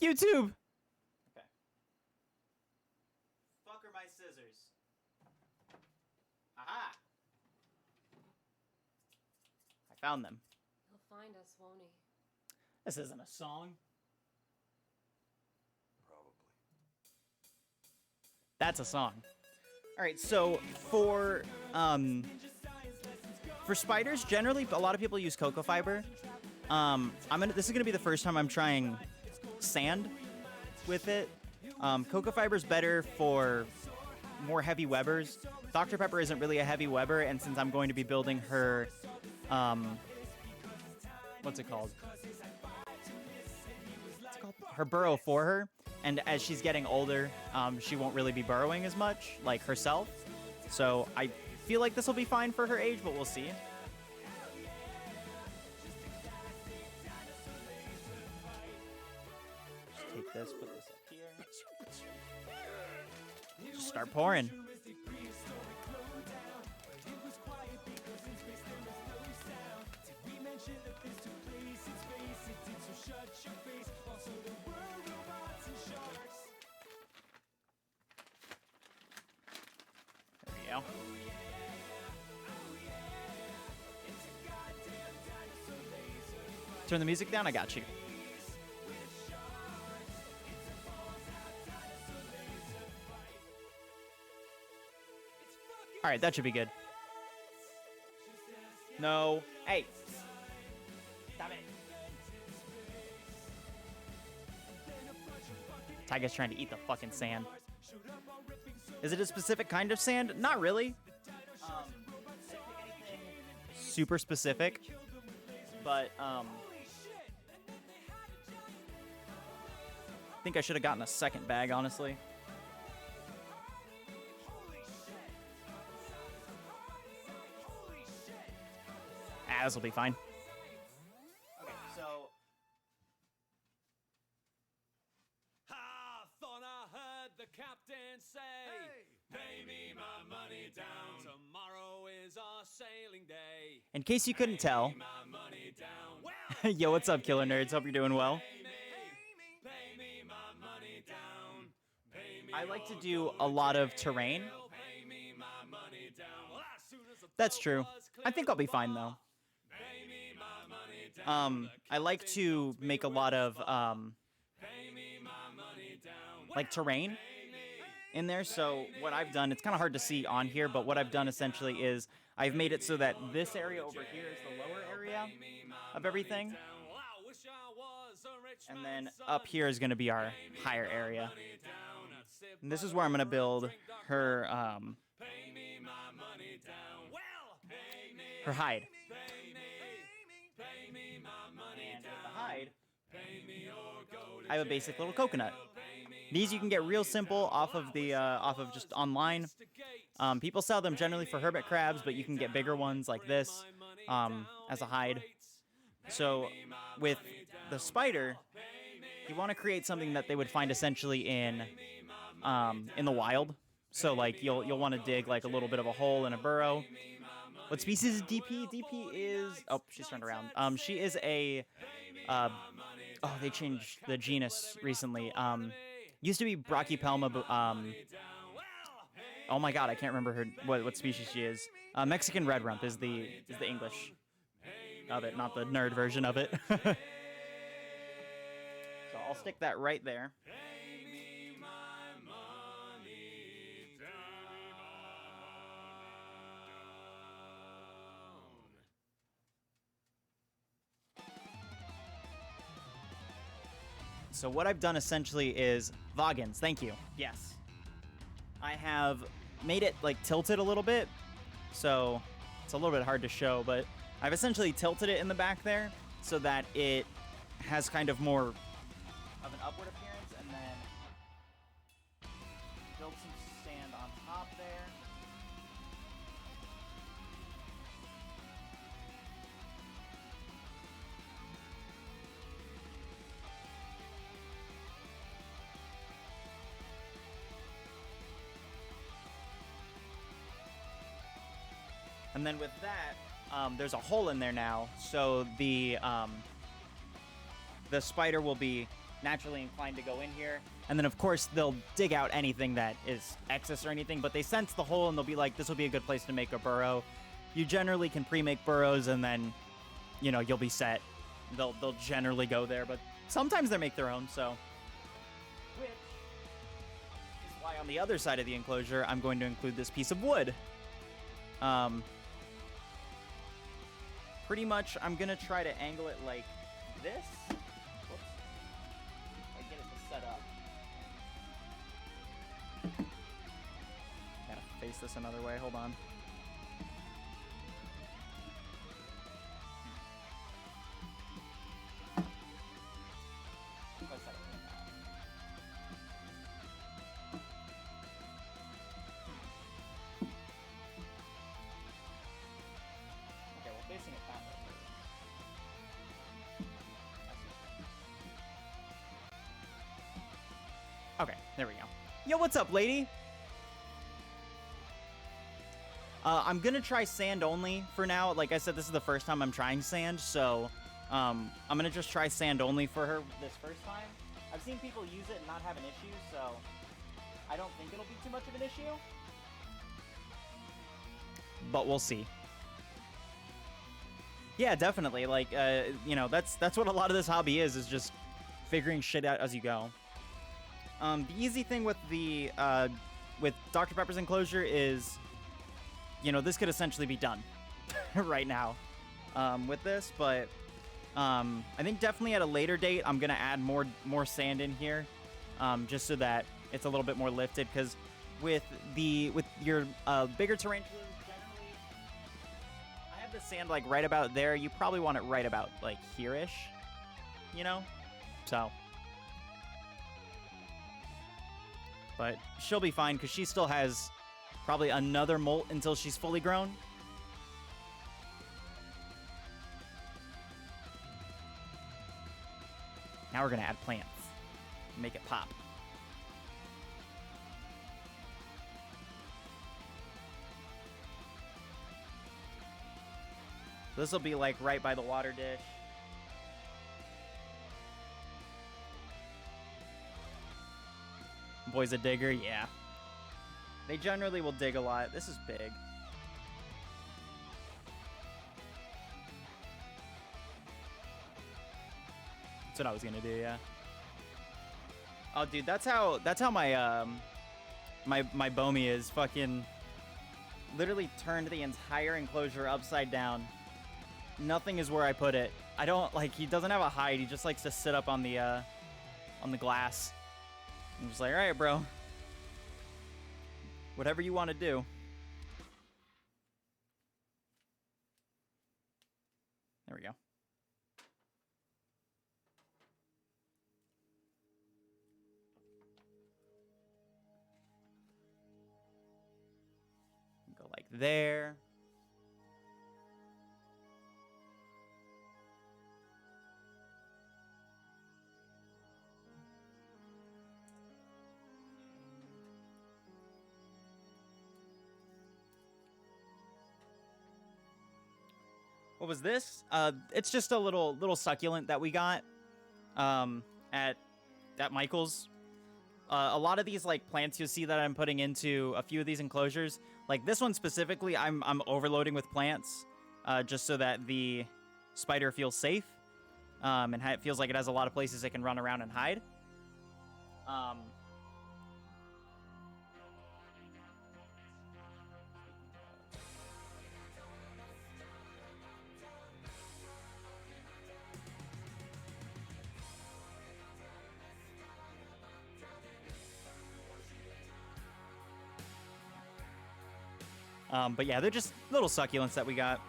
YouTube! Okay. Fuck are my scissors? Aha! I found them. He'll find us, won't he? This isn't a song. Probably. That's a song. Alright, so for spiders, generally a lot of people use cocoa fiber. This is gonna be the first time I'm trying sand with it. Cocoa fiber is better for more heavy webbers. Dr. Pepper isn't really a heavy webber, and since I'm going to be building her, what's it called? Her burrow for her, and as she's getting older, she won't really be burrowing as much, like herself. So I feel like this will be fine for her age, but we'll see. Just take this, put this up here. Just start pouring. There we go. Turn the music down, I got you. Alright, that should be good. No. Hey! Stop it. Tiger's trying to eat the fucking sand. Is it a specific kind of sand? Not really. Super specific. But, I think I should have gotten a second bag, honestly. Ah, this will be fine. Okay, so... I thought I heard the captain say, hey, pay me my money down. Tomorrow is our sailing day. In case you couldn't tell, yo, what's up, Killer Nerds? Hope you're doing well. I like to do a lot of terrain. That's true. I think I'll be fine, though. I like to make a lot of, like, terrain in there, so what I've done, it's kind of hard to see on here, but what I've done essentially is I've made it so that this area over here is the lower area of everything, and then up here is going to be our higher area. And this is where I'm going to build her, her hide. And with the hide, I have a basic little coconut. These you can get real simple off of just online. People sell them generally for hermit crabs, but you can get bigger ones like this as a hide. So with the spider, you want to create something that they would find essentially in the wild. So like you'll want to dig like a little bit of a hole in a burrow. What species is DP? DP is... Oh, she's turned around. She is a... oh, they changed the genus recently. Used to be Brachypelma, but... oh my god, I can't remember what species she is. Mexican red rump is the English of it, not the nerd version of it. So I'll stick that right there. So what I've done essentially is Voggins. Thank you. Yes. I have made it like tilted a little bit, so it's a little bit hard to show, but I've essentially tilted it in the back there so that it has kind of more of an upward appearance, and then build some sand on top there. And then with that, there's a hole in there now, so the spider will be naturally inclined to go in here. And then, of course, they'll dig out anything that is excess or anything, but they sense the hole and they'll be like, this will be a good place to make a burrow. You generally can pre-make burrows and then, you know, you'll be set. They'll generally go there, but sometimes they make their own, so. Which is why on the other side of the enclosure, I'm going to include this piece of wood. Pretty much, I'm going to try to angle it like this. Whoops. I get it to set up. Gotta face this another way. Hold on. Let's set it like that. Okay, we're facing it that way. Okay, there we go. Yo, what's up, lady? I'm gonna try sand only for now. Like I said, this is the first time I'm trying sand, so I'm gonna just try sand only for her this first time. I've seen people use it and not have an issue, so I don't think it'll be too much of an issue. But we'll see. Yeah, definitely. Like, you know, that's what a lot of this hobby is just figuring shit out as you go. The easy thing with the with Dr. Pepper's Enclosure is, you know, this could essentially be done right now with this, but I think definitely at a later date I'm gonna add more sand in here, just so that it's a little bit more lifted. Because with your bigger tarantulas, generally, I have the sand like right about there. You probably want it right about like here-ish, you know, so. But she'll be fine because she still has probably another molt until she's fully grown. Now we're going to add plants. Make it pop. This will be like right by the water dish. Boy's a digger, yeah. They generally will dig a lot. This is big. That's what I was gonna do, yeah. Oh, dude, that's how my my Bomi is. Fucking literally turned the entire enclosure upside down. Nothing is where I put it. I don't like. He doesn't have a hide. He just likes to sit up on the glass. I'm just like, all right, bro. Whatever you want to do. There we go. Go like there. What was this? It's just a little succulent that we got at Michael's. A lot of these like plants you'll see that I'm putting into a few of these enclosures. Like this one specifically, I'm overloading with plants just so that the spider feels safe and it feels like it has a lot of places it can run around and hide. But yeah, they're just little succulents that we got.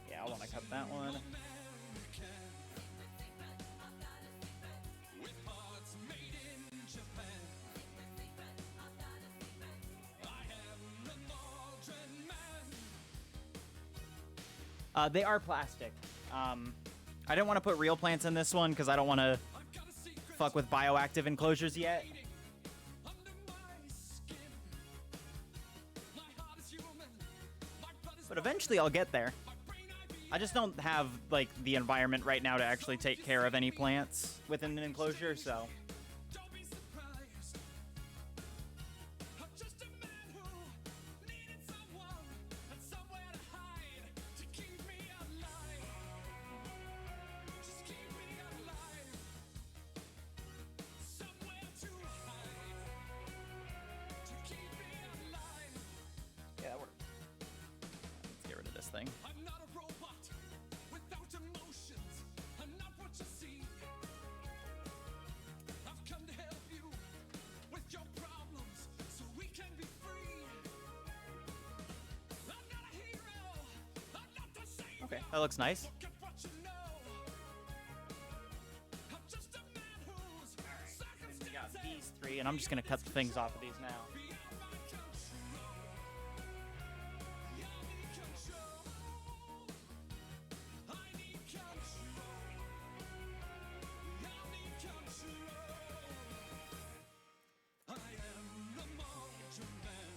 Yeah, I want to cut that one. They are plastic. I didn't want to put real plants in this one because I don't want to fuck with bioactive enclosures yet. But eventually I'll get there. I just don't have, like, the environment right now to actually take care of any plants within an enclosure, so... Don't be surprised. I'm just a man who needed someone and somewhere to hide to keep me alive. Just keep me alive. Somewhere to hide to keep me alive. Yeah, that works. Let's get rid of this thing. I'm not a robot without emotions. I'm not what you see. I've come to help you with your problems so we can be free. I'm not a hero. I'm not the savior. Okay, that looks nice. Look at what you know. I'm just a man whose We got circumstances these three, and I'm just gonna cut the things off of these now. beyond my control. I need control. I need control. I need control. I am the Mojo Man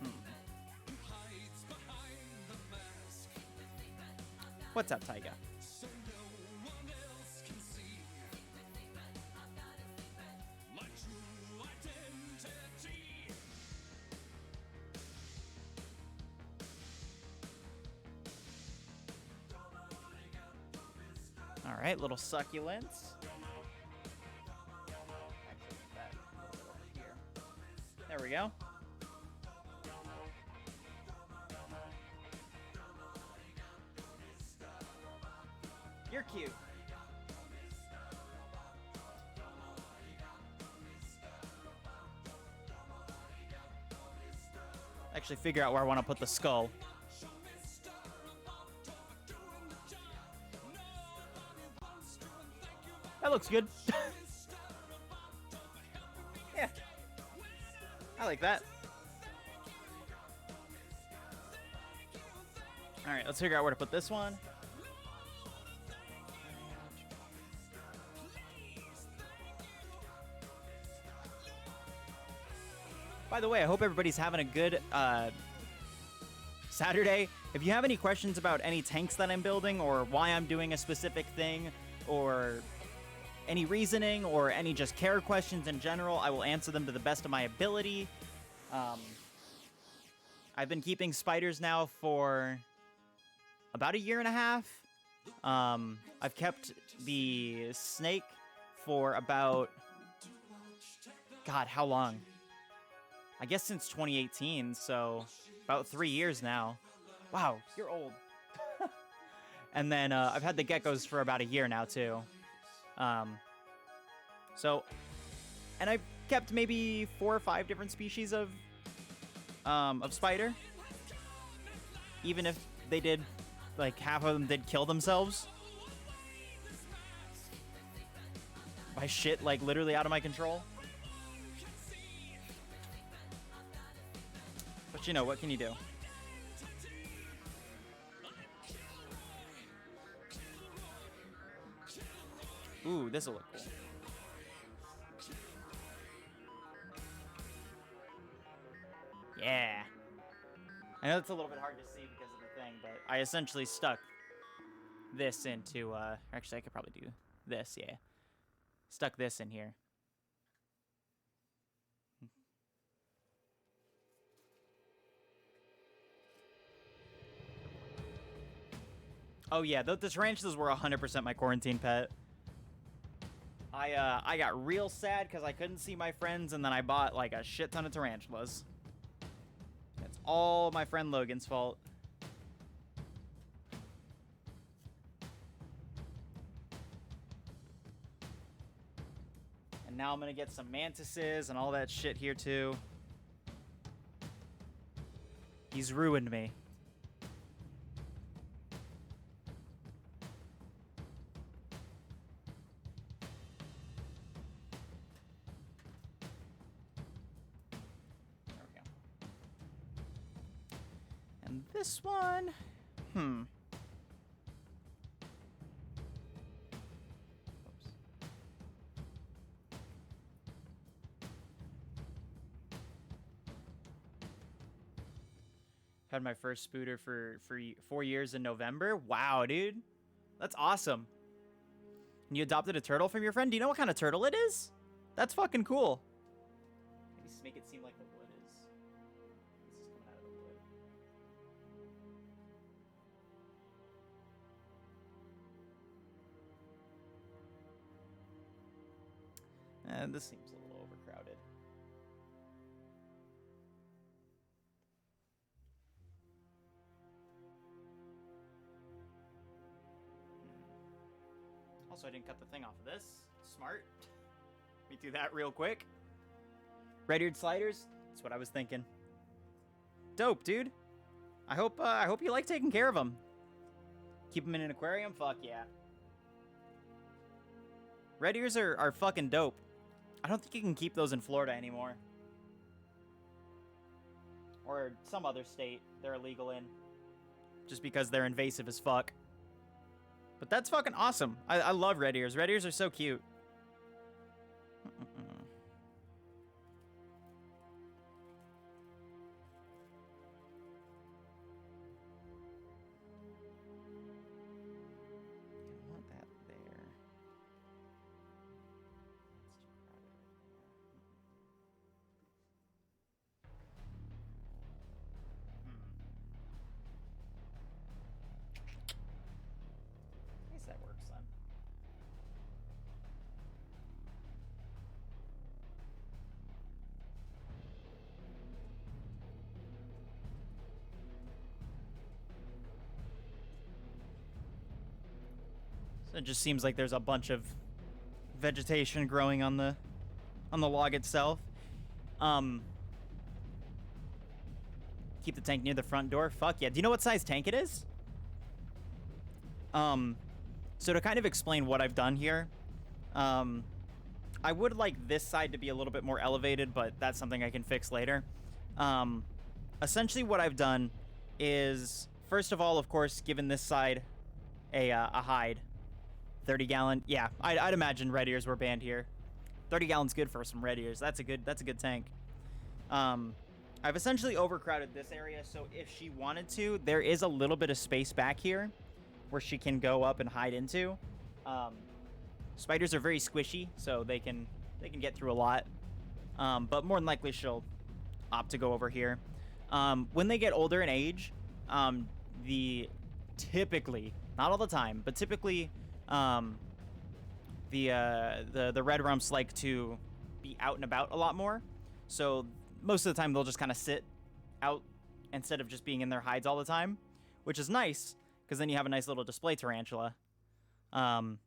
who hides behind the mask What's up, Taiga? so no one else can see my true identity. All right, little succulents. Actually, put that a little bit over here. There we go. You're cute. Actually, figure out where I want to put the skull. That looks good. Yeah. I like that. All right, let's figure out where to put this one. By the way, I hope everybody's having a good Saturday. If you have any questions about any tanks that I'm building or why I'm doing a specific thing or any reasoning or any just care questions in general, I will answer them to the best of my ability. I've been keeping spiders now for about 1.5 years. I've kept the snake for about... God, how long? I guess since 2018, so about 3 years now. Wow, you're old. And then I've had the geckos for about 1 year now, too. And I've kept maybe 4 or 5 different species of spider. Even if they did, like, half of them did kill themselves. By shit, like, literally out of my control. But you know, what can you do? Ooh, this'll look cool. Yeah. I know it's a little bit hard to see because of the thing, but I essentially stuck this into, actually I could probably do this, yeah. Stuck this in here. Oh yeah, the tarantulas were 100% my quarantine pet. I got real sad because I couldn't see my friends, and then I bought like a shit ton of tarantulas. It's all my friend Logan's fault. And now I'm gonna get some mantises and all that shit here too. He's ruined me. And this one, Oops. Had my first spooter for 4 years in November. Wow, dude. That's awesome. And you adopted a turtle from your friend? Do you know what kind of turtle it is? That's fucking cool. Maybe just make it seem like the wood is... This is coming out of the wood. And this seems a little overcrowded. Also, I didn't cut the thing off of this. Smart. Let me do that real quick. Red-eared sliders. That's what I was thinking. Dope, dude. I hope you like taking care of them. Keep them in an aquarium? Fuck yeah. Red ears are fucking dope. I don't think you can keep those in Florida anymore. Or some other state they're illegal in. Just because they're invasive as fuck. But that's fucking awesome. I love red ears. Red ears are so cute. I want that there. I guess that works then. So it just seems like there's a bunch of vegetation growing on the log itself. Keep the tank near the front door. Fuck yeah. Do you know what size tank it is? So to kind of explain what I've done here, I would like this side to be a little bit more elevated, but that's something I can fix later. Essentially what I've done is, first of all, of course, given this side a hide. 30 gallon. Yeah, I'd imagine red ears were banned here. 30 gallons good for some red ears. That's a good tank. I've essentially overcrowded this area, so if she wanted to, there is a little bit of space back here where she can go up and hide into. Spiders are very squishy, so they can get through a lot. But more than likely she'll opt to go over here. When they get older in age, typically, not all the time, but typically, the red rumps like to be out and about a lot more. So most of the time they'll just kind of sit out instead of just being in their hides all the time, which is nice because then you have a nice little display tarantula. So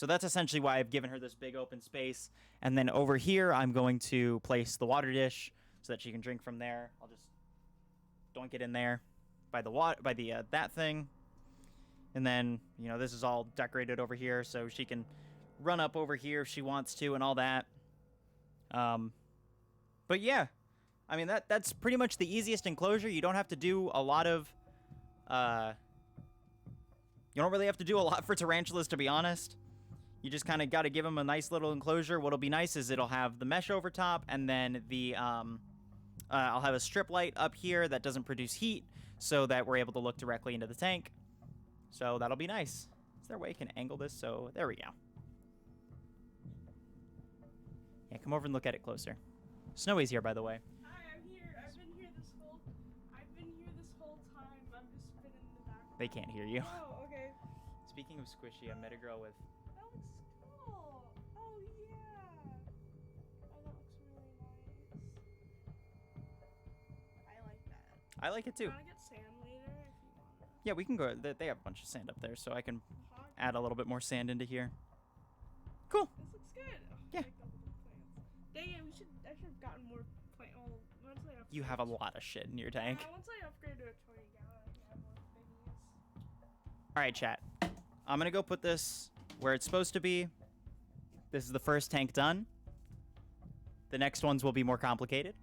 that's essentially why I've given her this big open space. And then over here, I'm going to place the water dish so that she can drink from there. I'll just doink it in there by the that thing. And then, you know, this is all decorated over here, so she can run up over here if she wants to and all that. But yeah, I mean, that's pretty much the easiest enclosure. You don't have to do a lot of, you don't really have to do a lot for tarantulas, to be honest. You just kind of got to give them a nice little enclosure. What'll be nice is it'll have the mesh over top, and then the, I'll have a strip light up here that doesn't produce heat, so that we're able to look directly into the tank. So that'll be nice. Is there a way I can angle this? So there we go. Yeah, come over and look at it closer. Snowy's here, by the way. Hi, I'm here. I've been here this whole time. I've just been in the back. They can't hear you. Oh, okay. Speaking of squishy, I met a girl with... That looks cool. Oh, yeah. Oh, that looks really nice. I like that. I like it too. Want to get sand later if you want. Yeah, we can go... They have a bunch of sand up there, so I can add a little bit more sand into here. Cool. This looks good. Oh, Yeah. I like the little plants. Dang it, I should have gotten more plant. Well, once I upgrade. You have a lot of shit in your tank. Once I upgrade to a 20 gallon, I can have more thingies. All right, chat. I'm going to go put this where it's supposed to be. This is the first tank done. The next ones will be more complicated.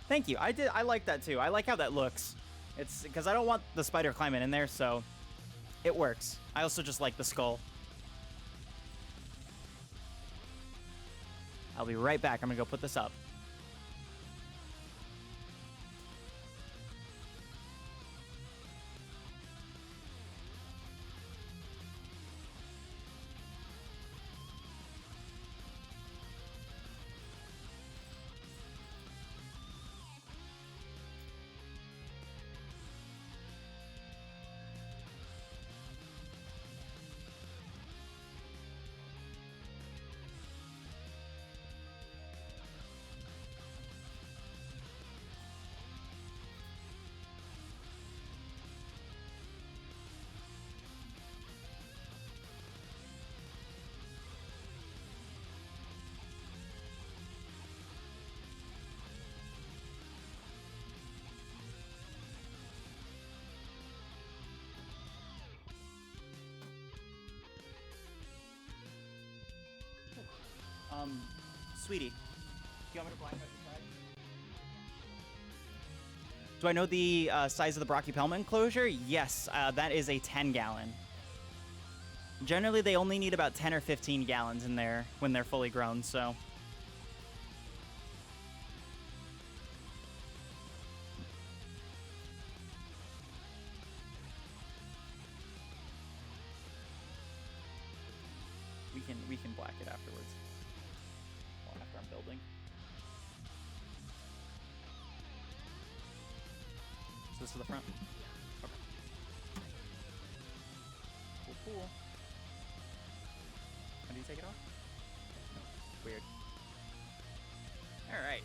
Thank you. I like that too. I like how that looks. It's because I don't want the spider climbing in there, so it works. I also just like the skull. I'll be right back. I'm gonna go put this up. Sweetie, do you want me to black out your side? Do I know the size of the Brachypelma enclosure? Yes, that is a 10-gallon. Generally, they only need about 10 or 15 gallons in there when they're fully grown, so... We can black it afterwards. Well, after I'm building. So this is the front? Okay. Cool. How do you take it off? No. Weird. Alright.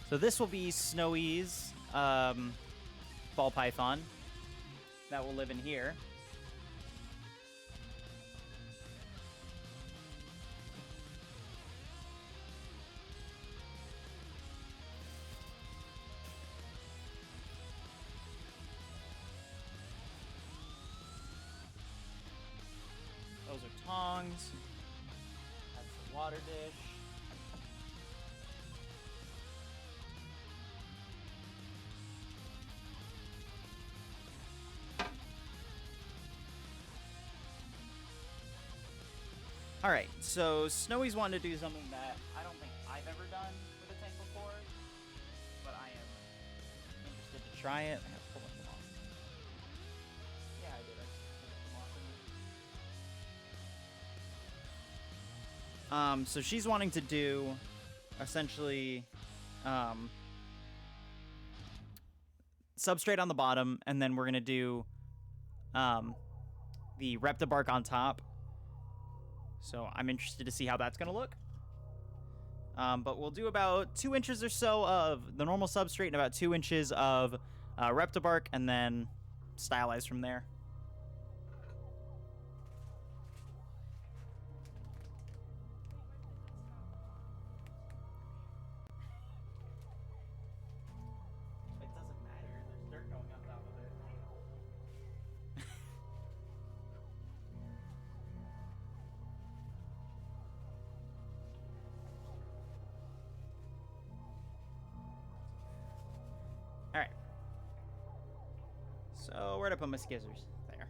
So this will be Snowy's ball python that will live in here. Those are tongs. That's the water dish. All right, so Snowy's wanted to do something that I don't think I've ever done with a tank before, but I am interested to try it. I have to pull them off. Yeah, I did. I pulled them off. So she's wanting to do essentially substrate on the bottom, and then we're gonna do the Reptibark on top. So I'm interested to see how that's going to look. But we'll do about 2 inches or so of the normal substrate and about 2 inches of Reptibark, and then stylize from there. It doesn't matter. There's dirt going on top of it. All right. So where'd I put my skizzers? There.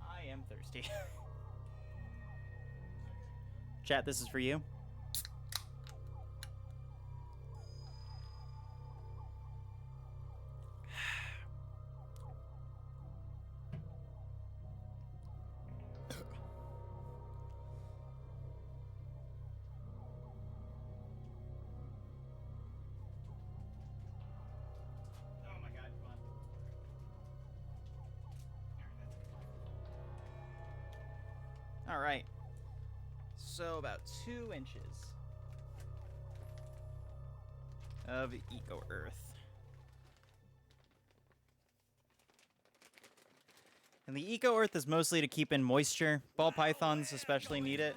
I am thirsty. Chat, this is for you. All right, so about 2 inches of Eco Earth. And the Eco Earth is mostly to keep in moisture. Ball pythons especially need it.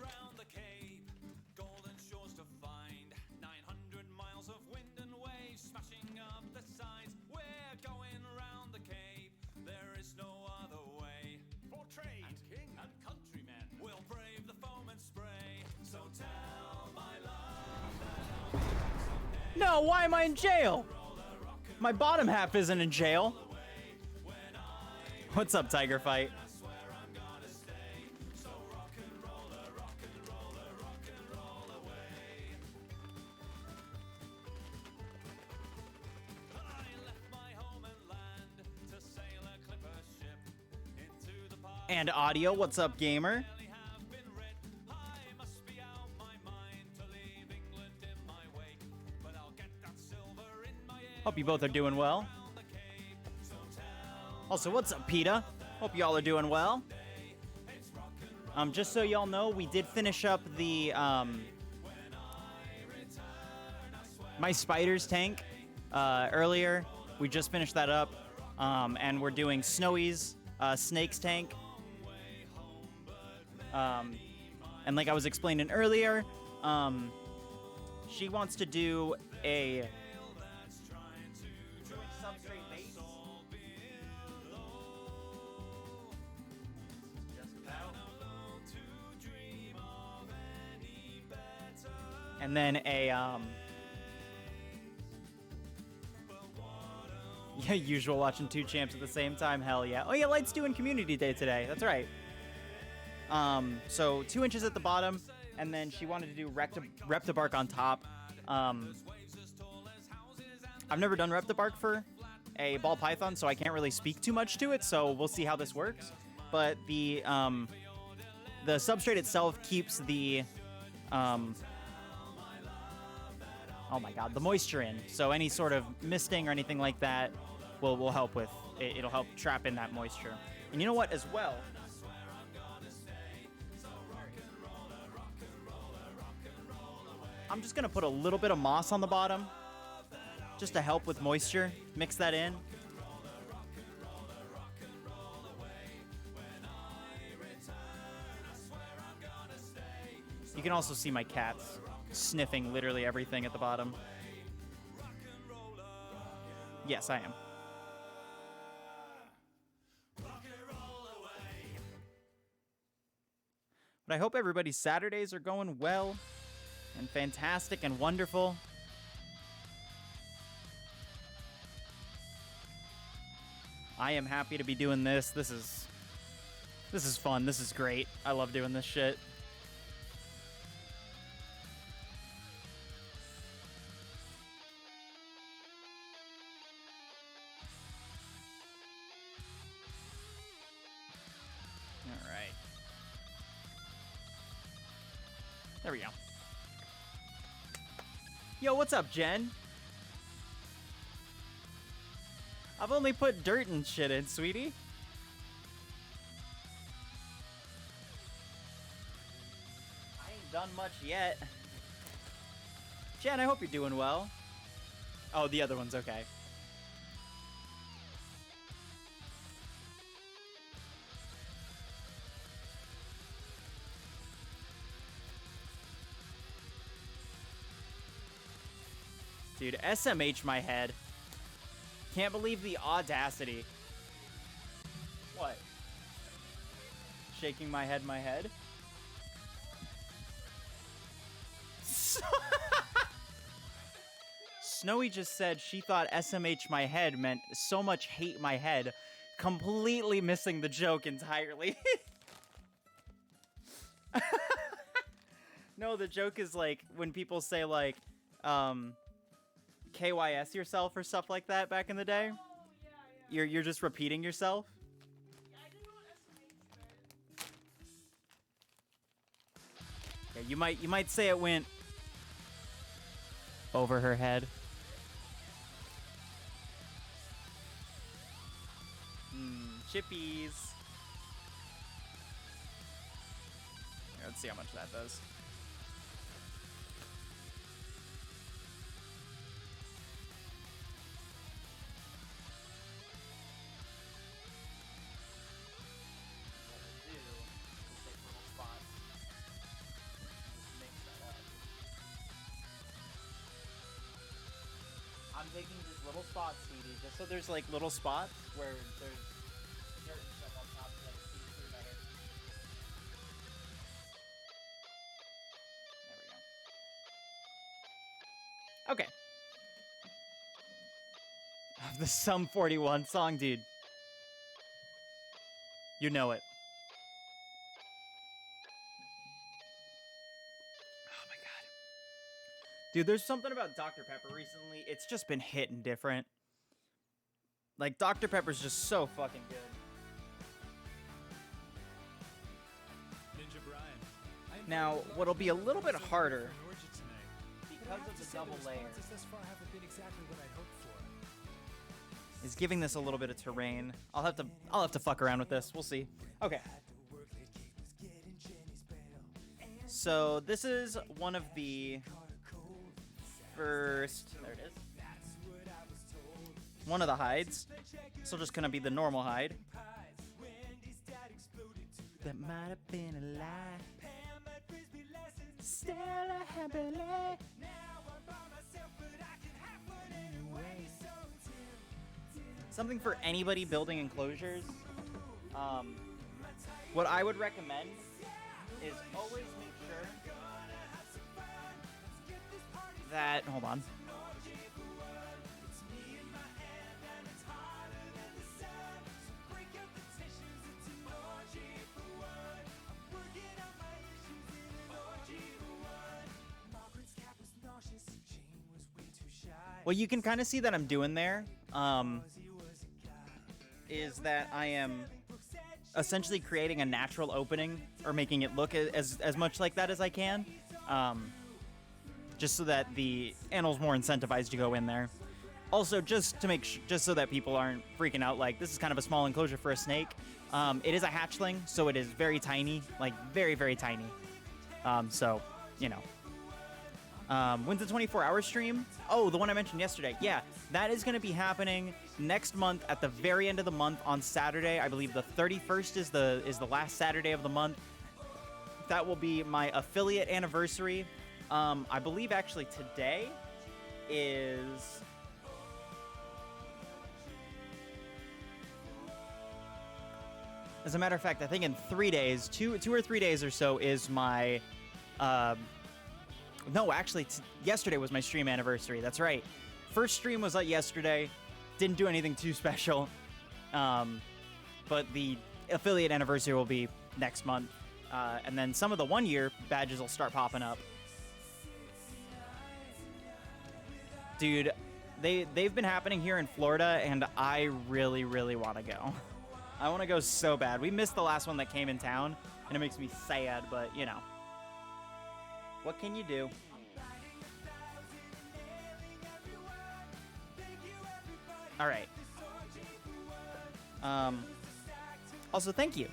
Golden shores to find, 900 miles of wind and waves smashing up the sides. We're going round the Cape, there is no other way. For trade and king and countrymen, we'll brave the foam and spray. So tell No, why am I in jail? My bottom half isn't in jail. What's up, Tiger Fight? And audio, what's up, gamer? Hope you both are doing well. Also, what's up, PETA? Hope y'all are doing well. Just so y'all know, we did finish up the My Spiders tank earlier. We just finished that up, and we're doing Snowy's Snakes tank. And like I was explaining earlier, she wants to do a substrate base. And then a yeah, usual watching two champs at the same time. Hell yeah. Oh yeah, Light's doing community day today. That's right. So 2 inches at the bottom, and then she wanted to do Reptibark on top. I've never done Reptibark for a ball python, so I can't really speak too much to it, so we'll see how this works. But the substrate itself keeps the, oh my god, the moisture in. So any sort of misting or anything like that will help with, it'll help trap in that moisture. And you know what, as well, I'm just gonna put a little bit of moss on the bottom, just to help with moisture. Mix that in. You can also see my cats sniffing literally everything at the bottom. Yes, I am. But I hope everybody's Saturdays are going well and fantastic and wonderful. I am happy to be doing this. This is fun. This is great. I love doing this shit. All right. There we go. Yo, what's up, Jen? I've only put dirt and shit in, sweetie. I ain't done much yet. Jen, I hope you're doing well. Oh, the other one's okay. Dude, SMH my head. Can't believe the audacity. What? Shaking my head, Snowy just said she thought SMH my head meant so much hate my head, completely missing the joke entirely. No, the joke is like when people say like, KYS yourself or stuff like that back in the day. Oh, yeah. You're just repeating yourself. Yeah, I didn't know what SMH meant. Yeah, you might say it went over her head. Chippies. Yeah, let's see how much that does. I'm taking just little spots, sweetie, just so there's like little spots where there's dirt and stuff on top so that it seeps through better. There we go. Okay, The Sum 41 song, dude. You know it. Oh my god. Dude, there's something about Dr. Pepper recently. It's just been hitting different. Like, Dr. Pepper's just so fucking good. Ninja Brian. Now, what'll be a little bit harder because of the double layer Thus far haven't been exactly what I hoped for. is giving this a little bit of terrain. I'll have to fuck around with this. We'll see. Okay. So this is one of the first. There it is. One of the hides. So just gonna be the normal hide. That might have been a lie. Still a happily. Something for anybody building enclosures. What I would recommend is always make sure that, hold on. What you can kind of see that I'm doing there is that I am essentially creating a natural opening, or making it look as much like that as I can, just so that the animal's more incentivized to go in there. Also, just to make just so that people aren't freaking out, like, this is kind of a small enclosure for a snake. It is a hatchling, so it is very tiny, like very, very tiny. So, you know. When's the 24-hour stream? Oh, the one I mentioned yesterday. Yeah, that is going to be happening next month at the very end of the month on Saturday. I believe the 31st is the last Saturday of the month. That will be my affiliate anniversary. I believe actually today is... As a matter of fact, I think in 3 days, two or 3 days or so, is my... No, actually, yesterday was my stream anniversary. That's right. First stream was like yesterday. Didn't do anything too special. But the affiliate anniversary will be next month. And then some of the 1 year badges will start popping up. Dude, they've been happening here in Florida, and I really, really want to go. I want to go so bad. We missed the last one that came in town, and it makes me sad, but, you know. What can you do? All right. Also, thank you.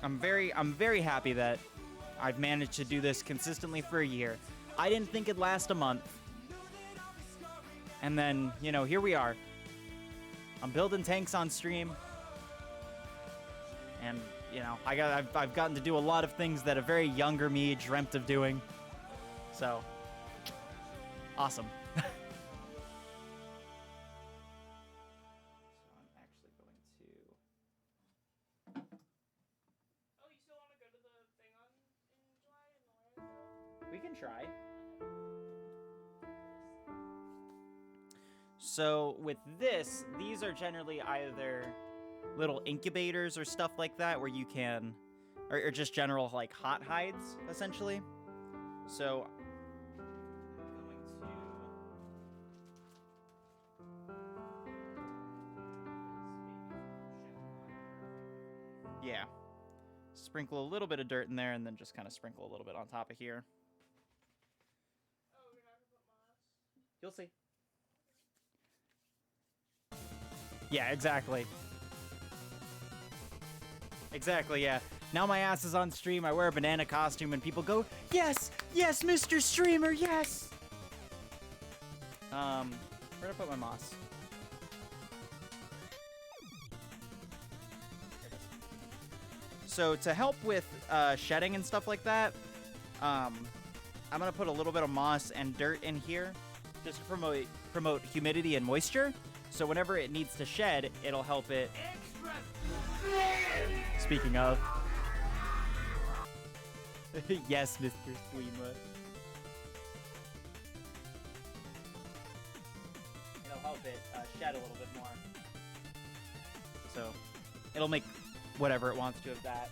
I'm very happy that I've managed to do this consistently for a year. I didn't think it'd last a month. And then, you know, here we are. I'm building tanks on stream. And you know, I've gotten to do a lot of things that a very younger me dreamt of doing. So, awesome. So I'm actually going to... Oh, you still want to go to the thing in July in Orlando? We can try. So with this, these are generally either little incubators or stuff like that where you can, or just general like hot hides essentially. So yeah, sprinkle a little bit of dirt in there and then just kind of sprinkle a little bit on top of here. Oh, you're not gonna put moss? You'll see. Yeah, exactly. Exactly, yeah. Now my ass is on stream, I wear a banana costume, and people go, yes! Yes, Mr. Streamer, yes! Where'd I put my moss? So to help with shedding and stuff like that, I'm gonna put a little bit of moss and dirt in here, just to promote humidity and moisture. So whenever it needs to shed, it'll help it. Speaking of. Yes, Mr. Streamer. help it shed a little bit more. So it'll make whatever it wants to of that.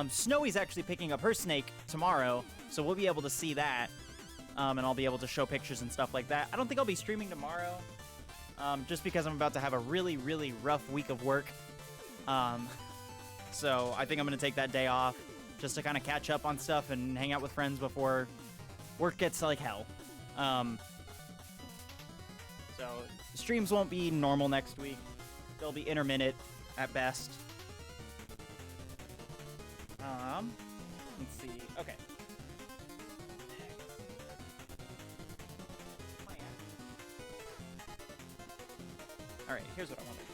Snowy's actually picking up her snake tomorrow, so we'll be able to see that. And I'll be able to show pictures and stuff like that. I don't think I'll be streaming tomorrow, just because I'm about to have a really, really rough week of work. So I think I'm going to take that day off just to kind of catch up on stuff and hang out with friends before work gets like hell. So the streams won't be normal next week. They'll be intermittent at best. Let's see. Okay. All right, here's what I want to do.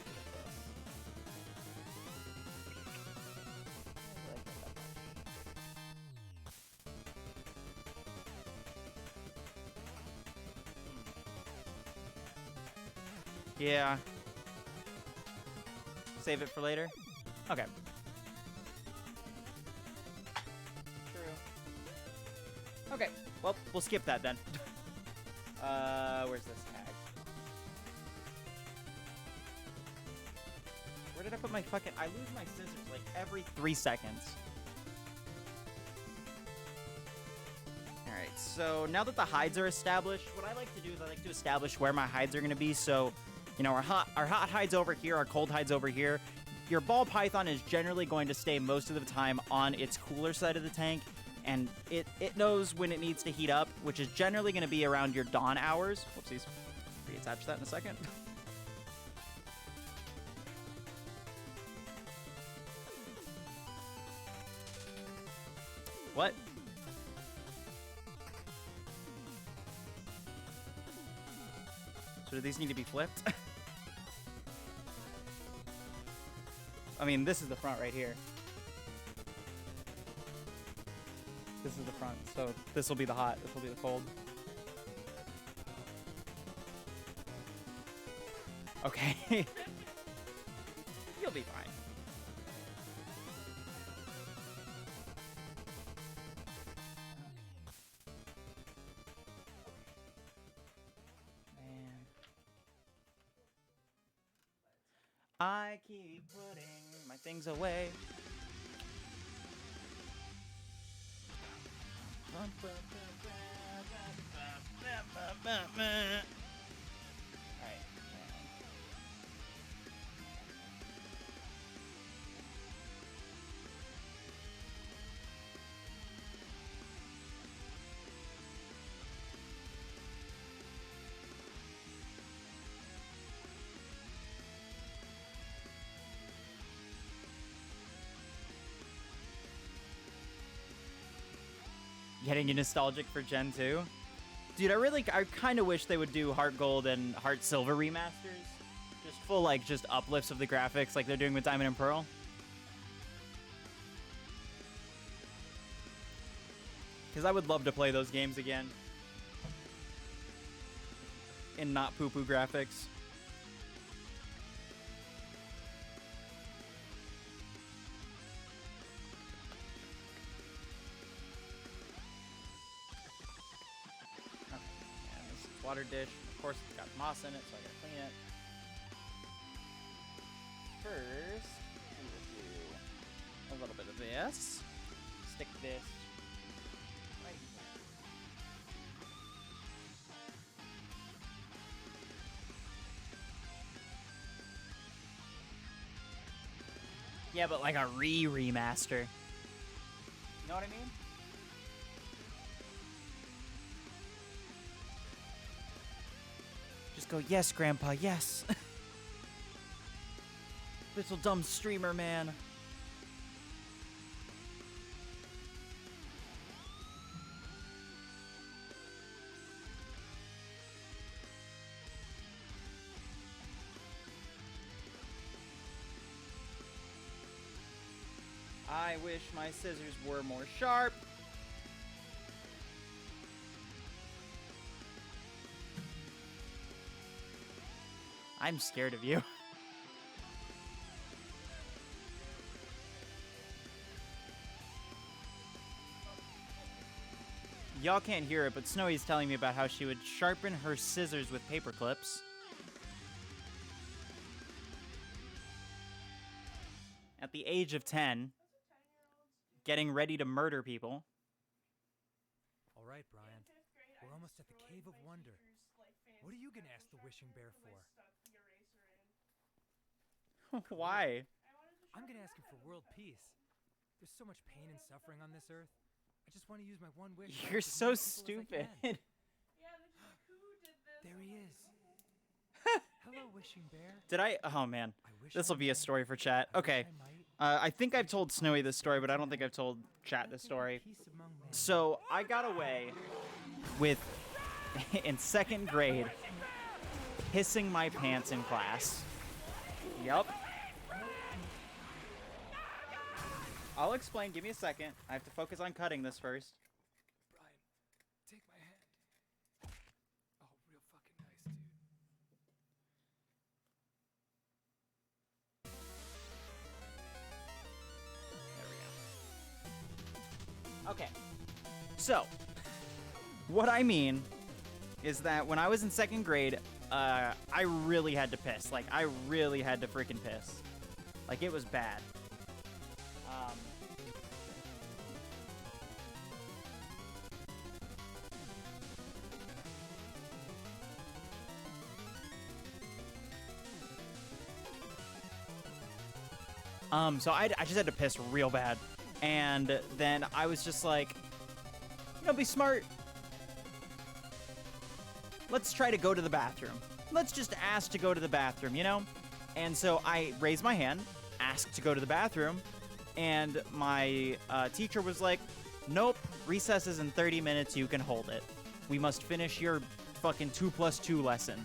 Yeah. Save it for later? Okay. True. Okay, well, we'll skip that then. Where's this tag? Where did I put my fucking... I lose my scissors like every 3 seconds. Alright, so now that the hides are established, what I like to do is I like to establish where my hides are going to be. So, you know, our hot hides over here, our cold hides over here. Your ball python is generally going to stay most of the time on its cooler side of the tank, and it knows when it needs to heat up, which is generally going to be around your dawn hours. Whoopsies. Reattach that in a second. What? So do these need to be flipped? I mean, this is the front right here. This is the front, so this will be the hot, this will be the cold. Okay. You'll be fine. Man. I keep putting my things away. Alright. Getting you nostalgic for Gen 2? Dude, I kind of wish they would do Heart Gold and Heart Silver remasters. Just full, like, just uplifts of the graphics like they're doing with Diamond and Pearl. Because I would love to play those games again. In not poo-poo graphics. Water dish. Of course, it's got moss in it, so I gotta clean it. First, we will do a little bit of this. Stick this right here. Yeah, but like a remaster. You know what I mean? Go, yes, Grandpa, yes. Little dumb streamer man. I wish my scissors were more sharp. I'm scared of you. Y'all can't hear it, but Snowy's telling me about how she would sharpen her scissors with paper clips. at the age of 10, getting ready to murder people. All right, Brian. We're almost at the Cave of Wonder. What are you gonna ask the Wishing Bear for? Why? I'm gonna ask him for world peace. There's so much pain and suffering on this earth. I just want to use my one wish. to You're help as so many people as I stupid. can. Yeah, they're just like, who did this? There he is. Hello, Wishing Bear. Did I? Oh man, I wish this I will be a might. story for chat. I wish Okay, I might. I think I've told Snowy this story, but I don't think I've told chat this story. Peace among men. So I got away with, in 2nd grade, pissing my pants in class. Yup. I'll explain. Give me a second. I have to focus on cutting this first. Brian, take my hand. Oh, real fucking nice, dude. Okay. So, what I mean is that when I was in 2nd grade, I really had to piss. Like, I really had to freaking piss. Like, it was bad. So I just had to piss real bad. And then I was just like, you know, be smart. Let's try to go to the bathroom. Let's just ask to go to the bathroom, you know? And so I raised my hand, asked to go to the bathroom, and my teacher was like, nope, recess is in 30 minutes, you can hold it. We must finish your fucking 2+2 lesson. And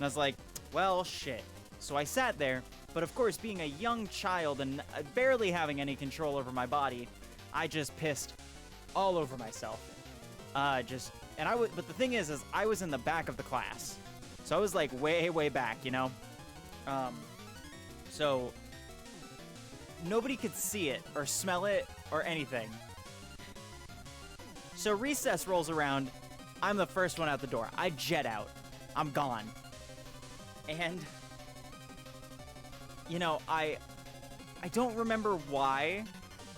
I was like, well, shit. So I sat there, but of course, being a young child and barely having any control over my body, I just pissed all over myself. But the thing is I was in the back of the class. So I was like way, way back, you know? So nobody could see it or smell it or anything. So recess rolls around. I'm the first one out the door. I jet out. I'm gone. And, you know, I don't remember why,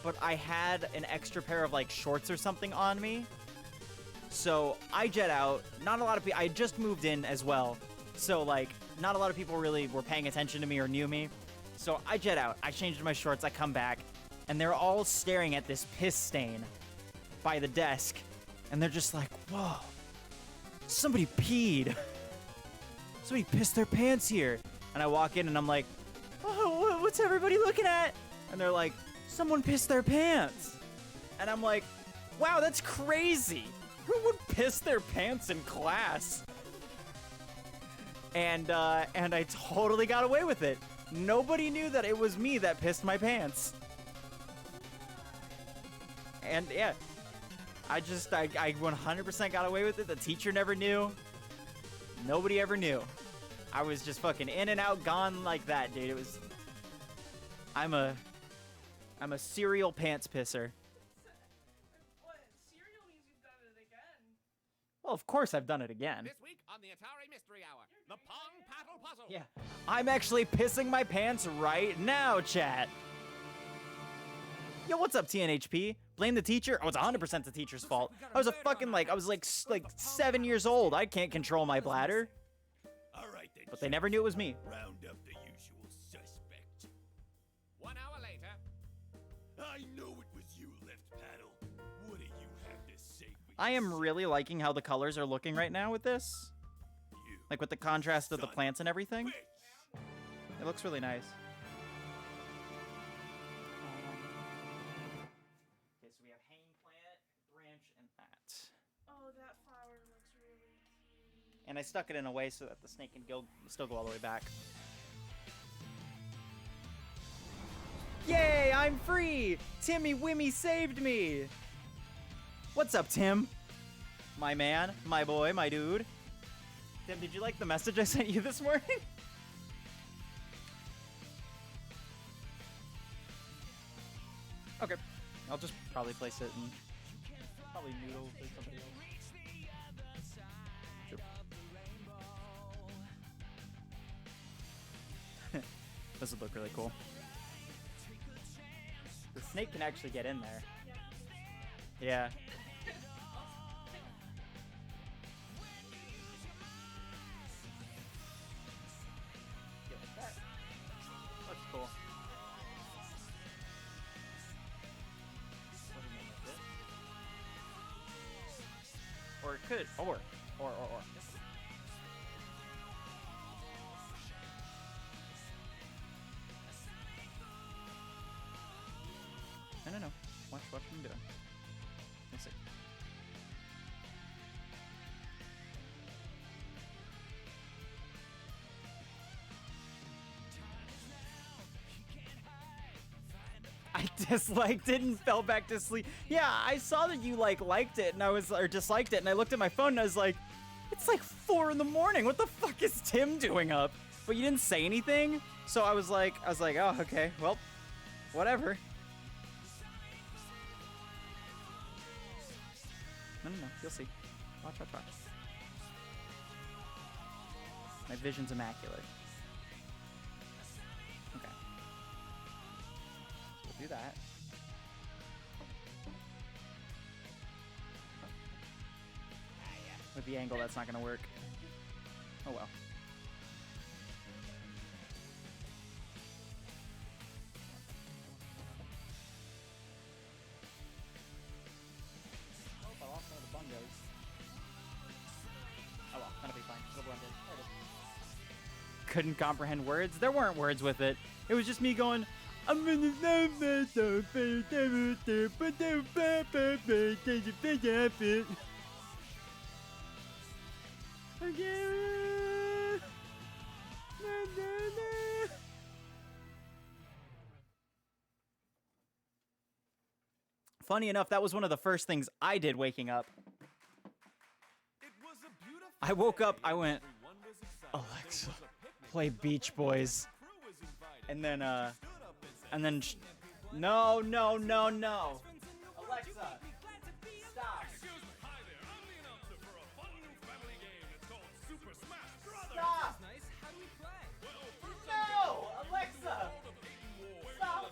but I had an extra pair of, like, shorts or something on me. So I jet out. Not a lot of people. I just moved in as well. So, like, not a lot of people really were paying attention to me or knew me. So I jet out. I changed my shorts. I come back. And they're all staring at this piss stain by the desk. And they're just like, whoa. Somebody peed. Somebody pissed their pants here. And I walk in and I'm like, oh, what's everybody looking at? And they're like, someone pissed their pants. And I'm like, wow, that's crazy. Who would piss their pants in class? And I totally got away with it. Nobody knew that it was me that pissed my pants. And yeah, I 100% got away with it. The teacher never knew. Nobody ever knew. I was just fucking in and out, gone like that, dude. It was. I'm a serial pants pisser. What? Cereal means you've done it again. Well, of course I've done it again. This week on the Atari Mystery Hour, the Pong Paddle Puzzle. Yeah, I'm actually pissing my pants right now, chat. Yo, what's up, TNHP? Blame the teacher? Oh, it's 100% the teacher's fault. I was 7 years old. I can't control my bladder. All right then. But they never knew it was me. Round up the usual suspect. 1 hour later, I know it was you, Left Paddle. What do you have to say? I am really liking how the colors are looking right now with this. You Like with the contrast of the son plants and everything. bitch. It looks really nice. Okay, so we have hanging plant, branch, and that. Oh, that flower looks really cute. And I stuck it in a way so that the snake can still go all the way back. Yay, I'm free! Timmy Wimmy saved me! What's up, Tim? My man, my boy, my dude. Tim, did you like the message I sent you this morning? Okay, I'll just probably place it and probably noodle for somebody else. Sure. This would look really cool. Snake can actually get in there. Yeah. That's cool. Or it could, or. No. Watch what I'm doing. Let's see. I disliked it and fell back to sleep. Yeah, I saw that you liked it and or disliked it, and I looked at my phone and I was like, it's like 4 in the morning. What the fuck is Tim doing up? But you didn't say anything, so I was like, oh, okay, well, whatever. No, you'll see. Watch. My vision's immaculate. Okay. So we'll do that. With the angle, that's not gonna work. Oh well. I lost one of the bungos. Oh well, that'll be fine. It'll blend in. There it is. Couldn't comprehend words? There weren't words with it. It was just me going, I'm gonna Funny enough, that was one of the first things I did waking up. I woke up, I went, Alexa, play Beach Boys. And then, no. Alexa, stop. Stop! No! Alexa! Stop!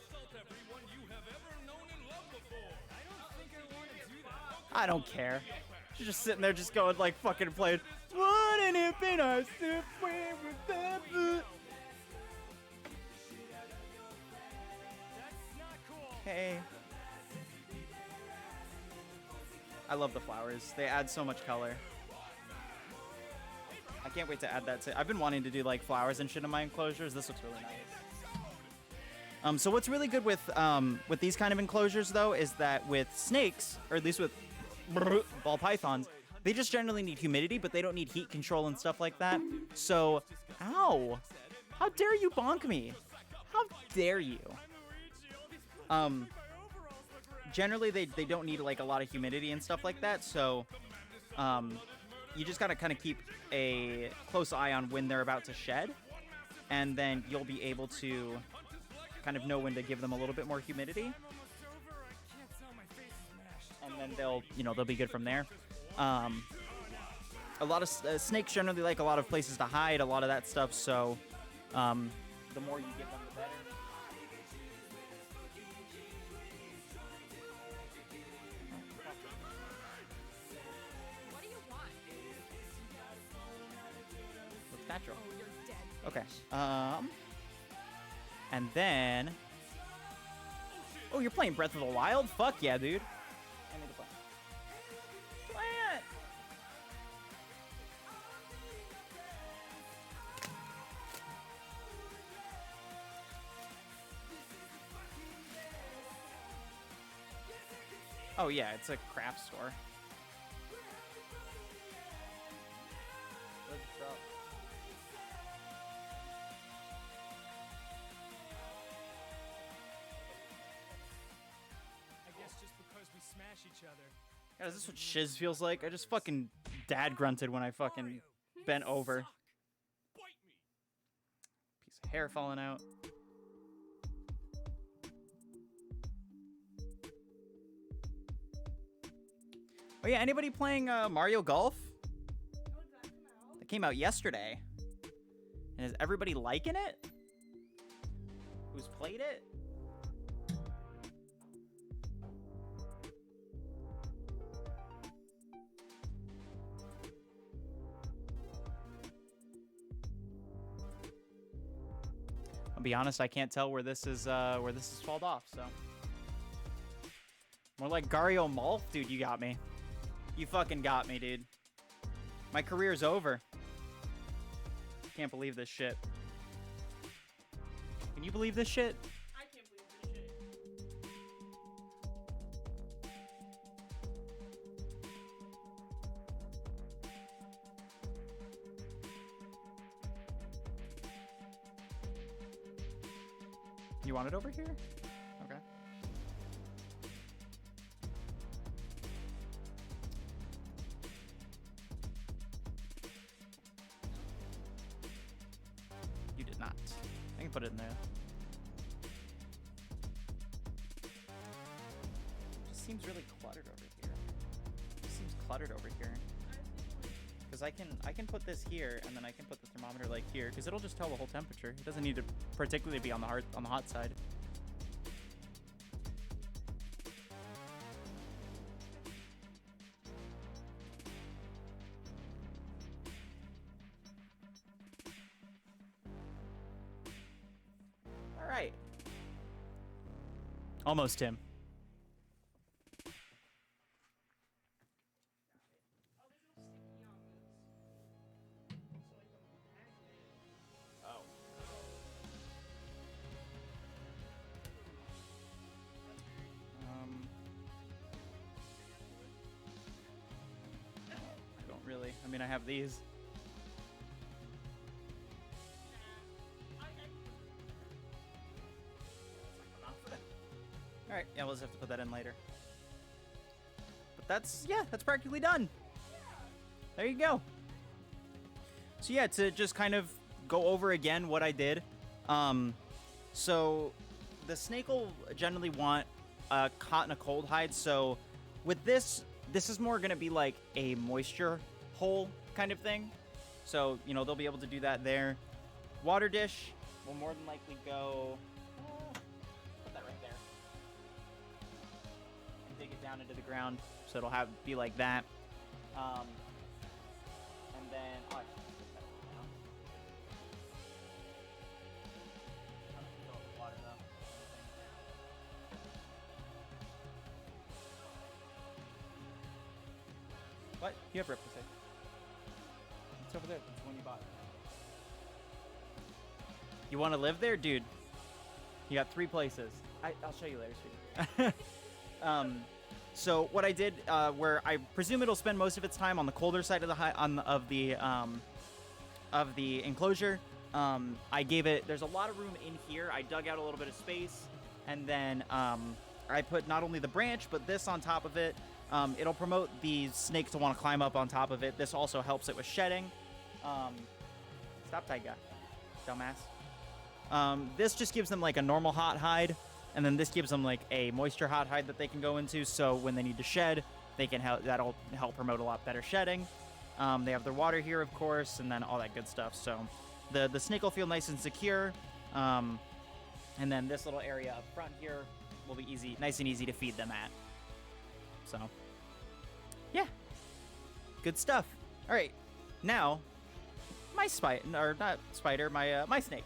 I don't care. She's just sitting there just going like fucking playing. Wouldn't it be nice if we were there? Hey. I love the flowers. They add so much color. I can't wait to add that to. I've been wanting to do like flowers and shit in my enclosures. This looks really nice. So what's really good with these kind of enclosures though is that with snakes, or at least with ball pythons, they just generally need humidity, but they don't need heat control and stuff like that. So, ow! How dare you bonk me? How dare you? Generally they don't need like a lot of humidity and stuff like that. So, you just gotta kind of keep a close eye on when they're about to shed, and then you'll be able to kind of know when to give them a little bit more humidity, and then they'll be good from there. A lot of snakes generally like a lot of places to hide, a lot of that stuff. So, the more you give them, the better. What do you want? Looks natural. Oh, you're dead. Okay. And then. Oh, you're playing Breath of the Wild? Fuck yeah, dude. I need to play. Plant! Oh yeah, it's a craft store. God, is this what shiz feels like? I just fucking dad grunted when I fucking bent over. Piece of hair falling out. Oh yeah, anybody playing Mario Golf? That came out yesterday. And is everybody liking it? Who's played it? I'll be honest, I can't tell where this is falled off, so. More like Gario Malf? Dude, you got me. You fucking got me, dude. My career's over. Can't believe this shit. Can you believe this shit? I can't believe this shit. You want it over here? Okay. You did not. I can put it in there. Just seems really cluttered over here. Just seems cluttered over here. Because I can put this here, and then I can put the thermometer like here, because it'll just tell the whole temperature. It doesn't need to particularly be on the hot side. All right. Almost him. I don't really. I mean, I have these. All right, yeah, we'll just have to put that in later. But that's practically done. There you go. So yeah, to just kind of go over again what I did. So the snake will generally want a hot and a cold hide. So with this is more going to be like a moisture hole kind of thing. So, you know, they'll be able to do that there. Water dish will more than likely go... put that right there. And dig it down into the ground. So it'll be like that. And then... oh, I should put that down. I'm gonna fill up with water, though. What? You have replica. It's over there. It's the one you bought. You want to live there? Dude, you got 3 places. I'll show you later, sweetie. So what I did, where I presume it'll spend most of its time on the colder side of the enclosure, I gave it, there's a lot of room in here. I dug out a little bit of space, and then I put not only the branch, but this on top of it. It'll promote the snake to want to climb up on top of it. This also helps it with shedding. Stop, Taiga. Dumbass. This just gives them like a normal hot hide, and then this gives them like a moisture hot hide that they can go into, so when they need to shed, they can that'll help promote a lot better shedding. They have their water here, of course, and then all that good stuff. So the snake will feel nice and secure. And then this little area up front here will be nice and easy to feed them at. So, yeah, good stuff. All right, now my my snake.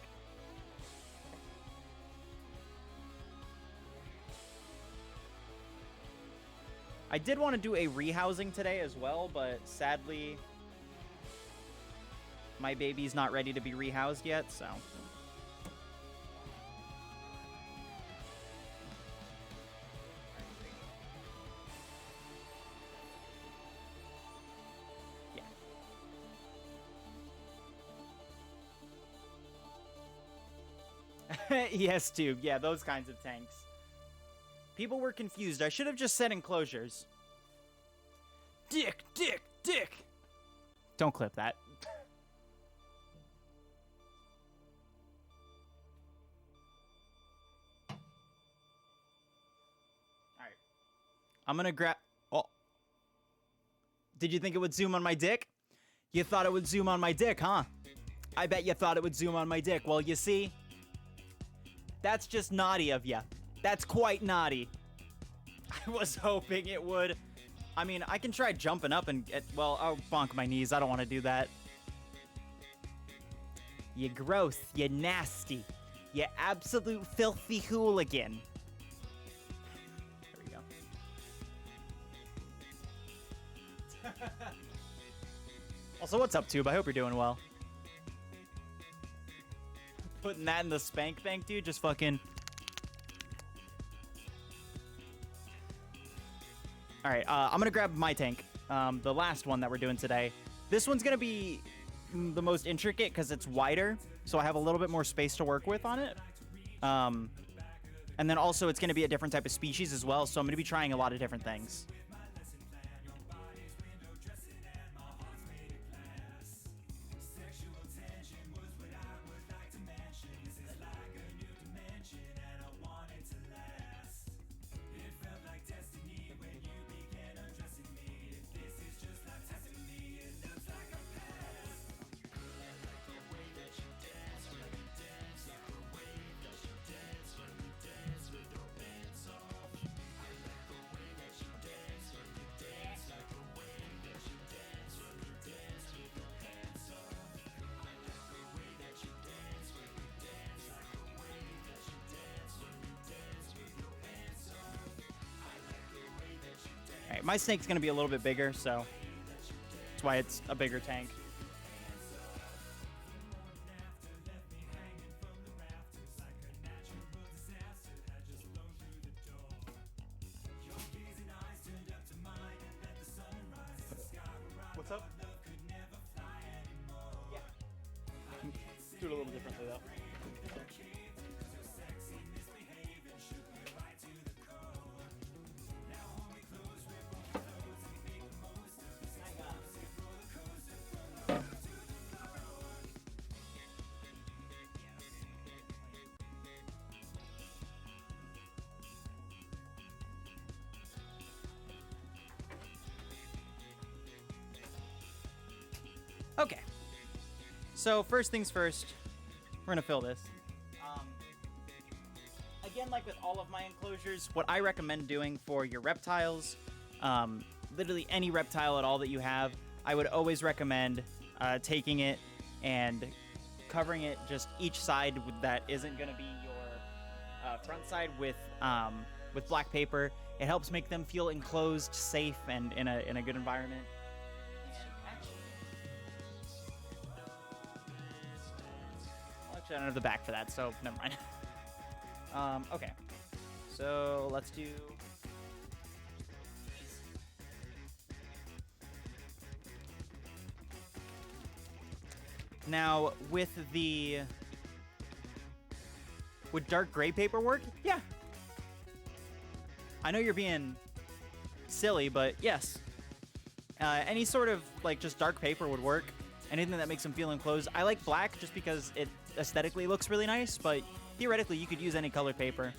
I did want to do a rehousing today as well, but sadly, my baby's not ready to be rehoused yet, so. Yes, Tube. Yeah, those kinds of tanks. People were confused. I should have just said enclosures. Dick, dick, dick. Don't clip that. Alright. I'm gonna grab... Oh. Did you think it would zoom on my dick? You thought it would zoom on my dick, huh? I bet you thought it would zoom on my dick. Well, you see... That's just naughty of ya. That's quite naughty. I was hoping it would. I mean, I can try jumping up and get... Well, I'll bonk my knees. I don't want to do that. You gross. You nasty. You absolute filthy hooligan. There we go. Also, what's up, Tube? I hope you're doing well. Putting that in the spank bank, dude. Just fucking... Alright, I'm gonna grab my tank. The last one that we're doing today. This one's gonna be the most intricate because it's wider, so I have a little bit more space to work with on it. And then also it's gonna be a different type of species as well, so I'm gonna be trying a lot of different things. Alright, my snake's gonna be a little bit bigger, so that's why it's a bigger tank. What's up? Yeah. Do it a little differently though. Okay. So first things first, we're gonna fill this. Again, like with all of my enclosures, what I recommend doing for your reptiles, literally any reptile at all that you have, I would always recommend taking it and covering it just each side that isn't gonna be your front side with black paper. It helps make them feel enclosed, safe, and in a good environment. I don't have the back for that, so never mind. Okay. So let's do... Now, with the... Would dark gray paper work? Yeah. I know you're being silly, but yes. Any sort of, like, just dark paper would work. Anything that makes them feel enclosed. I like black just because it aesthetically looks really nice, but theoretically you could use any colored paper.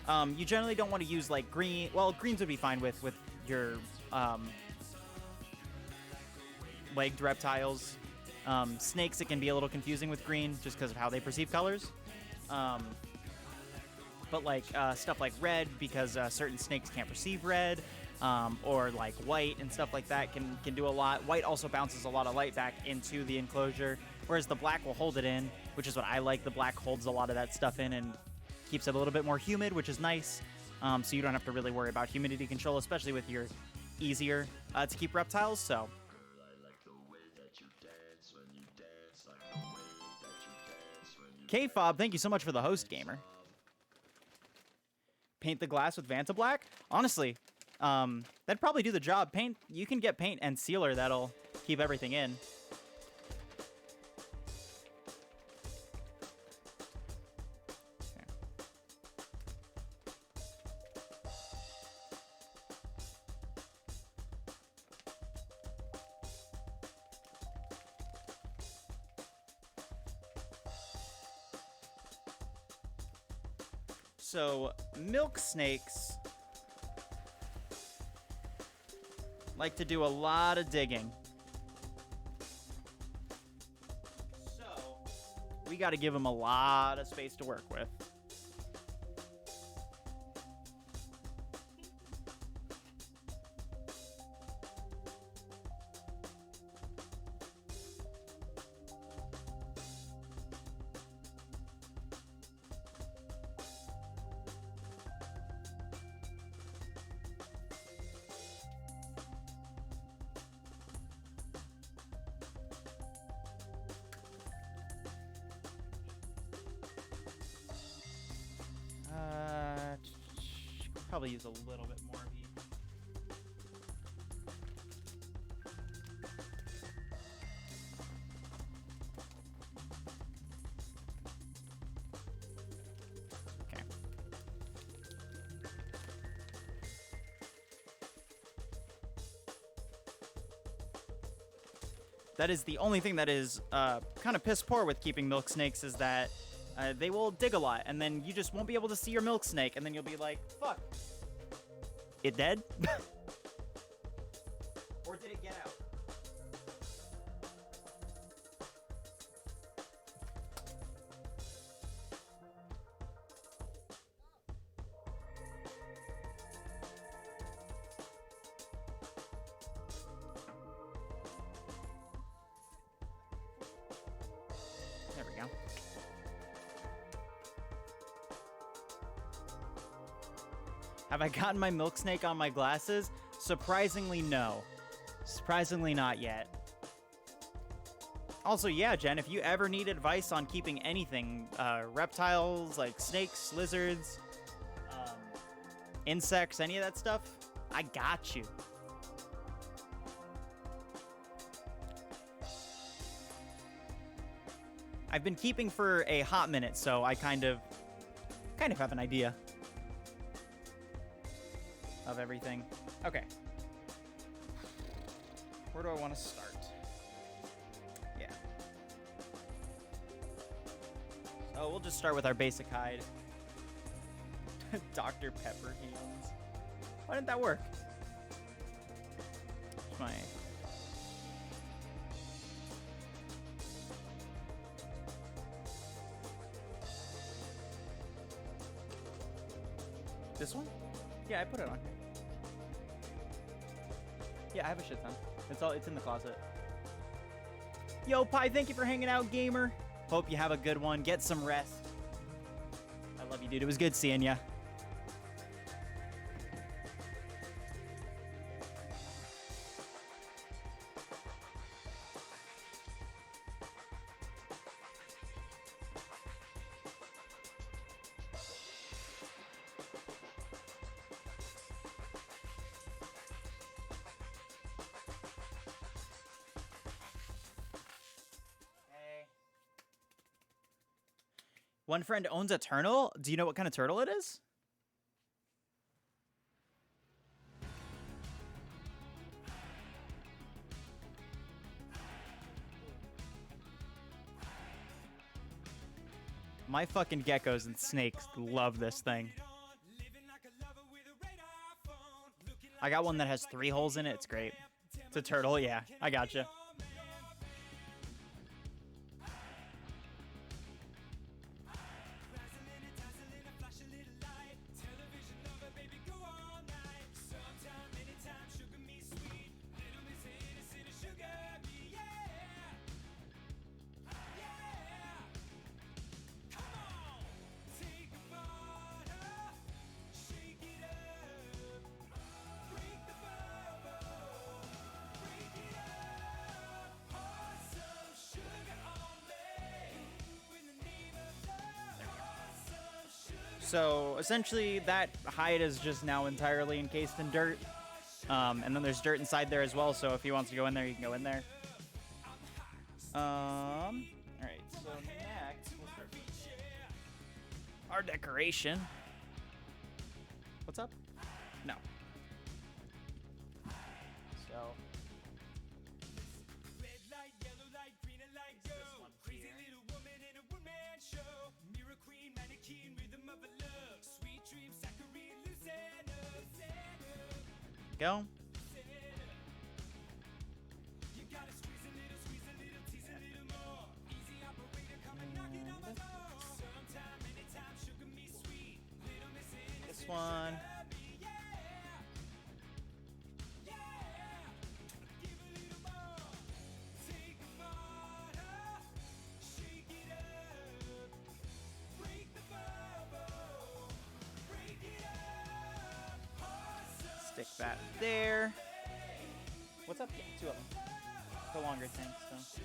You generally don't want to use like green. Well, greens would be fine with your legged reptiles. Snakes, it can be a little confusing with green just because of how they perceive colors. But like stuff like red, because certain snakes can't perceive red. Or like white and stuff like that can do a lot. White also bounces a lot of light back into the enclosure, whereas the black will hold it in, which is what I like. The black holds a lot of that stuff in and keeps it a little bit more humid, which is nice. So you don't have to really worry about humidity control, especially with your easier to keep reptiles. So. K-Fob, thank you so much for the host, gamer. Paint the glass with Vanta Black? Honestly, that'd probably do the job. Paint, you can get paint and sealer that'll keep everything in. Okay. So, milk snakes like to do a lot of digging. So, we got to give them a lot of space to work with. probably use a little bit more of each. Okay. That is the only thing that is kind of piss poor with keeping milk snakes is that they will dig a lot, and then you just won't be able to see your milk snake, and then you'll be like, fuck. It dead? Or did it get out? There we go. Have I gotten my milk snake on my glasses? Surprisingly, no. Surprisingly, not yet. Also, yeah, Jen, if you ever need advice on keeping anything, reptiles, like snakes, lizards, insects, any of that stuff, I got you. I've been keeping for a hot minute, so I kind of have an idea of everything. Okay. Where do I want to start? Yeah. So we'll just start with our basic hide. Dr. Pepper hands. Why didn't that work? It's my... This one? Yeah, I put it on. Yeah, I have a shit ton. It's in the closet. Yo, Pi, thank you for hanging out, gamer. Hope you have a good one. Get some rest. I love you, dude. It was good seeing ya. One friend owns a turtle. Do you know what kind of turtle it is? My fucking geckos and snakes love this thing. I got one that has 3 holes in it. It's great. It's a turtle. Yeah, I gotcha. So essentially that hide is just now entirely encased in dirt. And then there's dirt inside there as well, so if he wants to go in there, he can go in there. Alright, so next we'll start our decoration. What's up? No. So Red light, yellow light, green light, go. Crazy little woman in a one-man show. Mirror queen, mannequin, rhythm of a love. Sweet dream, saccharine, Lucena. go. You gotta squeeze a little, tease a little more. Easy operator, come and knock it on my door. Sometime, anytime, sugar me sweet. Little miss innocent, This one. yeah. Yeah. Give a little more. Take a bottle, shake it up. Break the bubble, break it up. Awesome. Stick that there. What's up? Yeah, 2 of them. The longer tank, so.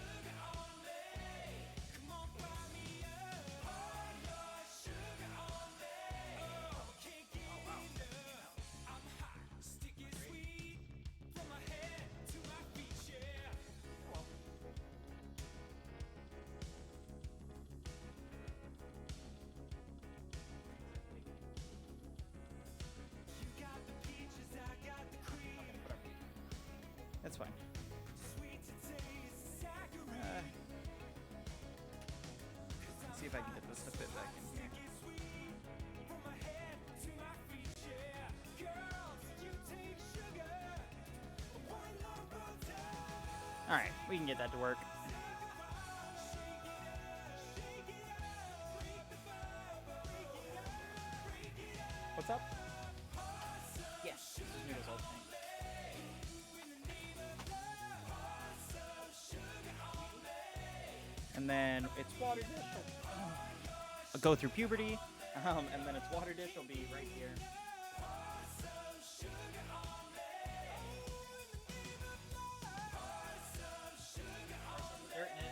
That's fine. Let's see if I can get this to fit back in here. Alright, we can get that to work. What's up? Yes, noodles all the time. And then its water dish will go through puberty, and then its water dish will be right here. Dirt in it.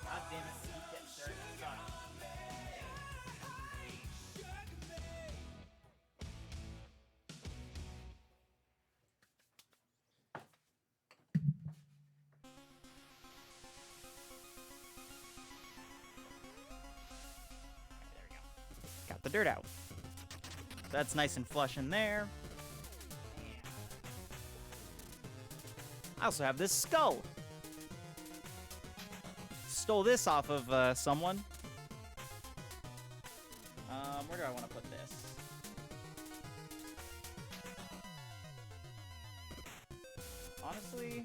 God damn it, keep getting dirt. Son. There we go. Got the dirt out. So that's nice and flush in there. I also have this skull. Stole this off of someone. Where do I want to put this? Honestly,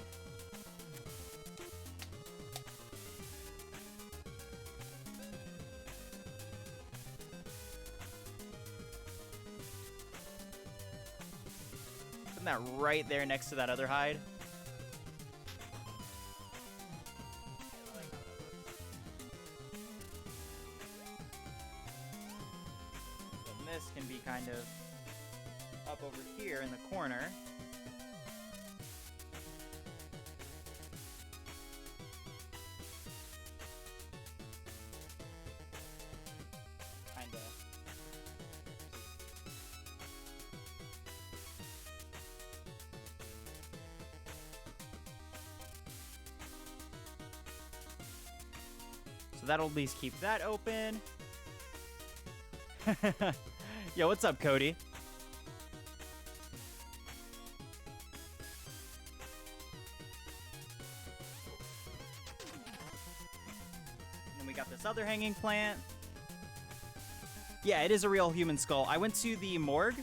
putting that right there next to that other hide. This can be kind of up over here in the corner. Kind of. So that'll at least keep that open. Yo, what's up, Cody? And then we got this other hanging plant. Yeah, it is a real human skull. I went to the morgue,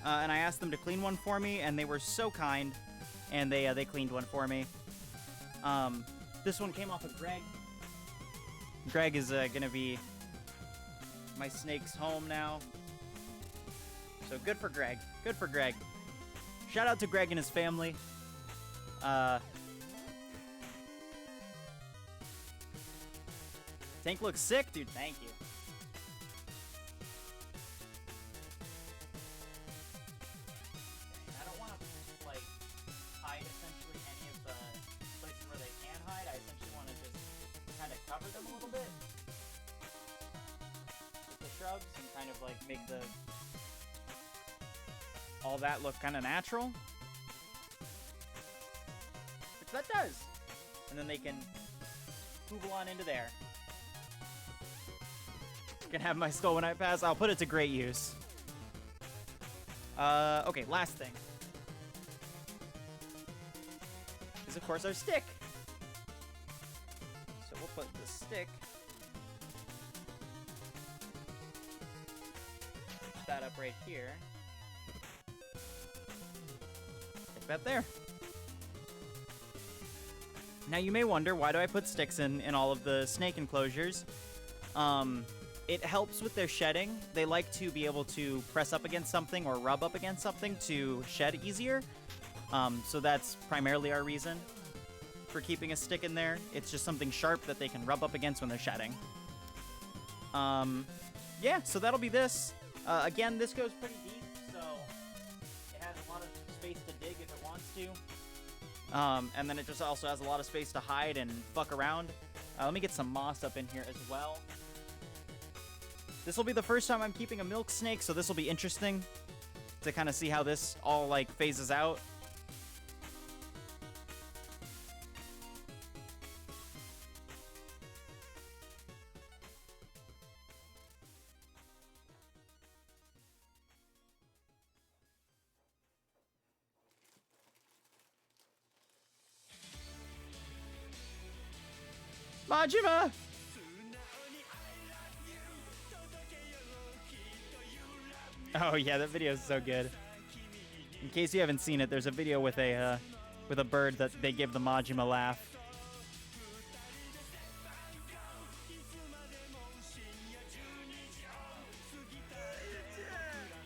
and I asked them to clean one for me, and they were so kind, and they cleaned one for me. This one came off of Greg. Greg is gonna be my snake's home now. So good for Greg. Good for Greg. Shout out to Greg and his family. Tank looks sick, dude. Thank you. I don't want to like hide essentially any of the places where they can hide. I essentially want to just kind of cover them a little bit with the shrubs and kind of like make the all that look kind of natural, which that does. And then they can move on into there. Can have my skull when I pass. I'll put it to great use. Okay, last thing is of course our stick. So we'll put the stick that up right here. Stick that there. Now you may wonder, why do I put sticks in all of the snake enclosures? It helps with their shedding. They like to be able to press up against something or rub up against something to shed easier. So that's primarily our reason for keeping a stick in there. It's just something sharp that they can rub up against when they're shedding. Yeah, so that'll be this. Again, this goes pretty deep, so it has a lot of space to dig if it wants to. And then it just also has a lot of space to hide and fuck around. Let me get some moss up in here as well. This will be the first time I'm keeping a milk snake, so this will be interesting to kind of see how this all like phases out. Majima! Oh yeah, that video is so good. In case you haven't seen it, there's a video with a bird that they give the Majima laugh.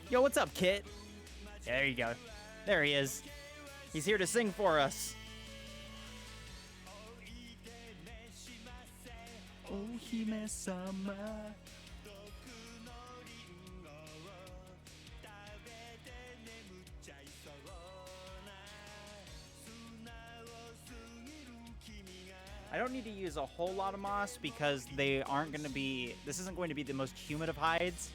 Yo, what's up, Kit? There you go. There he is. He's here to sing for us. Oh, Hime-sama. I don't need to use a whole lot of moss because they aren't going to be... This isn't going to be the most humid of hides.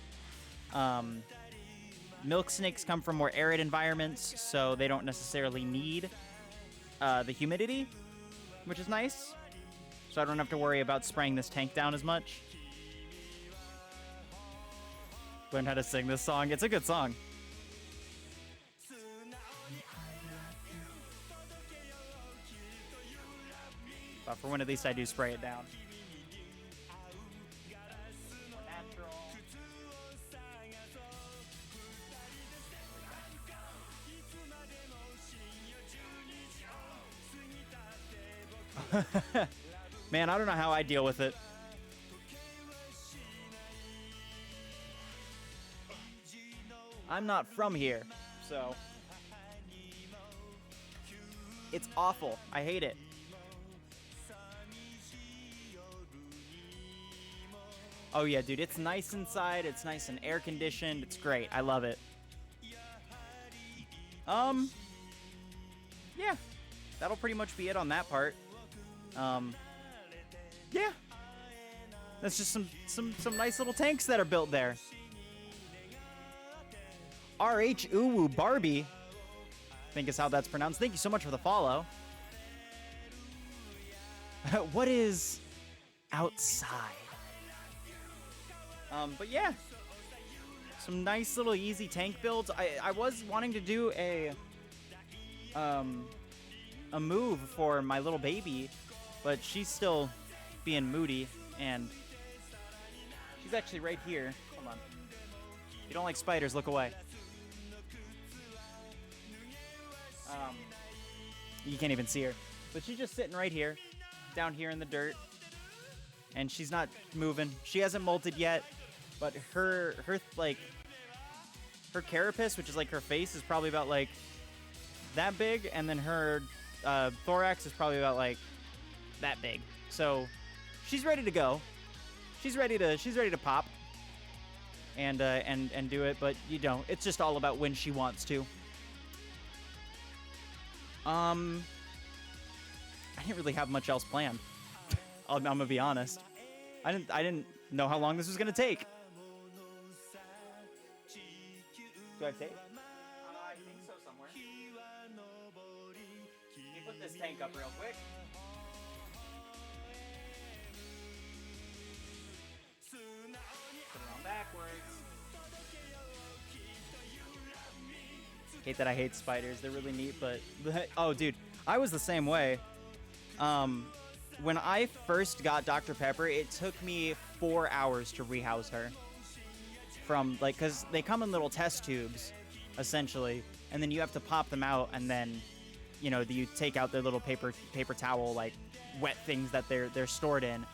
Milk snakes come from more arid environments, so they don't necessarily need the humidity, which is nice. So I don't have to worry about spraying this tank down as much. Learn how to sing this song. It's a good song. But for when at least I do spray it down. More natural. Man, I don't know how I deal with it. I'm not from here, so it's awful. I hate it. Oh yeah, dude, it's nice inside. It's nice and air conditioned. It's great. I love it. Yeah, that'll pretty much be it on that part. Yeah, that's just some nice little tanks that are built there. RH Uwu Barbie, I think is how that's pronounced. Thank you so much for the follow. What is outside? But yeah, some nice little easy tank builds. I was wanting to do a move for my little baby, but she's still being moody, and she's actually right here. Hold on. If you don't like spiders, look away. You can't even see her, but she's just sitting right here, down here in the dirt, and she's not moving. She hasn't molted yet, but her carapace, which is like her face, is probably about like that big, and then her thorax is probably about like that big. So she's ready to go. She's ready to pop and do it, but you don't. It's just all about when she wants to. I didn't really have much else planned. I'm gonna be honest. I didn't know how long this was gonna take. Do I have tape? I think so, somewhere. Let me put this tank up real quick. Put it on backwards. Hate that I hate spiders. They're really neat, but oh, dude, I was the same way. When I first got Dr. Pepper, it took me 4 hours to rehouse her. From like, cause they come in little test tubes, essentially, and then you have to pop them out, and then, you know, you take out their little paper towel, like wet things that they're stored in,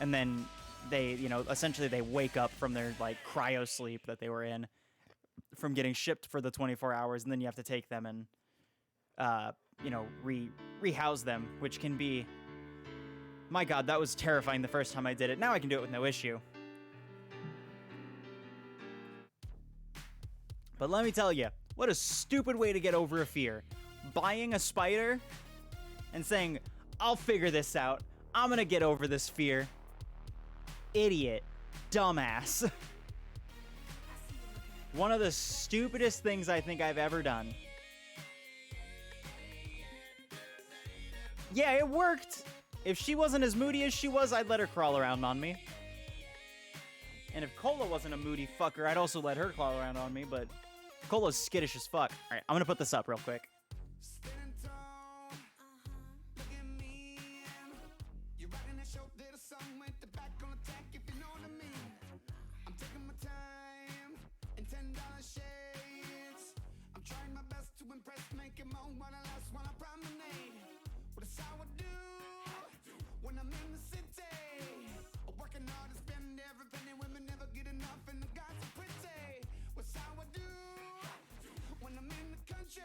and then they, you know, essentially they wake up from their like cryo sleep that they were in, from getting shipped for the 24 hours, and then you have to take them and, you know, rehouse them, which can be, my God, that was terrifying the first time I did it. Now I can do it with no issue. But let me tell you, what a stupid way to get over a fear. Buying a spider and saying, I'll figure this out. I'm gonna get over this fear. Idiot. Dumbass. One of the stupidest things I think I've ever done. Yeah, it worked. If she wasn't as moody as she was, I'd let her crawl around on me. And if Cola wasn't a moody fucker, I'd also let her crawl around on me, but Cola's skittish as fuck. All right, I'm gonna put this up real quick. shades. I'm trying my best to impress, make him own one and last one I promenade. What a sour do when I'm in the city. Working hard to spend every penny, women never get enough and the guys are pretty. What sour do when I'm in the country.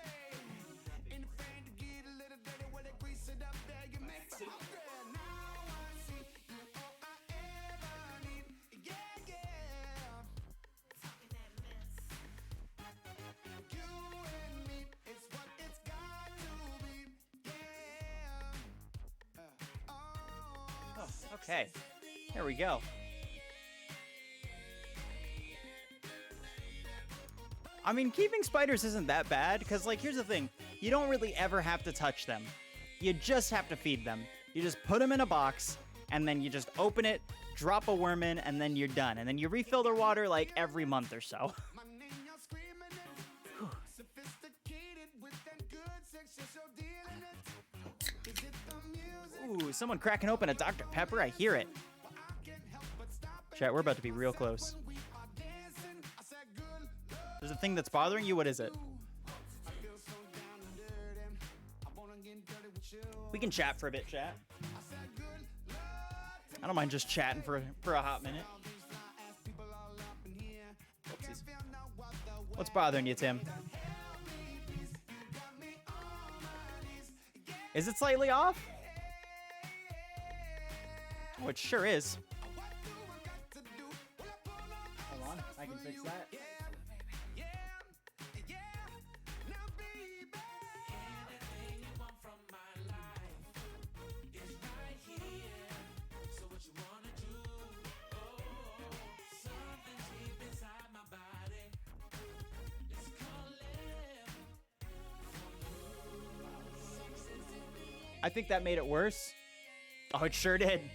Ain't afraid to get a little dirty where they grease it up there, you make me hungry. Now I see you all I ever need. Yeah, yeah. You and me, it's what it's got to be. Yeah. Oh, okay. There we go. I mean, keeping spiders isn't that bad, because, like, here's the thing. You don't really ever have to touch them. You just have to feed them. You just put them in a box, and then you just open it, drop a worm in, and then you're done. And then you refill their water, like, every month or so. My name, you're screaming it. Sophisticated with that good sex, you're so dealing it. Is it the music? Ooh, someone cracking open a Dr. Pepper. I hear it. Well, I can't help but stop it. Chat, we're about to be real close. When we are dancing, I said good love. There's a thing that's bothering you? What is it? I feel so down and dirty. I wanna get dirty with you. We can chat for a bit, chat. I said good love. I don't mind just chatting for a hot minute. All these fly ass people all up in here. I can't feel no other way. What's bothering you, Tim? Help me, please. You got me on my knees. Yeah. Is it slightly off? Oh, it sure is. What do I got to do? Well, I pull up Hold on, I can fix that. Yeah, yeah, yeah. Now, baby. Anything you want from my life is right here. So what you wanna do? Oh, something deep inside my body is calling. I think that made it worse. Oh, it sure did.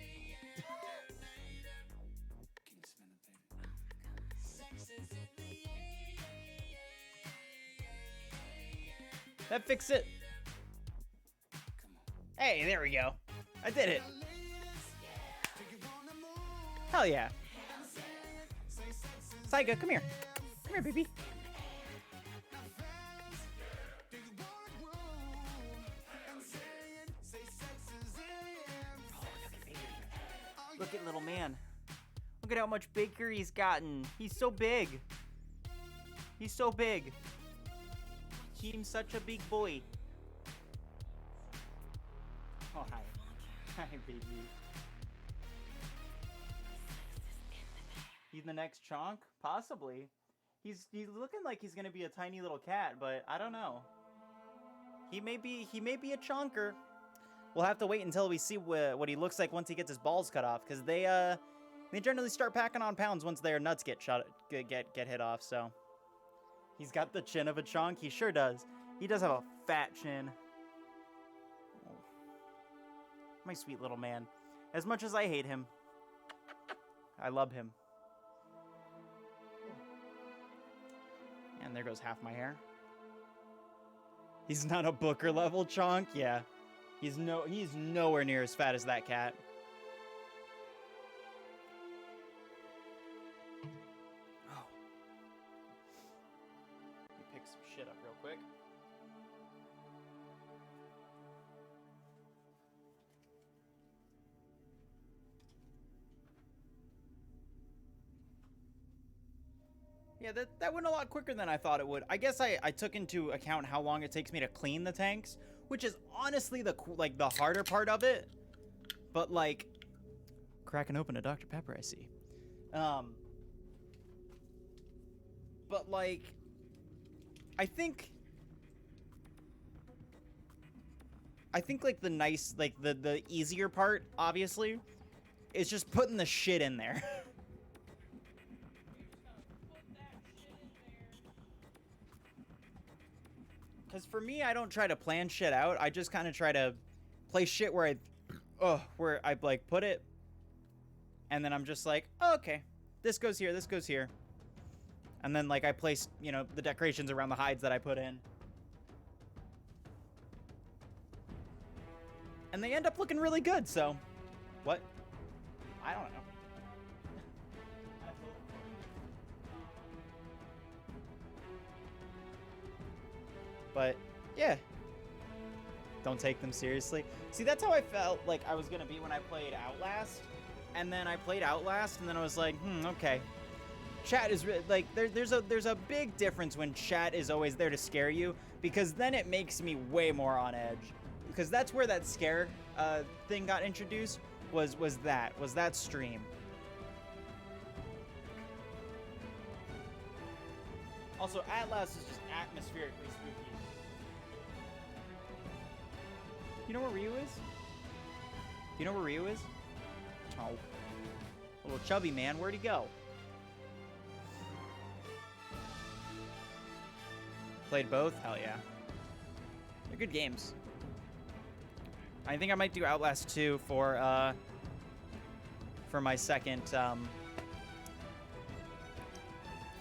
That fixed it. Hey, there we go. I did it. Hell yeah. Saiga, come here. Come here, baby. Look at little man. Look at how much bigger he's gotten. He's so big. He's so big. He's such a big boy. Oh, hi. Hi, baby. He's the next chonk? Possibly. He's looking like he's gonna be a tiny little cat, but I don't know. He may be a chonker. We'll have to wait until we see what he looks like once he gets his balls cut off, because they generally start packing on pounds once their nuts get hit off. So he's got the chin of a chonk. He sure does. He does have a fat chin. Oh. My sweet little man. As much as I hate him, I love him. And there goes half my hair. He's not a Booker level chonk, yeah. He's nowhere near as fat as that cat. Oh. Let me pick some shit up real quick. Yeah, that went a lot quicker than I thought it would. I guess I took into account how long it takes me to clean the tanks, which is honestly the harder part of it. But like, cracking open a Dr. Pepper, I see. But like, I think like the nice, like the easier part, obviously, is just putting the shit in there. Because for me, I don't try to plan shit out. I just kind of try to play shit where I like put it, and then I'm just like, oh, okay, this goes here, this goes here, and then like I place, you know, the decorations around the hides that I put in, and they end up looking really good. So, what? I don't know. But yeah, don't take them seriously. See, that's how I felt like I was gonna be when I played Outlast, and then I played Outlast, and then I was like, okay. Chat is like there's a big difference when chat is always there to scare you, because then it makes me way more on edge, because that's where that scare thing got introduced, was that stream. Also, Outlast is just atmospherically spooky. You know where Ryu is? You know where Ryu is? Oh. Little chubby man, where'd he go? Played both? Hell yeah. They're good games. I think I might do Outlast 2 for my second,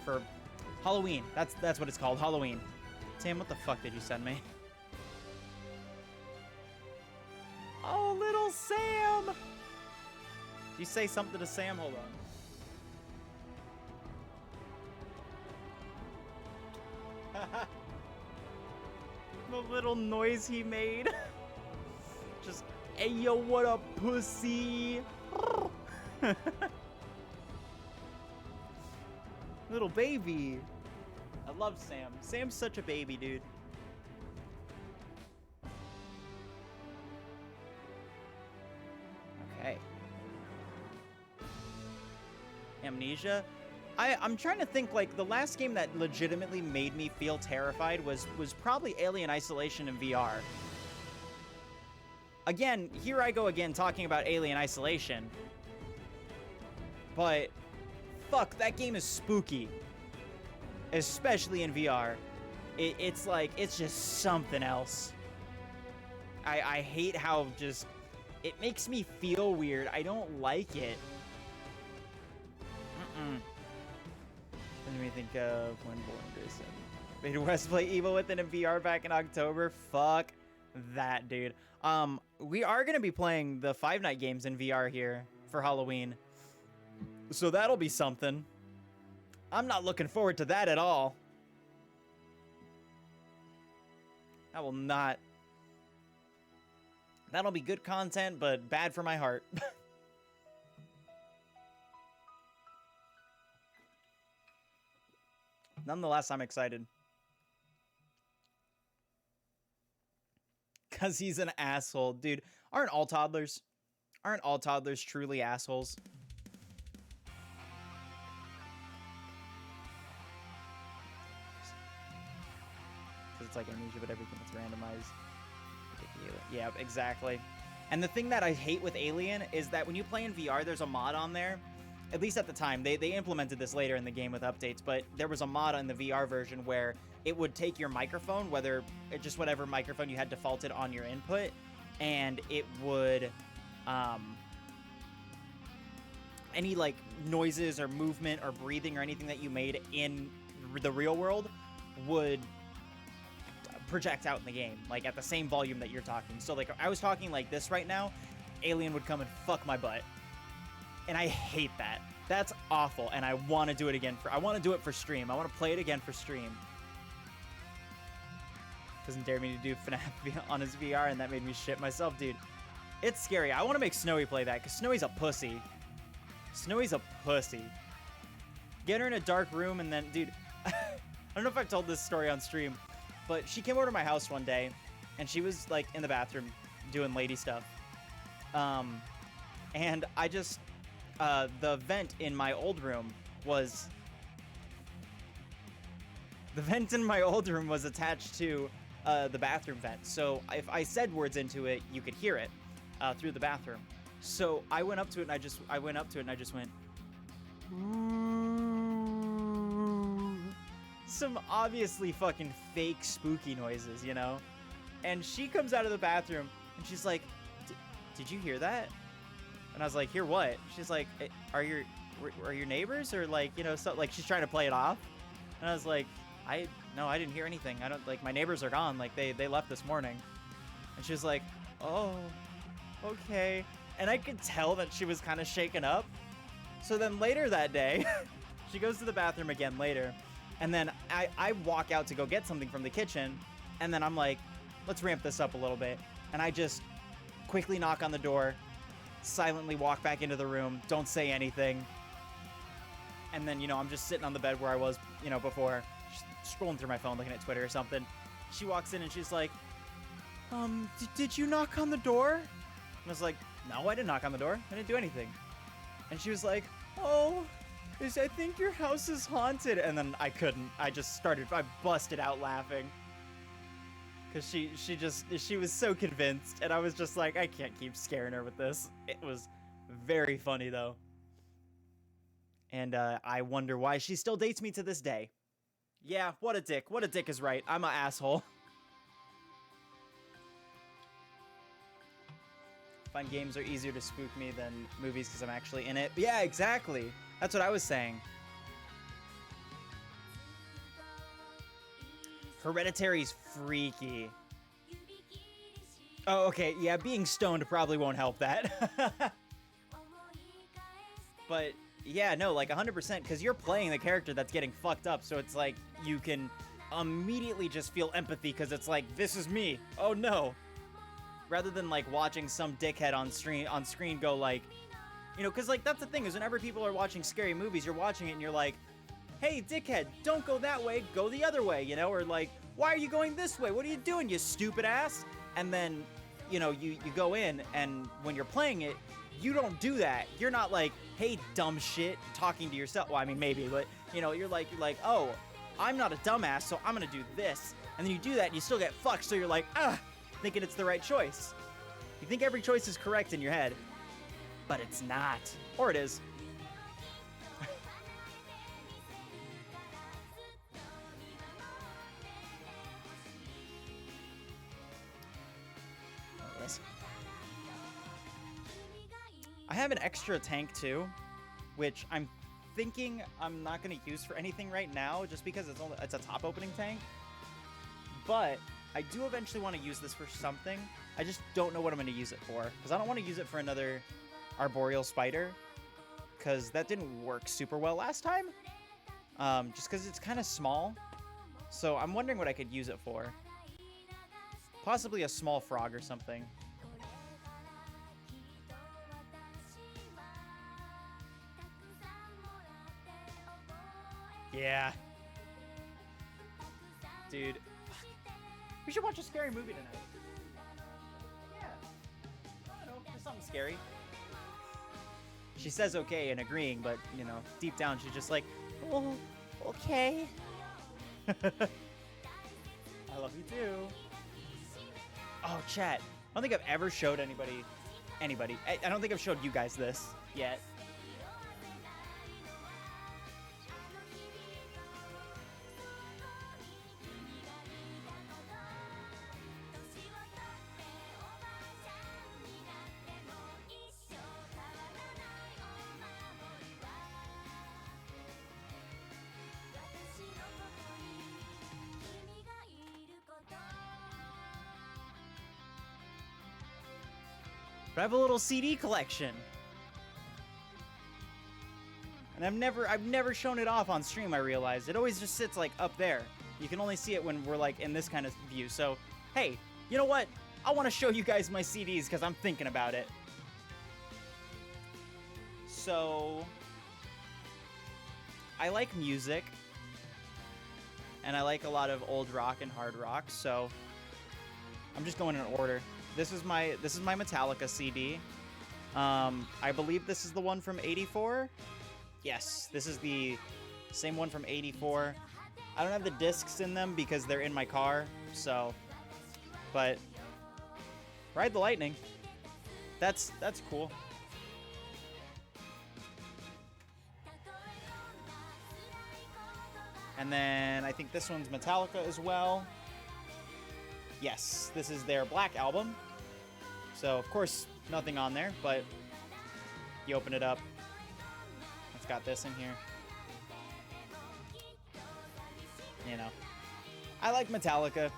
for Halloween. That's what it's called, Halloween. Sam, what the fuck did you send me? Oh, little Sam! Did you say something to Sam? Hold on. The little noise he made. Just, hey yo, what up, pussy? Little baby. I love Sam. Sam's such a baby, dude. Okay. Amnesia. I'm trying to think, like, the last game that legitimately made me feel terrified was probably Alien Isolation in VR. Again, here I go again talking about Alien Isolation. But fuck, that game is spooky. Especially in VR. It's like, it's just something else. I hate how just, it makes me feel weird. I don't like it. What do you think of when Born Grayson made West play Evil Within in VR back in October? Fuck that, dude. We are gonna be playing the Five Night games in VR here for Halloween, so that'll be something. I'm not looking forward to that at all. I will not. That'll be good content, but bad for my heart. Nonetheless, I'm excited. Because he's an asshole. Dude, aren't all toddlers truly assholes? Because it's like Amnesia, but everything that's randomized. Yeah, exactly. And the thing that I hate with Alien is that when you play in VR, there's a mod on there. At least at the time, they implemented this later in the game with updates, but there was a mod in the VR version where it would take your microphone, just whatever microphone you had defaulted on your input, and it would, any like noises or movement or breathing or anything that you made in the real world would project out in the game, like at the same volume that you're talking. So like I was talking like this right now, Alien would come and fuck my butt. And I hate that. That's awful, and I want to do it again. I want to do it for stream. I want to play it again for stream. Doesn't dare me to do FNAF on his VR, and that made me shit myself, dude. It's scary. I want to make Snowy play that, because Snowy's a pussy. Snowy's a pussy. Get her in a dark room, and then, dude, I don't know if I've told this story on stream, but she came over to my house one day, and she was, like, in the bathroom doing lady stuff. And I just... the vent in my old room was... The vent in my old room was attached to the bathroom vent. So if I said words into it, you could hear it through the bathroom. So I went up to it and I just went... Ooh. Some obviously fucking fake spooky noises, you know? And she comes out of the bathroom and she's like, did you hear that? And I was like, hear what? She's like, are your neighbors, or like, you know, so like she's trying to play it off. And I was like, no, I didn't hear anything. I don't, like, my neighbors are gone. Like they left this morning. And she was like, oh, okay. And I could tell that she was kind of shaken up. So then later that day, she goes to the bathroom again later. And then I walk out to go get something from the kitchen. And then I'm like, let's ramp this up a little bit. And I just quickly knock on the door, silently walk back into the room, don't say anything. And then, you know, I'm just sitting on the bed where I was, you know, before, just scrolling through my phone, looking at Twitter or something. She walks in and she's like, did you knock on the door? And I was like, no, I didn't knock on the door. I didn't do anything. And she was like, oh, I think your house is haunted. And then I couldn't. I busted out laughing. Because she was so convinced. And I was just like, I can't keep scaring her with this. It was very funny, though. And I wonder why she still dates me to this day. Yeah, what a dick. What a dick is right. I'm an asshole. I find games are easier to spook me than movies because I'm actually in it. Yeah, exactly. That's what I was saying. Hereditary's freaky. Oh, okay. Yeah, being stoned probably won't help that. But, yeah, no, like 100%, because you're playing the character that's getting fucked up, so it's like you can immediately just feel empathy because it's like, this is me. Oh, no. Rather than, like, watching some dickhead on screen go, like, you know, because, like, that's the thing, is whenever people are watching scary movies, you're watching it and you're like, hey, dickhead, don't go that way, go the other way, you know? Or, like, why are you going this way? What are you doing, you stupid ass? And then, you know, you go in, and when you're playing it, you don't do that. You're not like, hey, dumb shit, talking to yourself. Well, I mean, maybe, but, you know, you're like, oh, I'm not a dumbass, so I'm gonna do this. And then you do that, and you still get fucked, so you're like, thinking it's the right choice. You think every choice is correct in your head, but it's not. Or it is. I have an extra tank too, which I'm thinking I'm not going to use for anything right now, just because it's a top opening tank. But I do eventually want to use this for something. I just don't know what I'm going to use it for, because I don't want to use it for another arboreal spider, because that didn't work super well last time. Just because it's kind of small. So I'm wondering what I could use it for. Possibly a small frog or something. Yeah. Dude. We should watch a scary movie tonight. Yeah. I don't know, just something scary. She says okay and agreeing, but, you know, deep down she's just like, oh, okay. I love you too. Oh, chat. I don't think I've ever showed anybody. I don't think I've showed you guys this yet. But I have a little CD collection. And I've never shown it off on stream, I realized. It always just sits like up there. You can only see it when we're like in this kind of view. So, hey, you know what? I want to show you guys my CDs because I'm thinking about it. So, I like music. And I like a lot of old rock and hard rock, so I'm just going in order. This is my Metallica CD. I believe this is the one from '84. Yes, this is the same one from '84. I don't have the discs in them because they're in my car, so. But Ride the Lightning. That's cool. And then I think this one's Metallica as well. Yes, this is their Black album. So, of course, nothing on there, but you open it up. It's got this in here. You know. I like Metallica.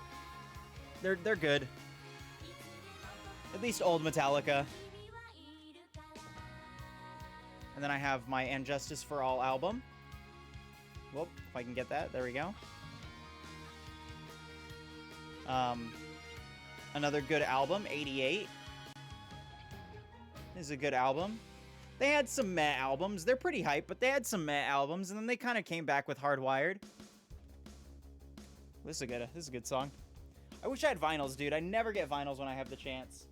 They're good. At least old Metallica. And then I have my And Justice for All album. Whoop, if I can get that. There we go. Another good album, 88. This is a good album. They had some meh albums. They're pretty hype, but they had some meh albums, and then they kind of came back with Hardwired. This is a good song. I wish I had vinyls, dude. I never get vinyls when I have the chance.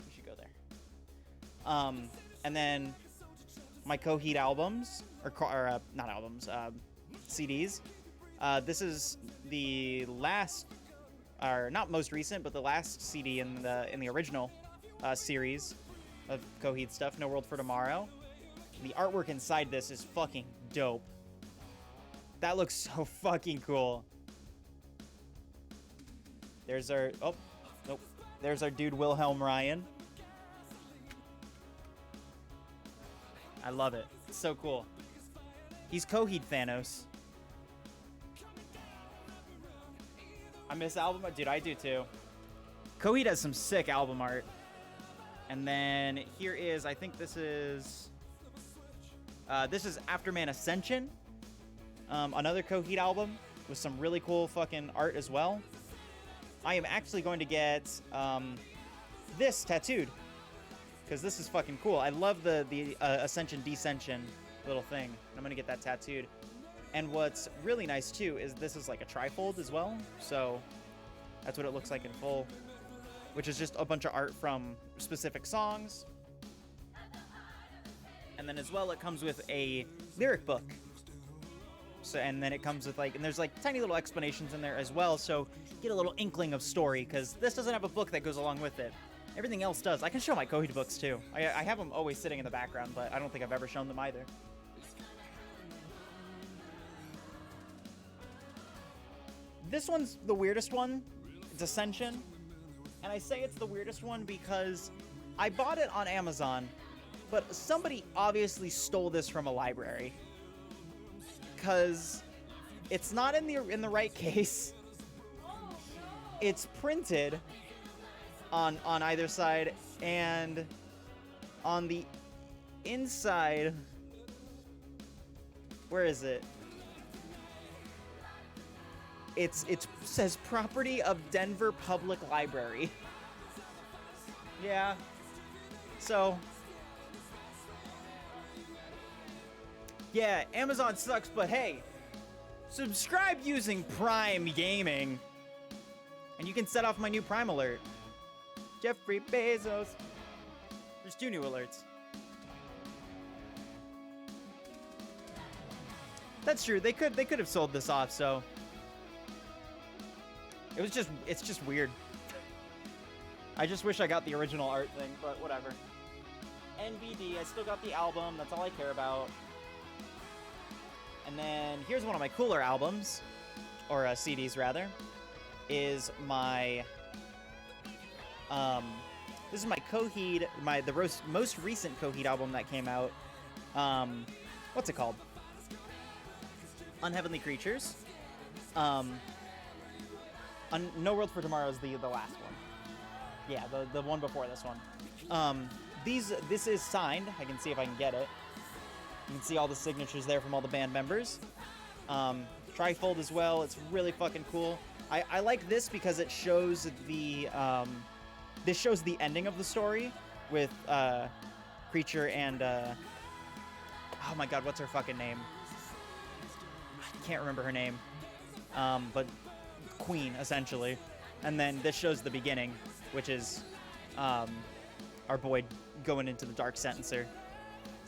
We should go there. And then my Coheed albums, or not albums, CDs. This is the last, or not most recent, but the last CD in the original series of Coheed stuff. No World for Tomorrow. The artwork inside this is fucking dope. That looks so fucking cool. There's our... Oh, nope. There's our dude Wilhelm Ryan. I love it. It's so cool. He's Coheed Thanos. I miss album art. Dude, I do too. Coheed has some sick album art. And then here is... I think this is... this is Afterman Ascension. Another Coheed album with some really cool fucking art as well. I am actually going to get this tattooed because this is fucking cool. I love the Ascension Descension little thing. I'm gonna get that tattooed. And what's really nice too is this is like a trifold as well. So that's what it looks like in full, which is just a bunch of art from specific songs. And then as well, it comes with a lyric book. So, and then it comes with like, and there's like tiny little explanations in there as well, so get a little inkling of story, because this doesn't have a book that goes along with it. Everything else does. I can show my Coheed books too. I have them always sitting in the background, but I don't think I've ever shown them either. This one's the weirdest one. It's Ascension. And I say it's the weirdest one because I bought it on Amazon, but somebody obviously stole this from a library. Because it's not in the right case. It's printed on either side, and on the inside, where is it? It says property of Denver Public Library. Yeah. So yeah, Amazon sucks, but hey, subscribe using Prime Gaming, and you can set off my new Prime alert. Jeffrey Bezos. There's 2 new alerts. That's true. They could have sold this off, so it's just weird. I just wish I got the original art thing, but whatever. NBD, I still got the album. That's all I care about. And then here's one of my cooler albums, or CDs rather, is my, this is my Coheed, the most recent Coheed album that came out. What's it called? Unheavenly Creatures. No World for Tomorrow is the last one. Yeah, the one before this one. This is signed. I can see if I can get it. You can see all the signatures there from all the band members. Trifold as well. It's really fucking cool. I like this because it shows the this shows the ending of the story with Creature and oh my god, what's her fucking name? I can't remember her name. But Queen essentially. And then this shows the beginning, which is our boy going into the Dark Sentencer.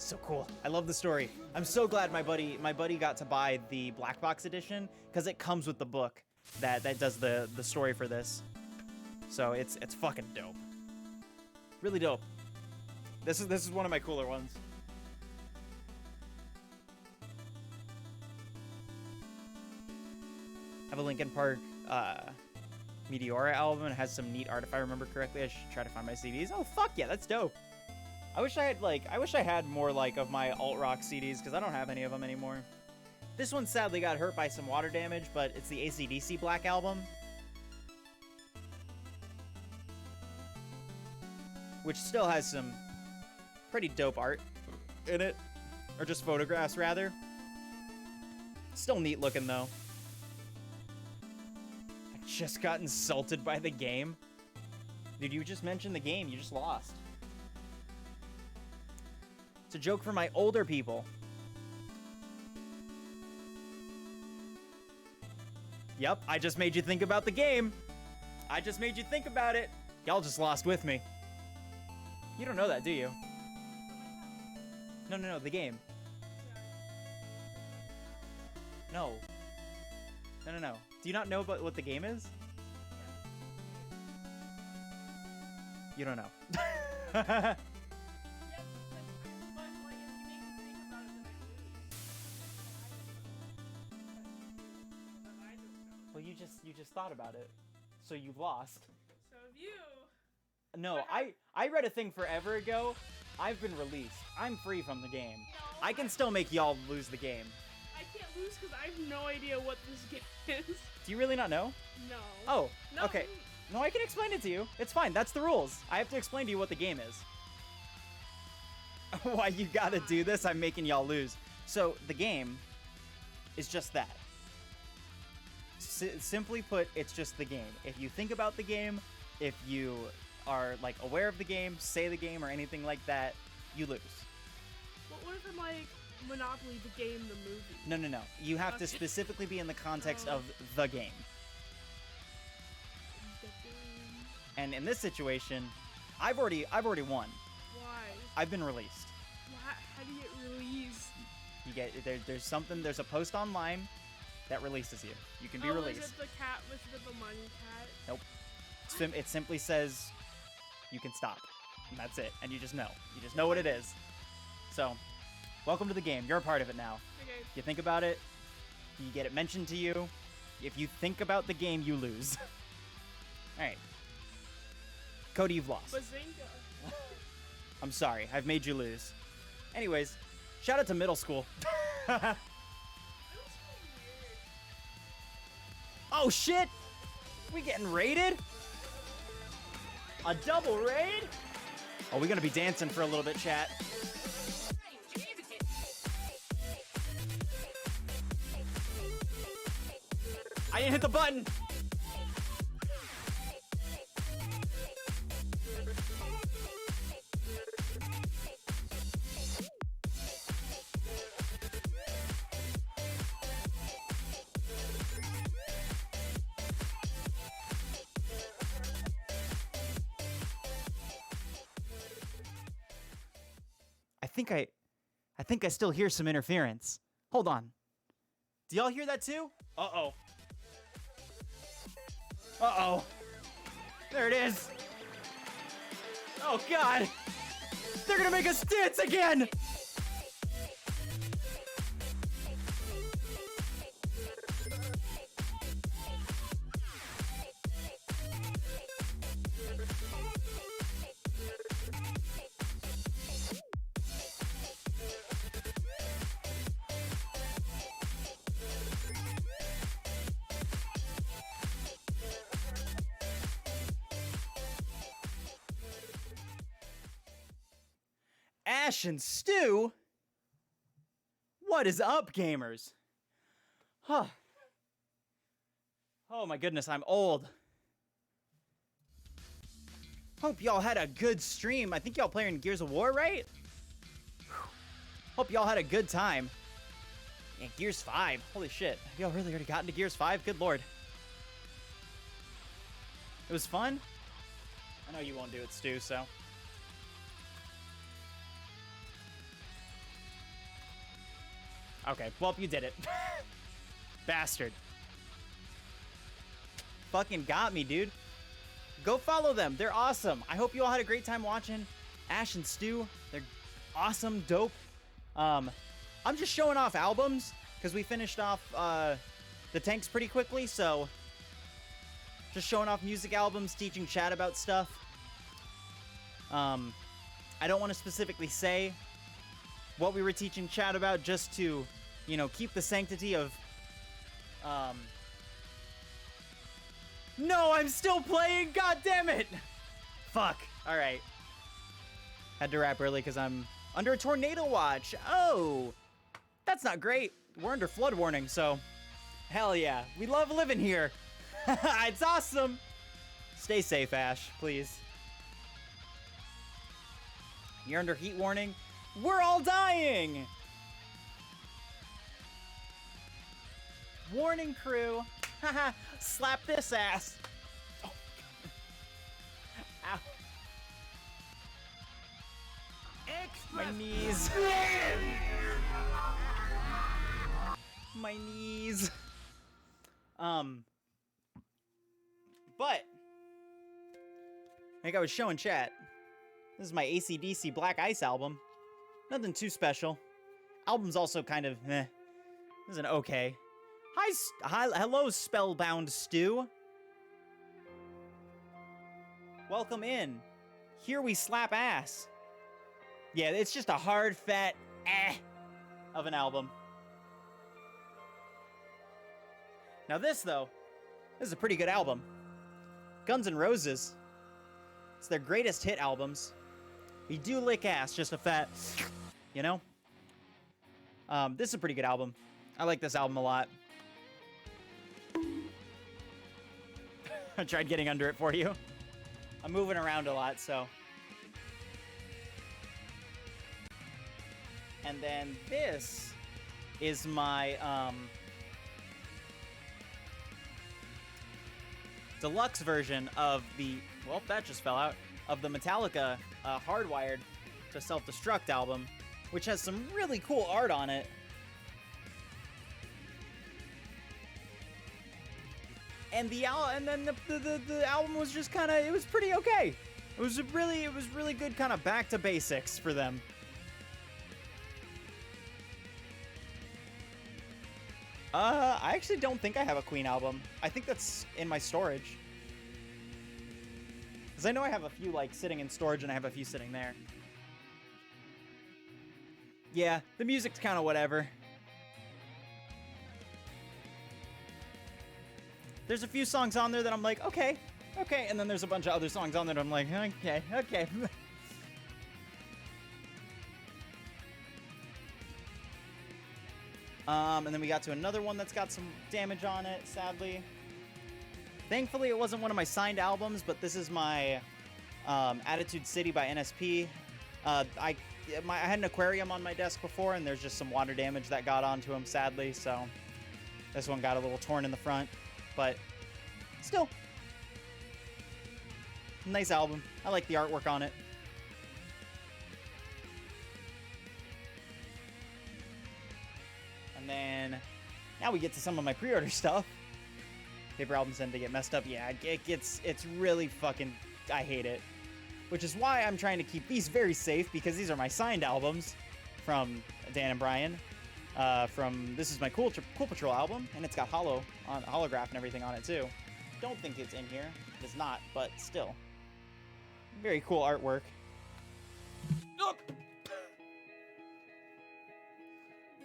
So cool. I love the story. I'm so glad my buddy got to buy the black box edition because it comes with the book that does the story for this. So it's fucking dope. Really dope. This is one of my cooler ones. I have a Linkin Park Meteora album. It has some neat art if I remember correctly. I should try to find my CDs. Oh fuck yeah, that's dope. I wish I had more of my alt rock CDs because I don't have any of them anymore. This one sadly got hurt by some water damage, but it's the AC/DC Black Album, which still has some pretty dope art in it, or just photographs rather. Still neat looking though. just got insulted by the game? Dude, you just mentioned the game. You just lost. It's a joke for my older people. Yep, I just made you think about the game. I just made you think about it. Y'all just lost with me. You don't know that, do you? No, the game. No. No. Do you not know about what the game is? You don't know. Yep, but like, if you make me think about it, then I lose. Well, you just thought about it, so you lost. So if you... No, I read a thing forever ago. I've been released. I'm free from the game. I can still make y'all lose the game. I can't lose because I have no idea what this game is. Do you really not know? No. Oh, No. okay. No, I can explain it to you. It's fine. That's the rules. I have to explain to you what the game is. Why you gotta do this? I'm making y'all lose. So, the game is just that. Simply put, it's just the game. If you think about the game, if you are, like, aware of the game, say the game, or anything like that, you lose. What if I'm like Monopoly, the game, the movie? No. You have to Okay. specifically be in the context of the game. The game. And in this situation, I've already won. Why? I've been released. How do you get released? You get there's a post online that releases you. You can be Is released. it the cat with the money cat? Nope. It simply says you can stop. And that's it. And you just know. You just know what it is. So, welcome to the game. You're a part of it now. Okay. You think about it, you get it mentioned to you. If you think about the game, you lose. Alright. Cody, you've lost. Bazinga. I'm sorry. I've made you lose. Anyways, shout out to middle school. That was so weird. Oh shit! We getting raided? A double raid? Oh, we're gonna be dancing for a little bit, chat. I didn't hit the button! I think I still hear some interference. Hold on. Do y'all hear that too? Uh-oh. Uh-oh. There it is. Oh, God. They're gonna make us dance again! Ash and Stew? What is up, gamers? Huh. Oh my goodness, I'm old. Hope y'all had a good stream. I think y'all playing Gears of War, right? Hope y'all had a good time. And Gears 5. Holy shit. Have y'all really already gotten to Gears 5? Good lord. It was fun? I know you won't do it, Stu, so. Okay, well, you did it. Bastard. Fucking got me, dude. Go follow them. They're awesome. I hope you all had a great time watching Ash and Stu. They're awesome, dope. I'm just showing off albums because we finished off the tanks pretty quickly, so just showing off music albums, teaching chat about stuff. I don't want to specifically say what we were teaching chat about just to, you know, keep the sanctity of, No, I'm still playing! God damn it! Fuck. Alright. Had to wrap early because I'm under a tornado watch. Oh! That's not great. We're under flood warning, so hell yeah. We love living here. It's awesome! Stay safe, Ash, please. You're under heat warning. We're all dying! Warning, crew. Haha, slap this ass. Oh. Ow. My knees. My knees. But like I was showing chat, this is my AC/DC Black Ice album. Nothing too special. Album's also kind of meh. This is an okay. Hello, Spellbound Stew. Welcome in. Here we slap ass. Yeah, it's just a hard, fat of an album. Now this, though, this is a pretty good album. Guns N' Roses. It's their greatest hit albums. We do lick ass, just a fat, you know? This is a pretty good album. I like this album a lot. I tried getting under it for you. I'm moving around a lot, so. And then this is my deluxe version of the, well, that just fell out, of the Metallica Hardwired to Self-Destruct album, which has some really cool art on it. And the album was just kind of, it was pretty okay. It was really good, kind of back to basics for them. I actually don't think I have a Queen album. I think that's in my storage. Because I know I have a few, like, sitting in storage, and I have a few sitting there. Yeah, the music's kind of whatever. There's a few songs on there that I'm like, okay, and then there's a bunch of other songs on there that I'm like, okay. And then we got to another one that's got some damage on it, sadly. Thankfully, it wasn't one of my signed albums, but this is my Attitude City by NSP. I had an aquarium on my desk before, and there's just some water damage that got onto him, sadly, so this one got a little torn in the front, but still, nice album. I like the artwork on it. And then now we get to some of my pre-order stuff. Paper albums tend to get messed up. Yeah, it's really fucking, I hate it. Which is why I'm trying to keep these very safe, because these are my signed albums from Dan and Brian. This is my Cool Patrol album, and it's got holograph and everything on it too. Don't think it's in here. It's not, but still. Very cool artwork.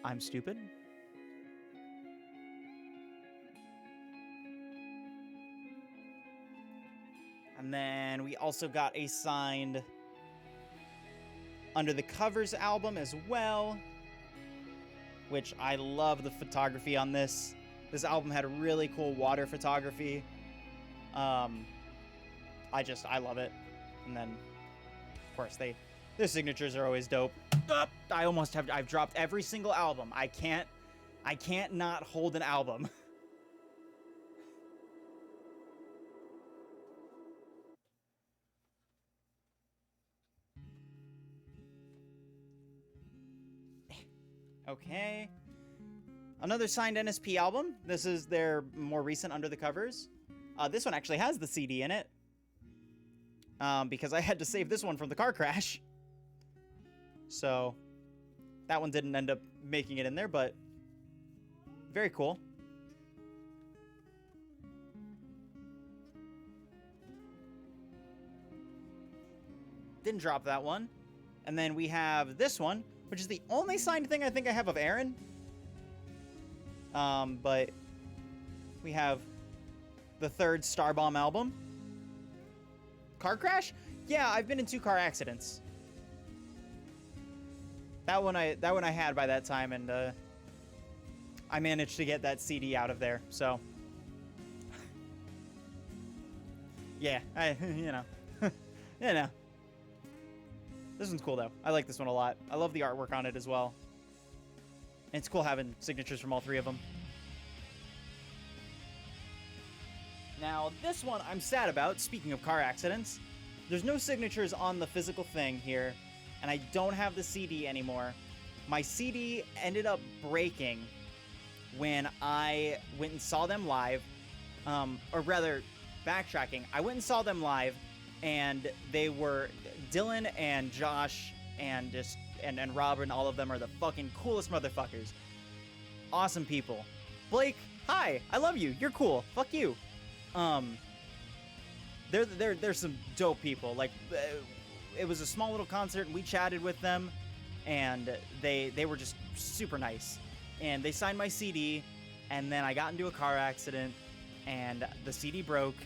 I'm stupid. And then we also got a signed Under the Covers album as well, which I love the photography on this. This album had a really cool water photography. I love it. And then, of course, their signatures are always dope. I've dropped every single album. I can't not hold an album. Okay. Another signed NSP album. This is their more recent Under the Covers. This one actually has the CD in it. Because I had to save this one from the car crash. So, that one didn't end up making it in there, but very cool. Didn't drop that one. And then we have this one, which is the only signed thing I think I have of Aaron. But we have the third Starbomb album. Car crash? Yeah, I've been in 2 car accidents. That one I had by that time, and I managed to get that CD out of there, so Yeah, you know. You know. This one's cool, though. I like this one a lot. I love the artwork on it as well. And it's cool having signatures from all three of them. Now, this one I'm sad about, speaking of car accidents. There's no signatures on the physical thing here, and I don't have the CD anymore. My CD ended up breaking when I went and saw them live. Or rather, backtracking. I went and saw them live, and they were... Dylan and Josh and Rob and all of them are the fucking coolest motherfuckers. Awesome people. Blake, hi, I love you. You're cool. Fuck you. They're some dope people. Like, it was a small little concert, and we chatted with them, and they were just super nice. And they signed my CD, and then I got into a car accident, and the CD broke,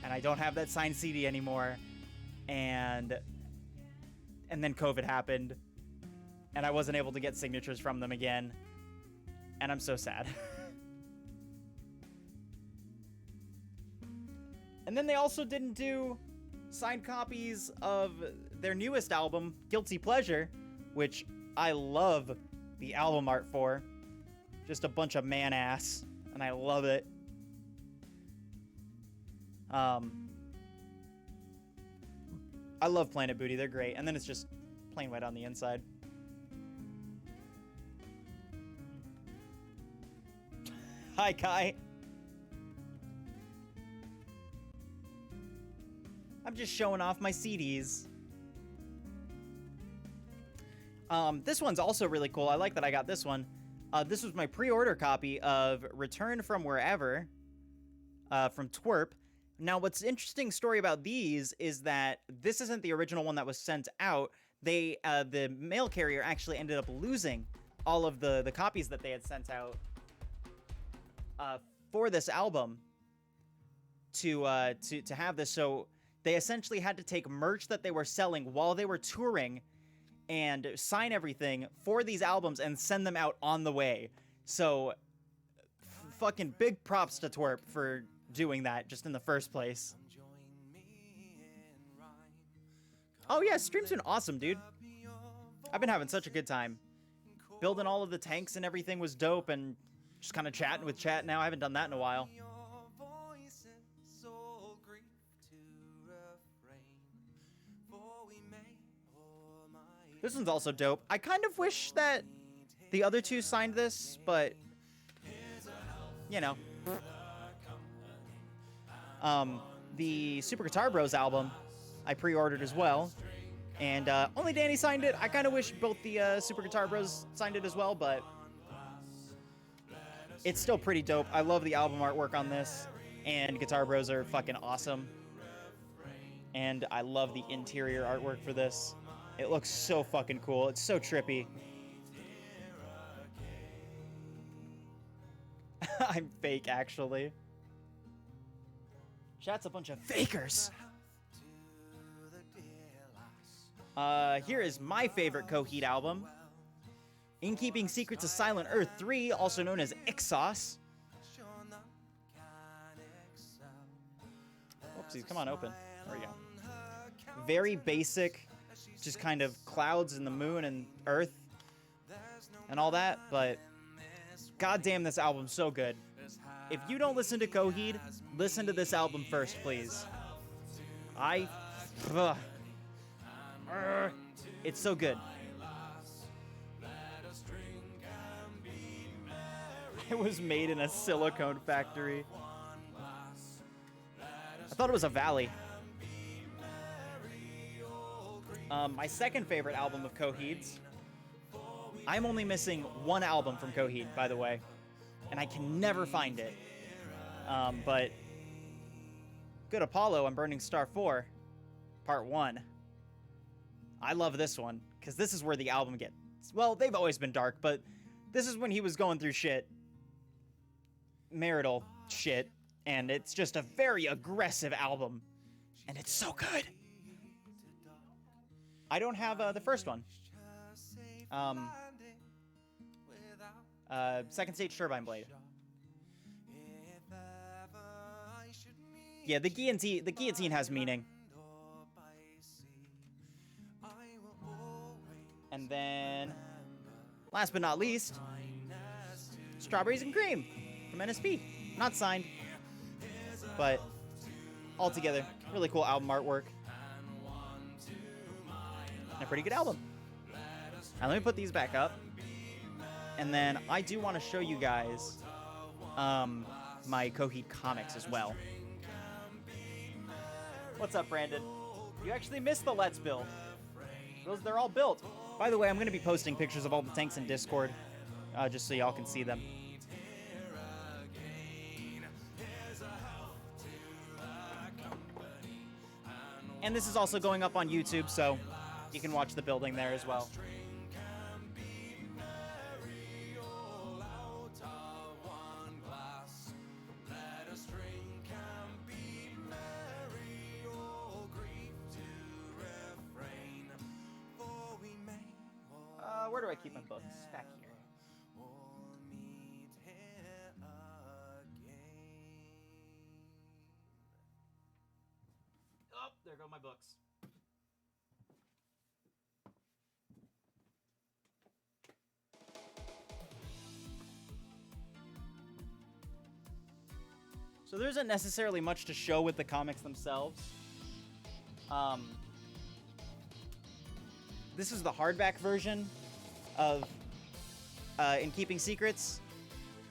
and I don't have that signed CD anymore. And then COVID happened, and I wasn't able to get signatures from them again, and I'm so sad. And then they also didn't do signed copies of their newest album, Guilty Pleasure, which I love the album art for. Just a bunch of man ass, and I love it. I love Planet Booty, they're great. And then it's just plain white on the inside. Hi, Kai. I'm just showing off my CDs. This one's also really cool. I like that I got this one. This was my pre-order copy of Return from Wherever from Twerp. Now, what's interesting story about these is that this isn't the original one that was sent out. The mail carrier actually ended up losing all of the copies that they had sent out for this album to have this. So they essentially had to take merch that they were selling while they were touring and sign everything for these albums and send them out on the way. So fucking big props to Twerp for doing that just in the first place. Oh yeah, stream's been awesome, dude. I've been having such a good time. Building all of the tanks and everything was dope, and just kind of chatting with chat now. I haven't done that in a while. This one's also dope. I kind of wish that the other two signed this, but you know. The Super Guitar Bros album I pre-ordered as well, and only Danny signed it. I kind of wish both the Super Guitar Bros signed it as well, but it's still pretty dope. I love the album artwork on this, and Guitar Bros are fucking awesome. And I love the interior artwork for this. It looks so fucking cool. It's so trippy. I'm fake, actually. Chat's a bunch of fakers. Here is my favorite Coheed album. In Keeping Secrets of Silent Earth 3, also known as Ixos. Oopsies, come on, open. There we go. Very basic, just kind of clouds and the moon and Earth and all that, but goddamn, this album's so good. If you don't listen to Coheed, listen to this album first, please. It's so good. It was made in a silicone factory. I thought it was a valley. My second favorite album of Coheed's. I'm only missing one album from Coheed, by the way, and I can never find it. But Good Apollo and Burning Star 4, Part 1. I love this one, because this is where the album gets... Well, they've always been dark, but this is when he was going through shit. Marital shit. And it's just a very aggressive album. And it's so good. I don't have the first one. Second Stage Turbine Blade. Yeah, the guillotine has meaning. And then, last but not least, Strawberries and Cream from NSP. Not signed, but altogether, really cool album artwork. And a pretty good album. Now let me put these back up. And then I do want to show you guys my Coheed comics as well. What's up, Brandon? You actually missed the Let's build. They're all built. By the way, I'm going to be posting pictures of all the tanks in Discord, just so y'all can see them. And this is also going up on YouTube, so you can watch the building there as well. Where do I keep my books? Back here. Oh, there go my books. So there isn't necessarily much to show with the comics themselves. This is the hardback version of In Keeping Secrets,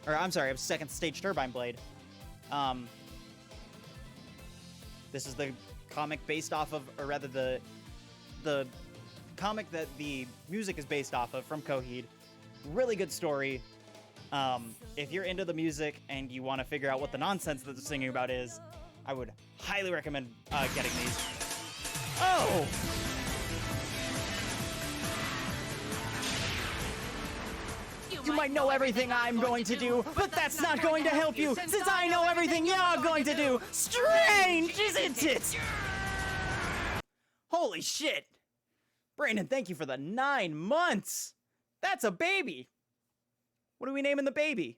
or I'm sorry, of Second Stage Turbine Blade. This is the comic based off of, or rather the comic that the music is based off of from Coheed. Really good story. If you're into the music and you want to figure out what the nonsense that they're singing about is, I would highly recommend getting these. Oh! You might know everything I'm going to do, but that's not going to help you, since I know everything you're going to do. Strange, isn't it? Holy shit. Brandon, thank you for the 9 months. That's a baby. What are we naming the baby?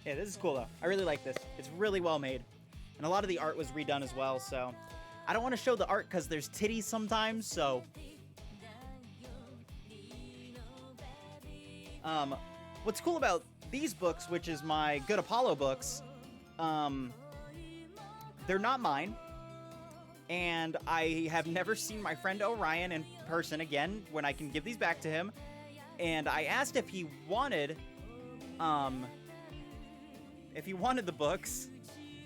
Yeah, this is cool, though. I really like this. It's really well made. And a lot of the art was redone as well, so... I don't want to show the art because there's titties sometimes, so... What's cool about these books, which is my Good Apollo books, they're not mine, and I have never seen my friend Orion in person again when I can give these back to him, and I asked if he wanted the books,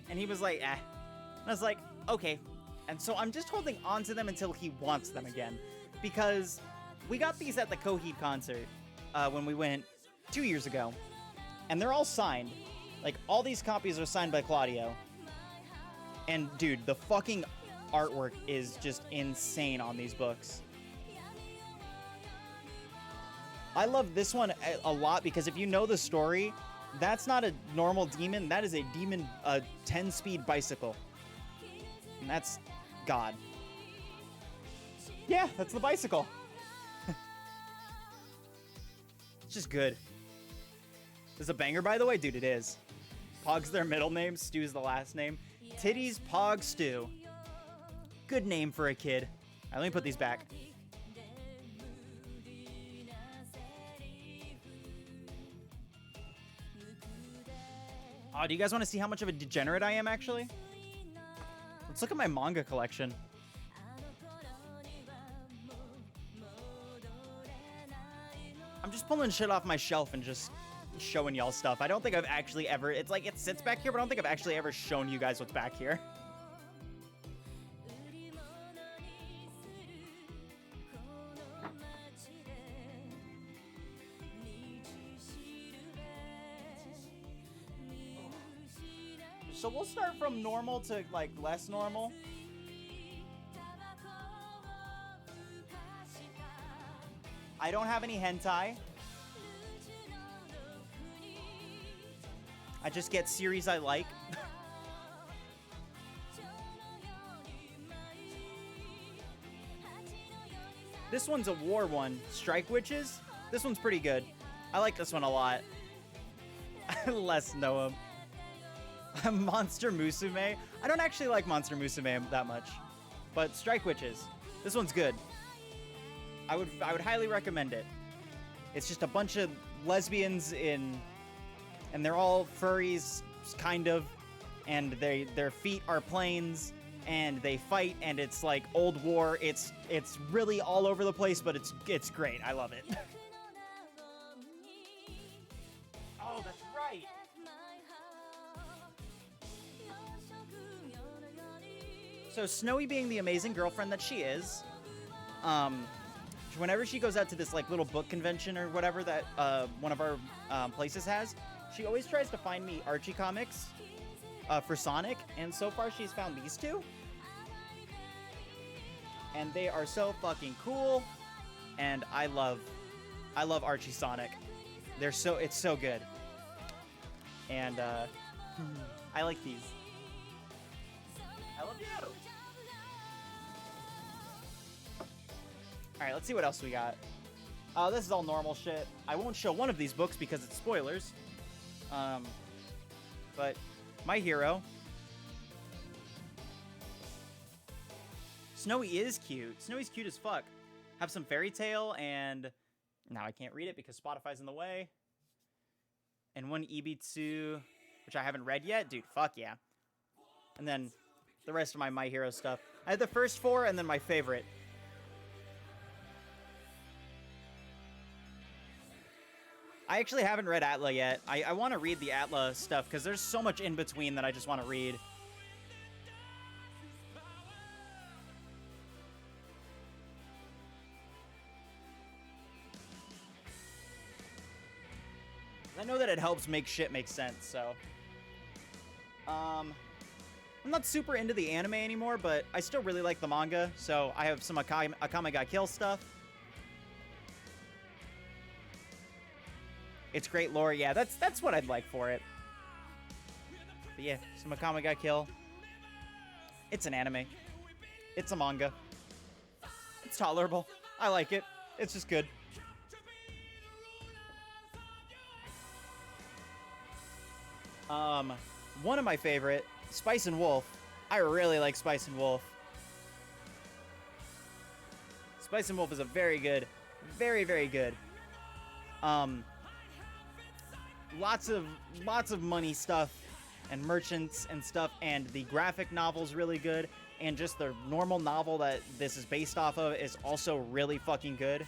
and he was like, eh. And I was like, okay. And so I'm just holding on to them until he wants them again, because we got these at the Coheed concert, when we went 2 years ago, and they're all signed. Like, all these copies are signed by Claudio. And, dude, the fucking artwork is just insane on these books. I love this one a lot because if you know the story, that's not a normal demon. That is a demon, 10-speed bicycle. And that's God. Yeah, that's the bicycle. It's just good. This is a banger, by the way? Dude, it is. Pog's their middle name. Stu's the last name. Titties, Pog, Stu. Good name for a kid. All right, let me put these back. Oh, do you guys want to see how much of a degenerate I am, actually? Let's look at my manga collection. I'm just pulling shit off my shelf and just showing y'all stuff. I don't think I've actually ever... It's like it sits back here, but I don't think I've actually ever shown you guys what's back here. So we'll start from normal to, like, less normal. I don't have any hentai. I just get series I like. This one's a war one. Strike Witches. This one's pretty good. I like this one a lot. Less Noah. Monster Musume. I don't actually like Monster Musume that much, but Strike Witches. This one's good. I would highly recommend it. It's just a bunch of lesbians and they're all furries, kind of, and their feet are planes, and they fight, and it's like old war. It's really all over the place, but it's great. I love it. Oh, that's right. So Snowy, being the amazing girlfriend that she is, whenever she goes out to this like little book convention or whatever that one of our places has, she always tries to find me Archie comics for Sonic, and so far she's found these two, and they are so fucking cool, and I love Archie Sonic. It's so good, and I like these. I love you. All right, let's see what else we got. This is all normal shit. I won't show one of these books because it's spoilers. But my hero, Snowy is cute. Snowy's cute as fuck. Have some fairy tale, and now I can't read it because Spotify's in the way. And one Ibitsu, which I haven't read yet. Dude, fuck yeah. And then the rest of my hero stuff. I had the first four, and then my favorite. I actually haven't read Atla yet. I want to read the Atla stuff because there's so much in between that I just want to read. I know that it helps make shit make sense, so. I'm not super into the anime anymore, but I still really like the manga, so I have some Akame ga Kill stuff. It's great lore, yeah, that's what I'd like for it. But yeah, some Akame ga Kill. It's an anime. It's a manga. It's tolerable. I like it. It's just good. One of my favorite, Spice and Wolf. I really like Spice and Wolf. Spice and Wolf is a very good, very, very good. Lots of money stuff and merchants and stuff, and the graphic novel's really good, and just the normal novel that this is based off of is also really fucking good.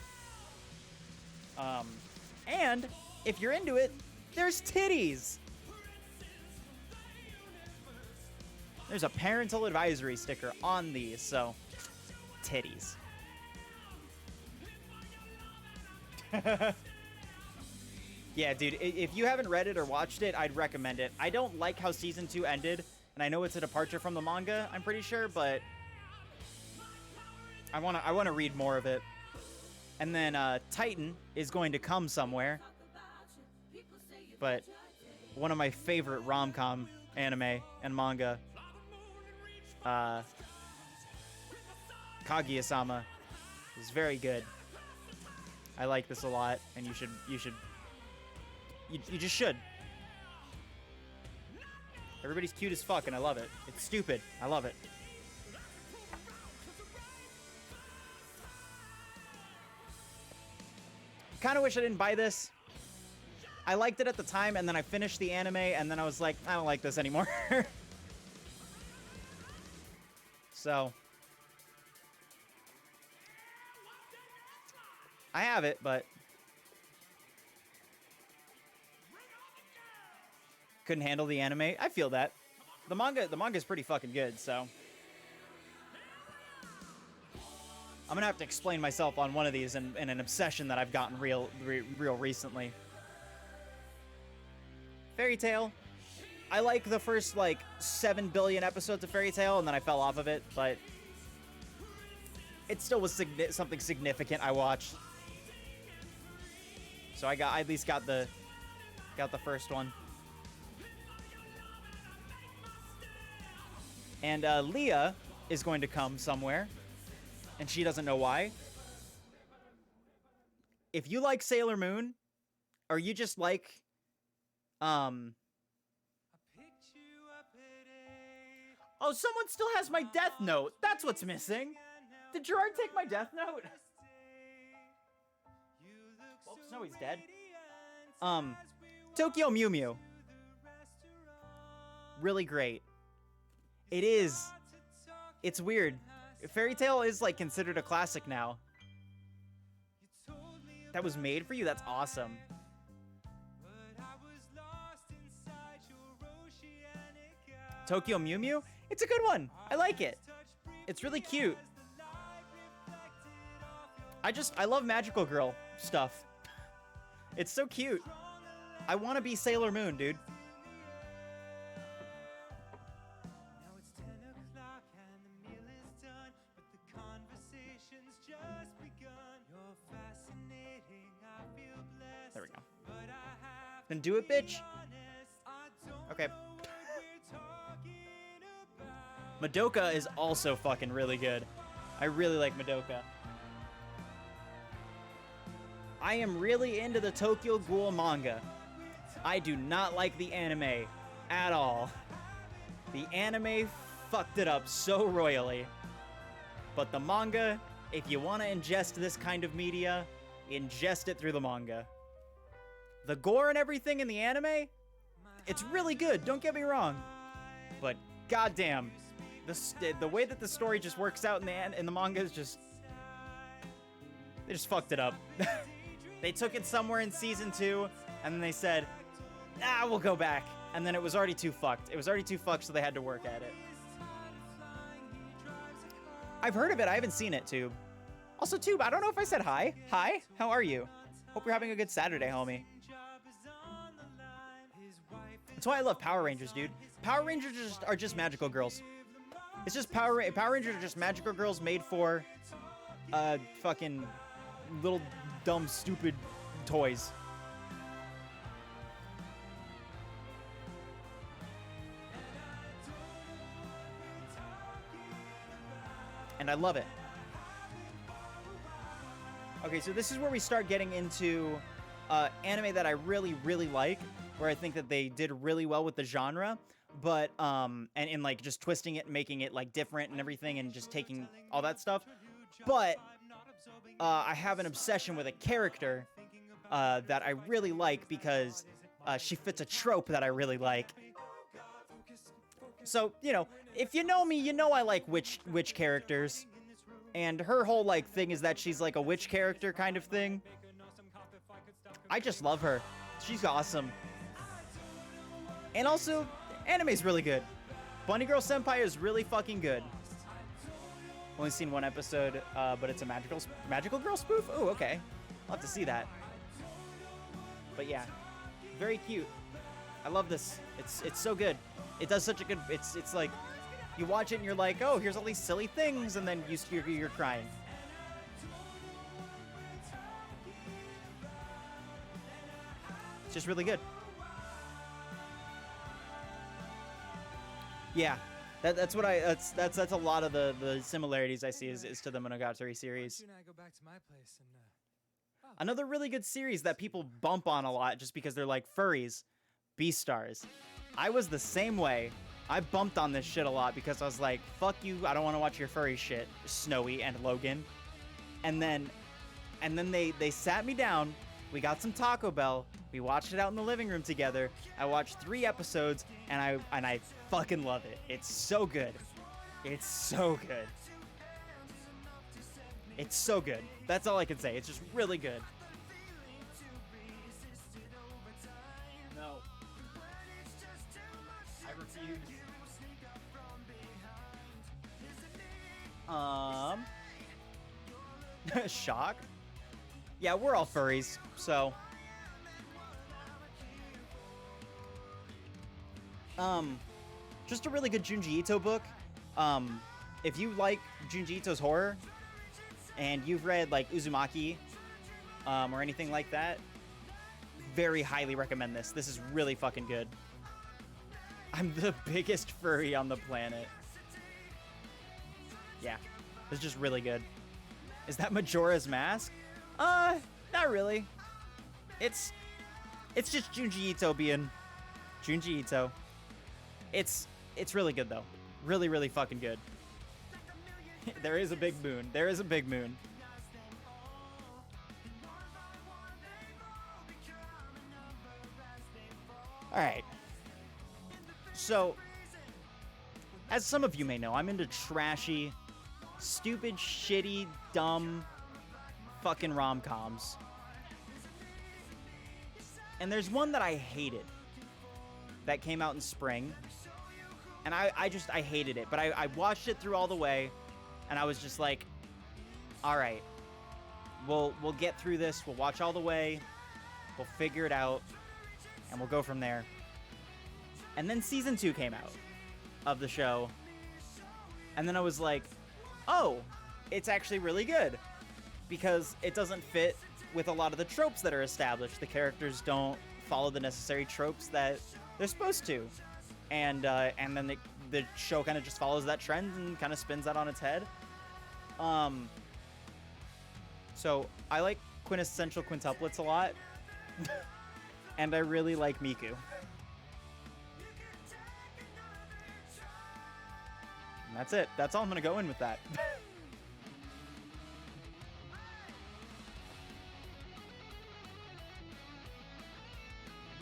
And if you're into it, there's titties. There's a parental advisory sticker on these, so titties. Yeah, dude, if you haven't read it or watched it, I'd recommend it. I don't like how Season 2 ended, and I know it's a departure from the manga, I'm pretty sure, but I wanna read more of it. And then Titan is going to come somewhere, but one of my favorite rom-com anime and manga, Kaguya-sama, is very good. I like this a lot, and you just should. Everybody's cute as fuck, and I love it. It's stupid. I love it. Kind of wish I didn't buy this. I liked it at the time, and then I finished the anime, and then I was like, I don't like this anymore. So I have it, but couldn't handle the anime. I feel that. The manga's pretty fucking good, so I'm gonna have to explain myself on one of these in an obsession that I've gotten real recently. Fairy Tail. I like the first, like, 7 billion episodes of Fairy Tail, and then I fell off of it, but it still was something significant I watched. So I at least got the first one. And Leah is going to come somewhere, and she doesn't know why. If you like Sailor Moon, or you just like Oh, someone still has my Death Note. That's what's missing. Did Gerard take my Death Note? Oops, no, he's dead. Tokyo Mew Mew. Really great. It is. It's weird. Fairy Tail is like considered a classic now. That was made for you? That's awesome. Tokyo Mew Mew? It's a good one. I like it. It's really cute. I love magical girl stuff. It's so cute. I want to be Sailor Moon, dude. There we go. Then do it, bitch. Okay. Madoka is also fucking really good. I really like Madoka. I am really into the Tokyo Ghoul manga. I do not like the anime at all. The anime fucked it up so royally. But the manga, if you want to ingest this kind of media, ingest it through the manga. The gore and everything in the anime, it's really good, don't get me wrong. But goddamn, the way that the story just works out in the manga is just... They just fucked it up. They took it somewhere in season 2, and then they said, we'll go back. And then it was already too fucked. It was already too fucked, so they had to work at it. I've heard of it. I haven't seen it, Tube. Also, Tube, I don't know if I said hi. Hi, how are you? Hope you're having a good Saturday, homie. That's why I love Power Rangers, dude. Power Rangers are just magical girls. It's just Power Rangers are just magical girls made for fucking little dumb stupid toys. And I love it. Okay, so this is where we start getting into anime that I really, really like, where I think that they did really well with the genre, but and in like just twisting it and making it like different and everything and just taking all that stuff. But I have an obsession with a character that I really like because she fits a trope that I really like. So, you know, if you know me, you know I like witch characters. And her whole, like, thing is that she's, like, a witch character kind of thing. I just love her. She's awesome. And also, anime's really good. Bunny Girl Senpai is really fucking good. Only seen one episode, but it's a magical girl spoof? Ooh, okay. I'll have to see that. But yeah, very cute. I love this. It's so good. It does such a good... It's like... You watch it and you're like, oh, here's all these silly things, and then you're crying. It's just really good. Yeah, that's what that's a lot of the similarities I see is to the Monogatari series. Another really good series that people bump on a lot just because they're like furries, Beastars. I was the same way. I bumped on this shit a lot because I was like, fuck you, I don't want to watch your furry shit, Snowy and Logan. And then they sat me down, we got some Taco Bell, we watched it out in the living room together. I watched 3 episodes and I fucking love it. It's so good. It's so good. It's so good. That's all I can say. It's just really good. No. I refuse. Shock? Yeah, we're all furries, so. Just a really good Junji Ito book. If you like Junji Ito's horror, and you've read, like, Uzumaki, or anything like that, very highly recommend this. This is really fucking good. I'm the biggest furry on the planet. Yeah, it's just really good. Is that Majora's Mask? Not really. It's just Junji Ito being Junji Ito. It's really good though. Really, really fucking good. There is a big moon. There is a big moon. All right. So, as some of you may know, I'm into trashy, stupid, shitty, dumb, fucking rom-coms. And there's one that I hated that came out in spring. And I hated it. But I watched it through all the way, and I was just like, all right, we'll get through this. We'll watch all the way. We'll figure it out, and we'll go from there. And then season 2 came out of the show. And then I was like, oh, it's actually really good. Because it doesn't fit with a lot of the tropes that are established. The characters don't follow the necessary tropes that they're supposed to. And then the show kind of just follows that trend and kind of spins that on its head. So I like quintessential quintuplets a lot. And I really like Miku. And that's it. That's all I'm going to go in with that.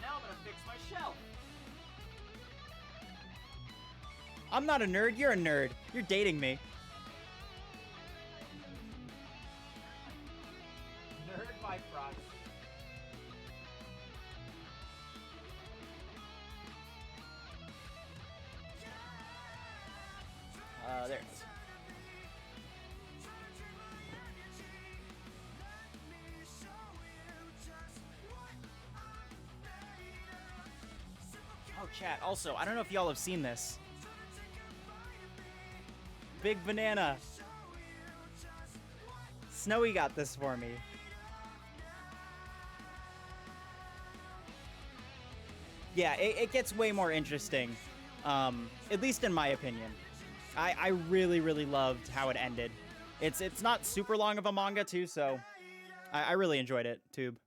Now I'm going to fix my shelf. I'm not a nerd. You're a nerd. You're dating me. Nerd by proxy. There it is. Oh, chat. Also, I don't know if y'all have seen this. Big Banana. Snowy got this for me. Yeah, it gets way more interesting. At least in my opinion. I really, really loved how it ended. It's not super long of a manga too, so I really enjoyed it, Tube.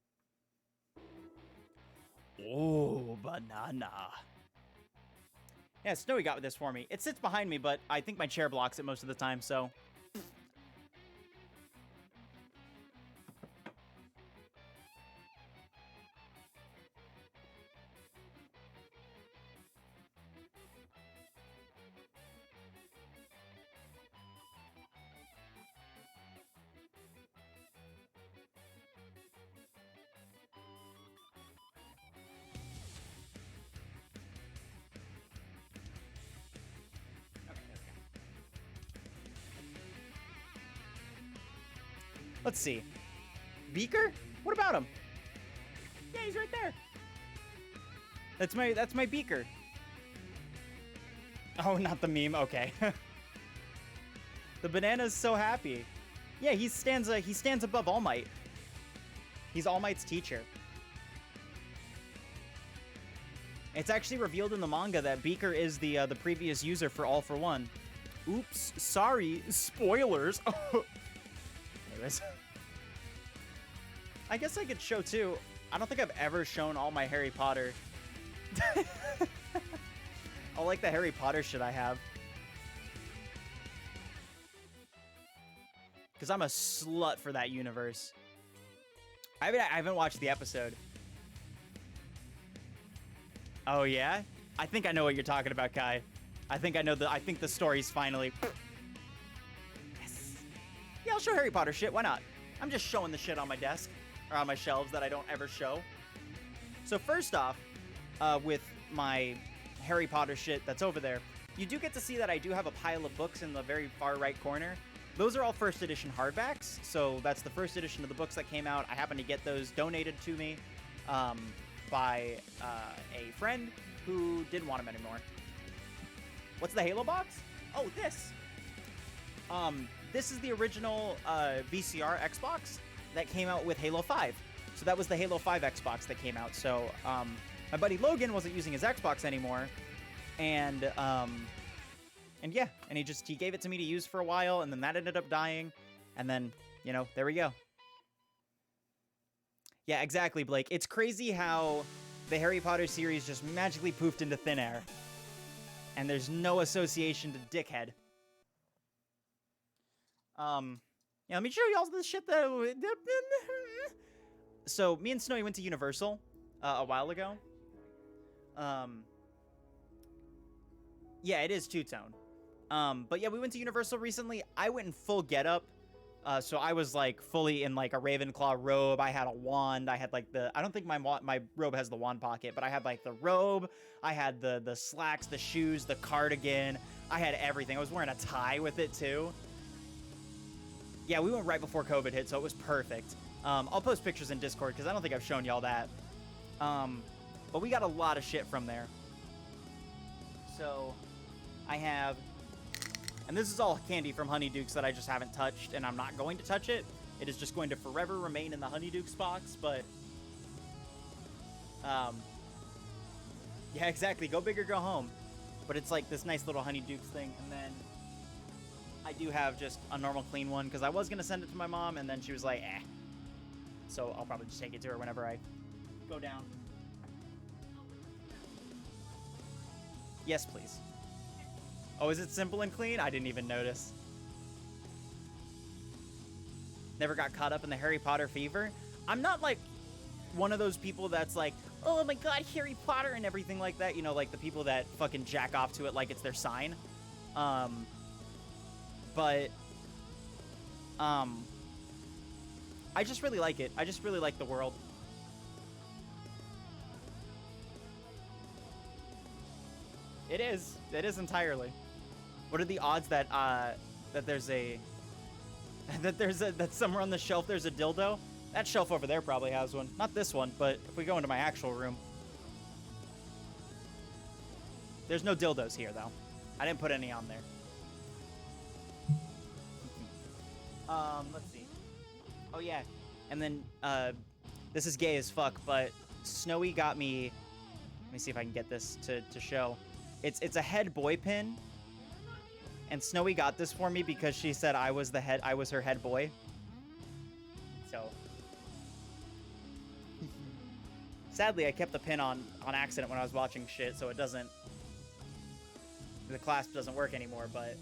Oh, banana. Yeah, Snowy got this for me. It sits behind me, but I think my chair blocks it most of the time, so... Let's see. Beaker? What about him? Yeah, he's right there. That's my Beaker. Oh, not the meme. Okay. The banana's so happy. Yeah, he stands above All Might. He's All Might's teacher. It's actually revealed in the manga that Beaker is the previous user for All for One. Oops, sorry, spoilers. Anyways. I guess I could show too. I don't think I've ever shown all my Harry Potter. All like the Harry Potter shit I have. Because I'm a slut for that universe. I haven't watched the episode. Oh yeah? I think I know what you're talking about, Kai. I think the story's finally... Yes. Yeah, I'll show Harry Potter shit. Why not? I'm just showing the shit on my desk. Or on my shelves that I don't ever show. So first off, with my Harry Potter shit that's over there, you do get to see that I do have a pile of books in the very far right corner. Those are all first edition hardbacks, so that's the first edition of the books that came out. I happened to get those donated to me by a friend who didn't want them anymore. What's the Halo box? Oh, this! This is the original VCR Xbox that came out with Halo 5. So that was the Halo 5 Xbox that came out. So my buddy Logan wasn't using his Xbox anymore, and yeah, and he gave it to me to use for a while, and then that ended up dying, and then, you know, there we go. Yeah, exactly, Blake. It's crazy how the Harry Potter series just magically poofed into thin air. And there's no association to dickhead. Yeah, let me show you all the shit that... So, me and Snowy went to Universal a while ago. Yeah, it is two-tone. But yeah, we went to Universal recently. I went in full getup. So I was like fully in like a Ravenclaw robe. I had a wand. I had like the, I don't think my robe has the wand pocket, but I had like the robe. I had the slacks, the shoes, the cardigan. I had everything. I was wearing a tie with it too. Yeah, we went right before COVID hit, so it was perfect. I'll post pictures in Discord because I don't think I've shown y'all that. But we got a lot of shit from there. So I have, and this is all candy from Honeydukes that I just haven't touched, and I'm not going to touch it. It is just going to forever remain in the Honeydukes box, but yeah, exactly. Go big or go home. But it's like this nice little Honeydukes thing, and then I do have just a normal clean one because I was going to send it to my mom, and then she was like, eh. So I'll probably just take it to her whenever I go down. Yes, please. Oh, is it simple and clean? I didn't even notice. Never got caught up in the Harry Potter fever. I'm not like one of those people that's like, oh my god, Harry Potter and everything like that. You know, like the people that fucking jack off to it like it's their sign. But I just really like it. I just really like the world. It is. It is entirely. What are the odds that that there's a that somewhere on the shelf there's a dildo? That shelf over there probably has one. Not this one, but if we go into my actual room. There's no dildos here though. I didn't put any on there. Let's see. Oh yeah. And then this is gay as fuck, but Snowy got me, let me see if I can get this to show. It's a head boy pin. And Snowy got this for me because she said I was her head boy. So sadly I kept the pin on accident when I was watching shit, so it doesn't, the clasp doesn't work anymore, but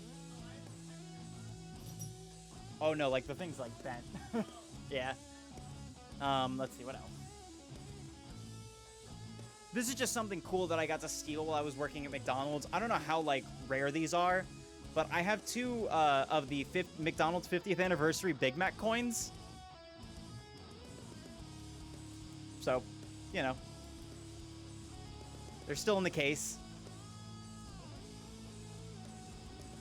oh no, like the thing's like bent. Yeah. Let's see what else. This is just something cool that I got to steal while I was working at McDonald's. I don't know how like rare these are, but I have two of the McDonald's 50th anniversary Big Mac coins. So, you know, they're still in the case.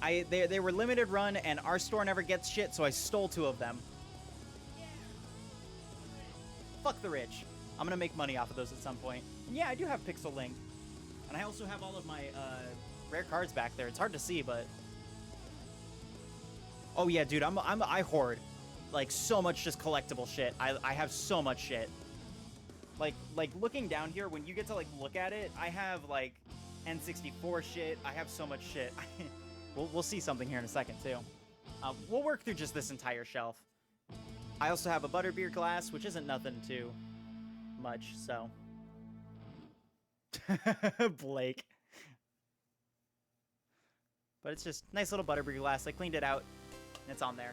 They were limited run, and our store never gets shit, so I stole two of them. Fuck the rich. I'm gonna make money off of those at some point. And yeah, I do have Pixel Link. And I also have all of my rare cards back there. It's hard to see, but oh yeah, dude, I hoard like so much just collectible shit. I have so much shit. Like looking down here, when you get to like look at it, I have like N64 shit. I have so much shit. We'll see something here in a second too. We'll work through just this entire shelf. I also have a butterbeer glass, which isn't nothing too much, so. Blake. But it's just nice little butterbeer glass. I cleaned it out, and it's on there.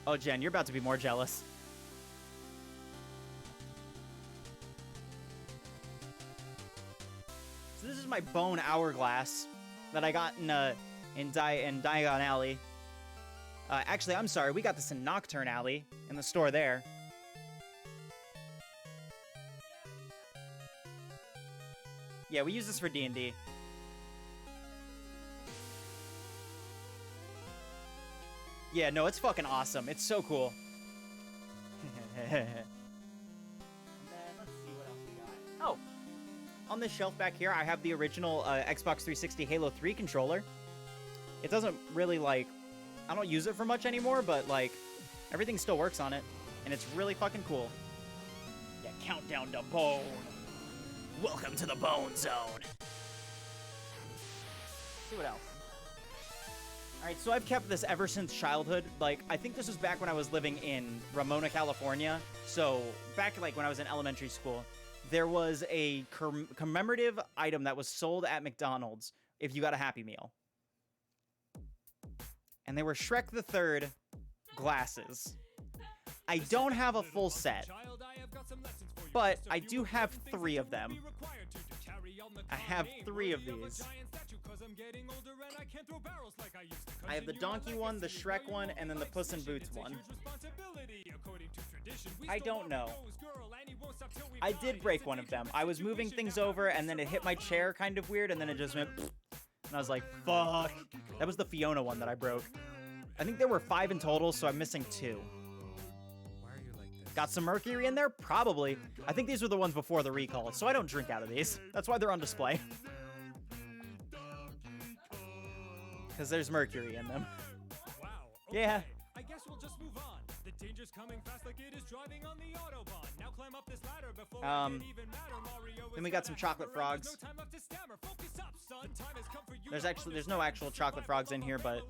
Oh, Jen, you're about to be more jealous. So this is my bone hourglass that I got in Diagon Alley. Actually, I'm sorry, we got this in Nocturne Alley, in the store there. Yeah, we use this for D&D. Yeah, no, it's fucking awesome. It's so cool. And then, let's see what else we got. Oh, on this shelf back here, I have the original Xbox 360 Halo 3 controller. It doesn't really, like, I don't use it for much anymore, but, like, everything still works on it, and it's really fucking cool. Yeah, countdown to bone. Welcome to the bone zone. Let's see what else. Alright, so I've kept this ever since childhood. Like, I think this was back when I was living in Ramona, California. So, back like when I was in elementary school, there was a commemorative item that was sold at McDonald's if you got a Happy Meal. And they were Shrek the Third glasses. I don't have a full set, but I do have 3 of them. I have 3 of these. I have the Donkey one, the Shrek one, and then the Puss in Boots one. I don't know. I did break one of them. I was moving things over, and then it hit my chair kind of weird, and then it just went... And I was like, fuck. That was the Fiona one that I broke. I think there were 5 in total, so I'm missing 2. Why are you like this? Got some mercury in there? Probably. I think these were the ones before the recall, so I don't drink out of these. That's why they're on display. Because there's mercury in them. Wow. Yeah. I guess we'll just move on. The danger's coming fast like it is driving on the Autobahn. Now climb up this ladder before it even matter. Mario is Then we got some chocolate frogs. no time left to stammer. Focus up, son. Time has come for you. There's no actual chocolate frogs in here, but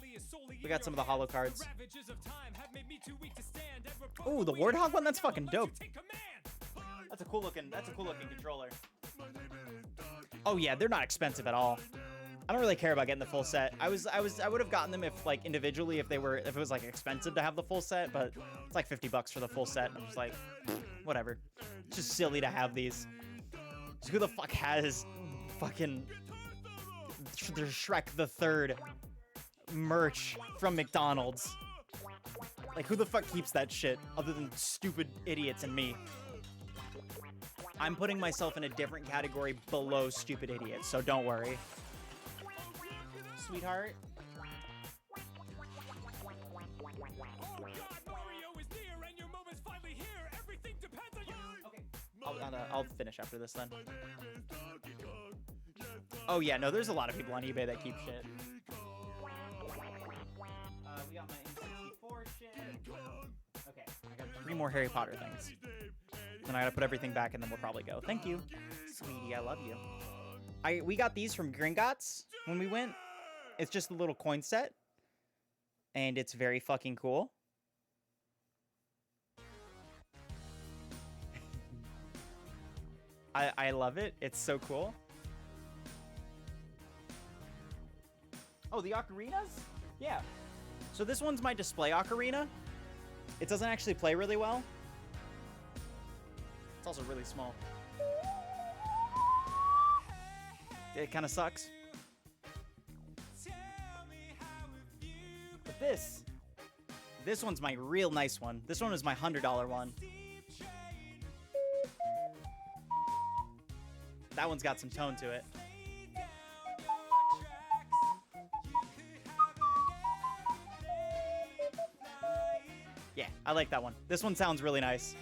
we got some of the holo cards. Ravages of time have made me too weak to stand. Ooh, the Warthog one? That's fucking dope. That's a cool looking controller. Oh yeah, they're not expensive at all. I don't really care about getting the full set. I would have gotten them if like individually if it was like expensive to have the full set, but it's like $50 for the full set. I'm just like, whatever. It's just silly to have these. So who the fuck has fucking the Shrek the Third merch from McDonald's? Like, who the fuck keeps that shit other than stupid idiots and me? I'm putting myself in a different category below stupid idiots, so don't worry. Sweetheart. Okay. I'll finish after this then. Oh yeah, no, there's a lot of people on eBay that keep shit. We got my N64 shit. Okay, I got 3 more Harry Potter things. Then I gotta put everything back and then we'll probably go. Thank you, sweetie, I love you. We got these from Gringotts when we went. It's just a little coin set. And it's very fucking cool. I love it. It's so cool. Oh, the ocarinas? Yeah. So this one's my display ocarina. It doesn't actually play really well. It's also really small. It kind of sucks. But this one's my real nice one. This one is my $100 one. That one's got some tone to it. Yeah, I like that one. This one sounds really nice.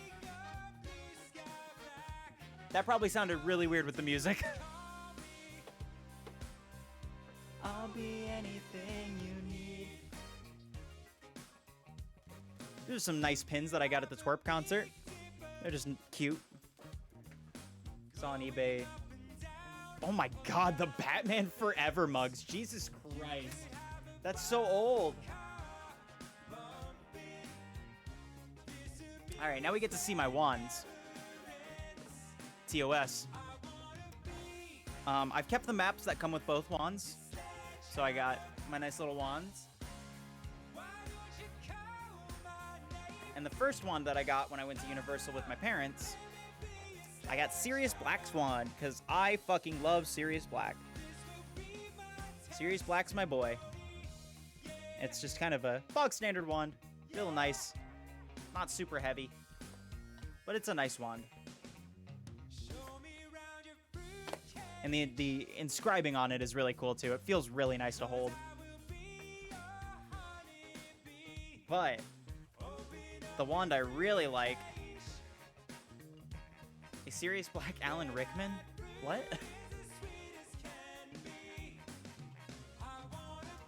That probably sounded really weird with the music. I'll be anything you need. There's some nice pins that I got at the twerp concert. They're just cute. Saw on eBay. Oh my god, the Batman Forever mugs. Jesus Christ. That's so old. Alright, now we get to see my wands. TOS. I've kept the maps that come with both wands. So I got my nice little wands. And the first wand that I got when I went to Universal with my parents, I got Sirius Black's wand, because I fucking love Sirius Black. Sirius Black's my boy. It's just kind of a bog standard wand. Real nice. Not super heavy. But it's a nice wand. And the inscribing on it is really cool too. It feels really nice to hold. But the wand I really like, a Sirius Black Alan Rickman? What?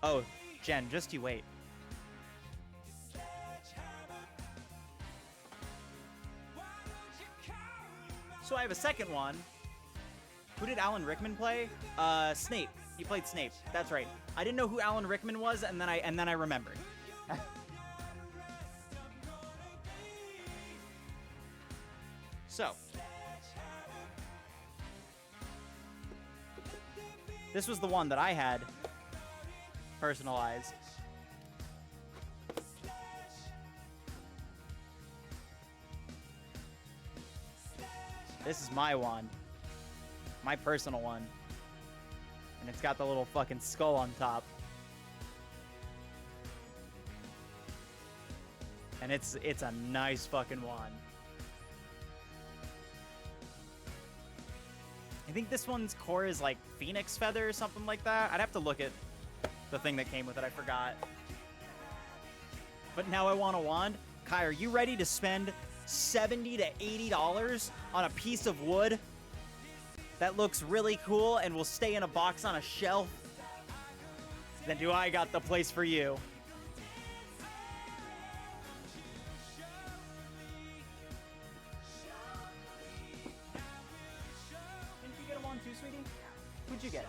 Oh, Jen, just you wait. So I have a second one. Who did Alan Rickman play? Snape He played Snape. That's right. I didn't know who Alan Rickman was, and then I remembered. So, this was the one that I had personalized. This is my wand. My personal one. And it's got the little fucking skull on top. And it's a nice fucking wand. I think this one's core is like Phoenix Feather or something like that. I'd have to look at the thing that came with it. I forgot. But now I want a wand. Kai, are you ready to spend $70 to $80 on a piece of wood that looks really cool and will stay in a box on a shelf? Then do I got the place for you. Didn't you get a wand too, sweetie? Who'd you get?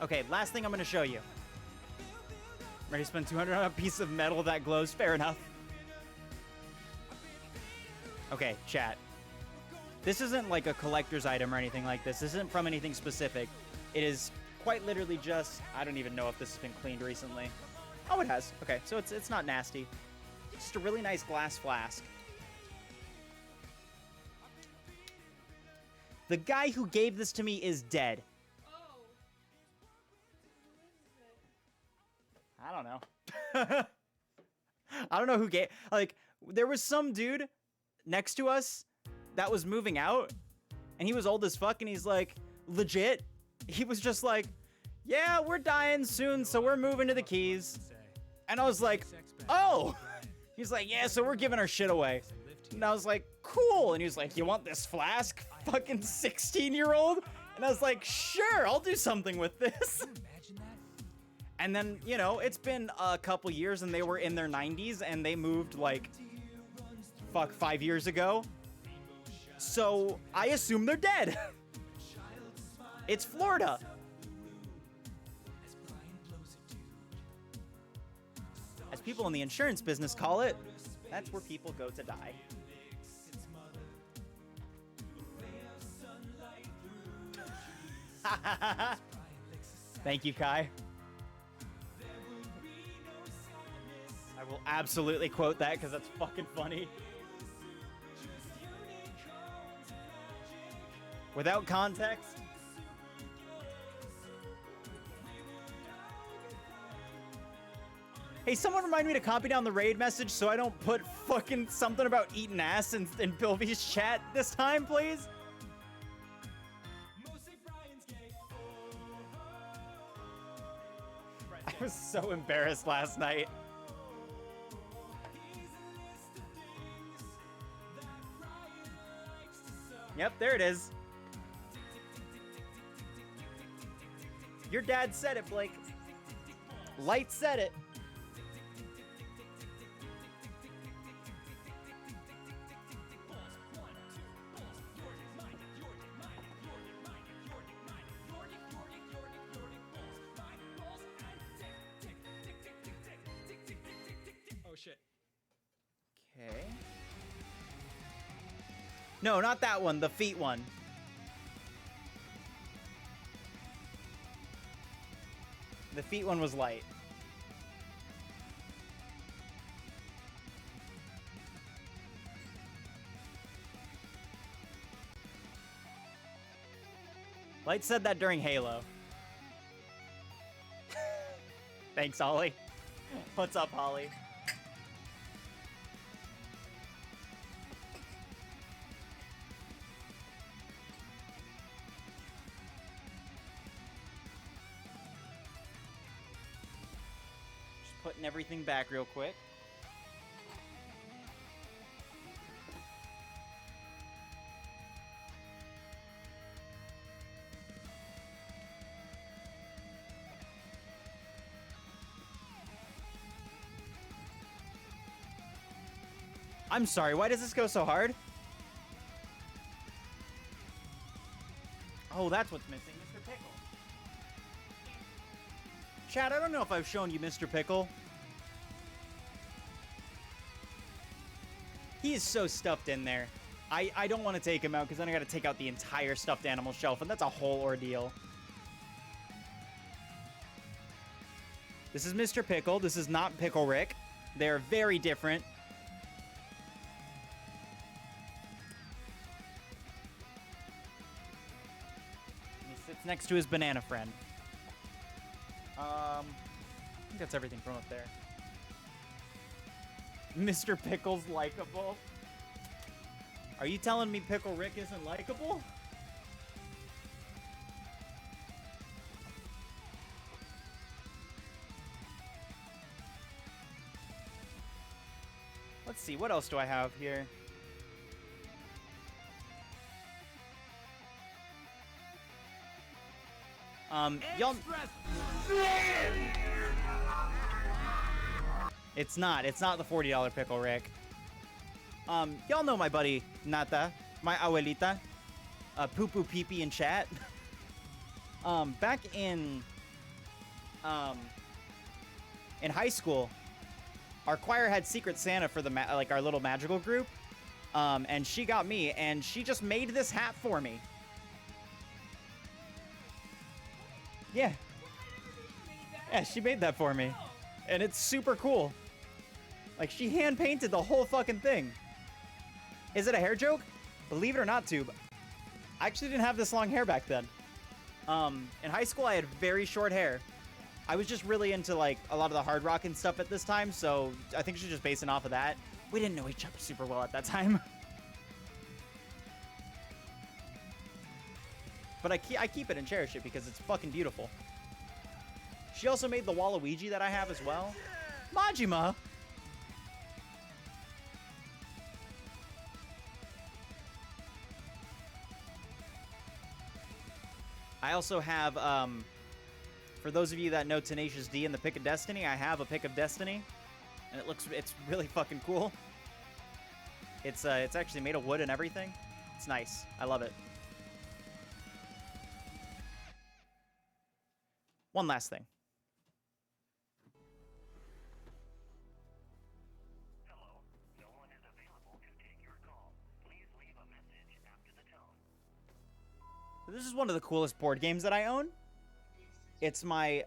Okay, last thing I'm gonna show you. Ready to spend $200 on a piece of metal that glows? Fair enough. Okay, chat. This isn't like a collector's item or anything like this. This isn't from anything specific. It is quite literally just, I don't even know if this has been cleaned recently. Oh, it has. Okay, so it's not nasty. Just a really nice glass flask. The guy who gave this to me is dead. I don't know. I don't know who gave... Like, there was some dude next to us that was moving out, and he was old as fuck, and he's like, legit, he was just like, yeah, we're dying soon, so we're moving to the Keys. And I was like, oh! He's like, yeah, so we're giving our shit away. And I was like, cool. And he was like, you want this flask, fucking 16-year-old? And I was like, sure, I'll do something with this. And then, you know, it's been a couple years and they were in their 90s and they moved like, 5 years ago. So I assume they're dead. It's Florida. As people in the insurance business call it, that's where people go to die. Thank you, Kai. I will absolutely quote that because that's fucking funny. Without context. Hey, someone remind me to copy down the raid message so I don't put fucking something about eating ass in Bilby's chat this time, please. I was so embarrassed last night. Yep, there it is. Your dad said it, Blake. Light said it. Oh shit. Okay. No, not that one. The feet one. The feet one was light. Light said that during Halo. Thanks, Holly. What's up, Holly? Just putting everything back real quick. I'm sorry, why does this go so hard? Oh, that's what's missing, Mr. Pickle. Chad, I don't know if I've shown you Mr. Pickle. He is so stuffed in there. I don't want to take him out because then I got to take out the entire stuffed animal shelf, and that's a whole ordeal. This is Mr. Pickle. This is not Pickle Rick. They're very different. He sits next to his banana friend. I think that's everything from up there. Mr. Pickle's likable. Are you telling me Pickle Rick isn't likable? Let's see, what else do I have here? Y'all... It's not the $40 Pickle Rick. Y'all know my buddy, Nata, my abuelita, Poo Poo Pee Pee in chat. Back in high school, our choir had Secret Santa for the, our little magical group. And she got me, and she just made this hat for me. Yeah. Yeah, she made that for me. And it's super cool. Like, she hand-painted the whole fucking thing. Is it a hair joke? Believe it or not, Tube. I actually didn't have this long hair back then. In high school, I had very short hair. I was just really into, like, a lot of the hard rock and stuff at this time, so I think she's just basing off of that. We didn't know each other super well at that time. But I keep it and cherish it because it's fucking beautiful. She also made the Waluigi that I have as well. Majima! I also have, for those of you that know Tenacious D and the Pick of Destiny, I have a Pick of Destiny. And it's really fucking cool. It's actually made of wood and everything. It's nice. I love it. One last thing. Hello, no one is available to take your call. Please leave a message after the tone. This is one of the coolest board games that I own. It's my,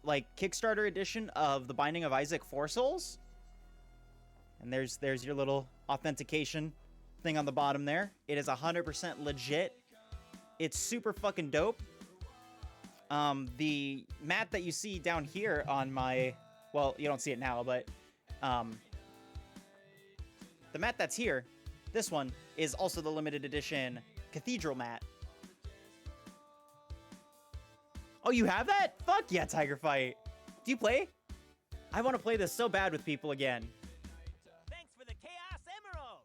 like, Kickstarter edition of The Binding of Isaac 4 Souls. And there's your little authentication thing on the bottom there. It is 100% legit. It's super fucking dope. The mat that you see down here on my, well, you don't see it now, but, the mat that's here, this one, is also the limited edition Cathedral mat. Oh, you have that? Fuck yeah, Tiger Fight. Do you play? I want to play this so bad with people again. Thanks for the Chaos Emerald!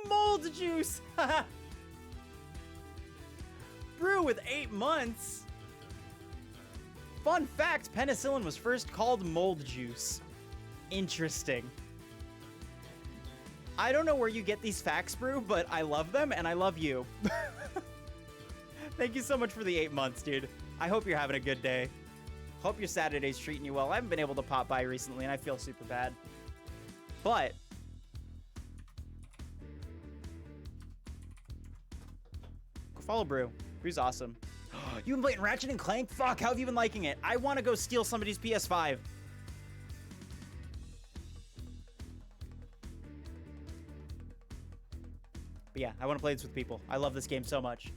Mold juice! Brew with 8 months. Fun fact, penicillin was first called mold juice. Interesting. I don't know where you get these facts, Brew, but I love them, and I love you. Thank you so much for the 8 months, dude. I hope you're having a good day. Hope your Saturday's treating you well. I haven't been able to pop by recently, and I feel super bad. But go follow Brew. Brew's awesome. You've been playing Ratchet and Clank? Fuck, how have you been liking it? I want to go steal somebody's PS5. But yeah, I want to play this with people. I love this game so much.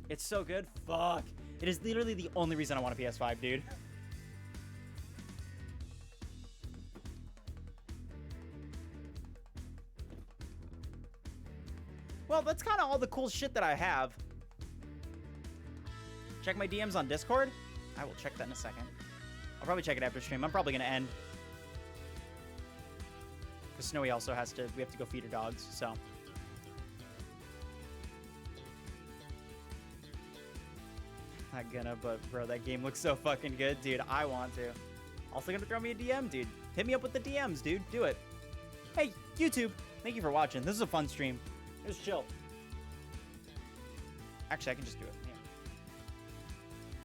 It's so good. Fuck. It is literally the only reason I want a PS5, dude. Well, that's kind of all the cool shit that I have. Check my DMs on Discord. I will check that in a second. I'll probably check it after stream. I'm probably going to end. Because Snowy also has to... We have to go feed her dogs, so... Not gonna, but bro, that game looks so fucking good, dude. I want to. Also gonna throw me a DM, dude. Hit me up with the DMs, dude. Do it. Hey, YouTube, thank you for watching. This is a fun stream. It was chill. Actually, I can just do it.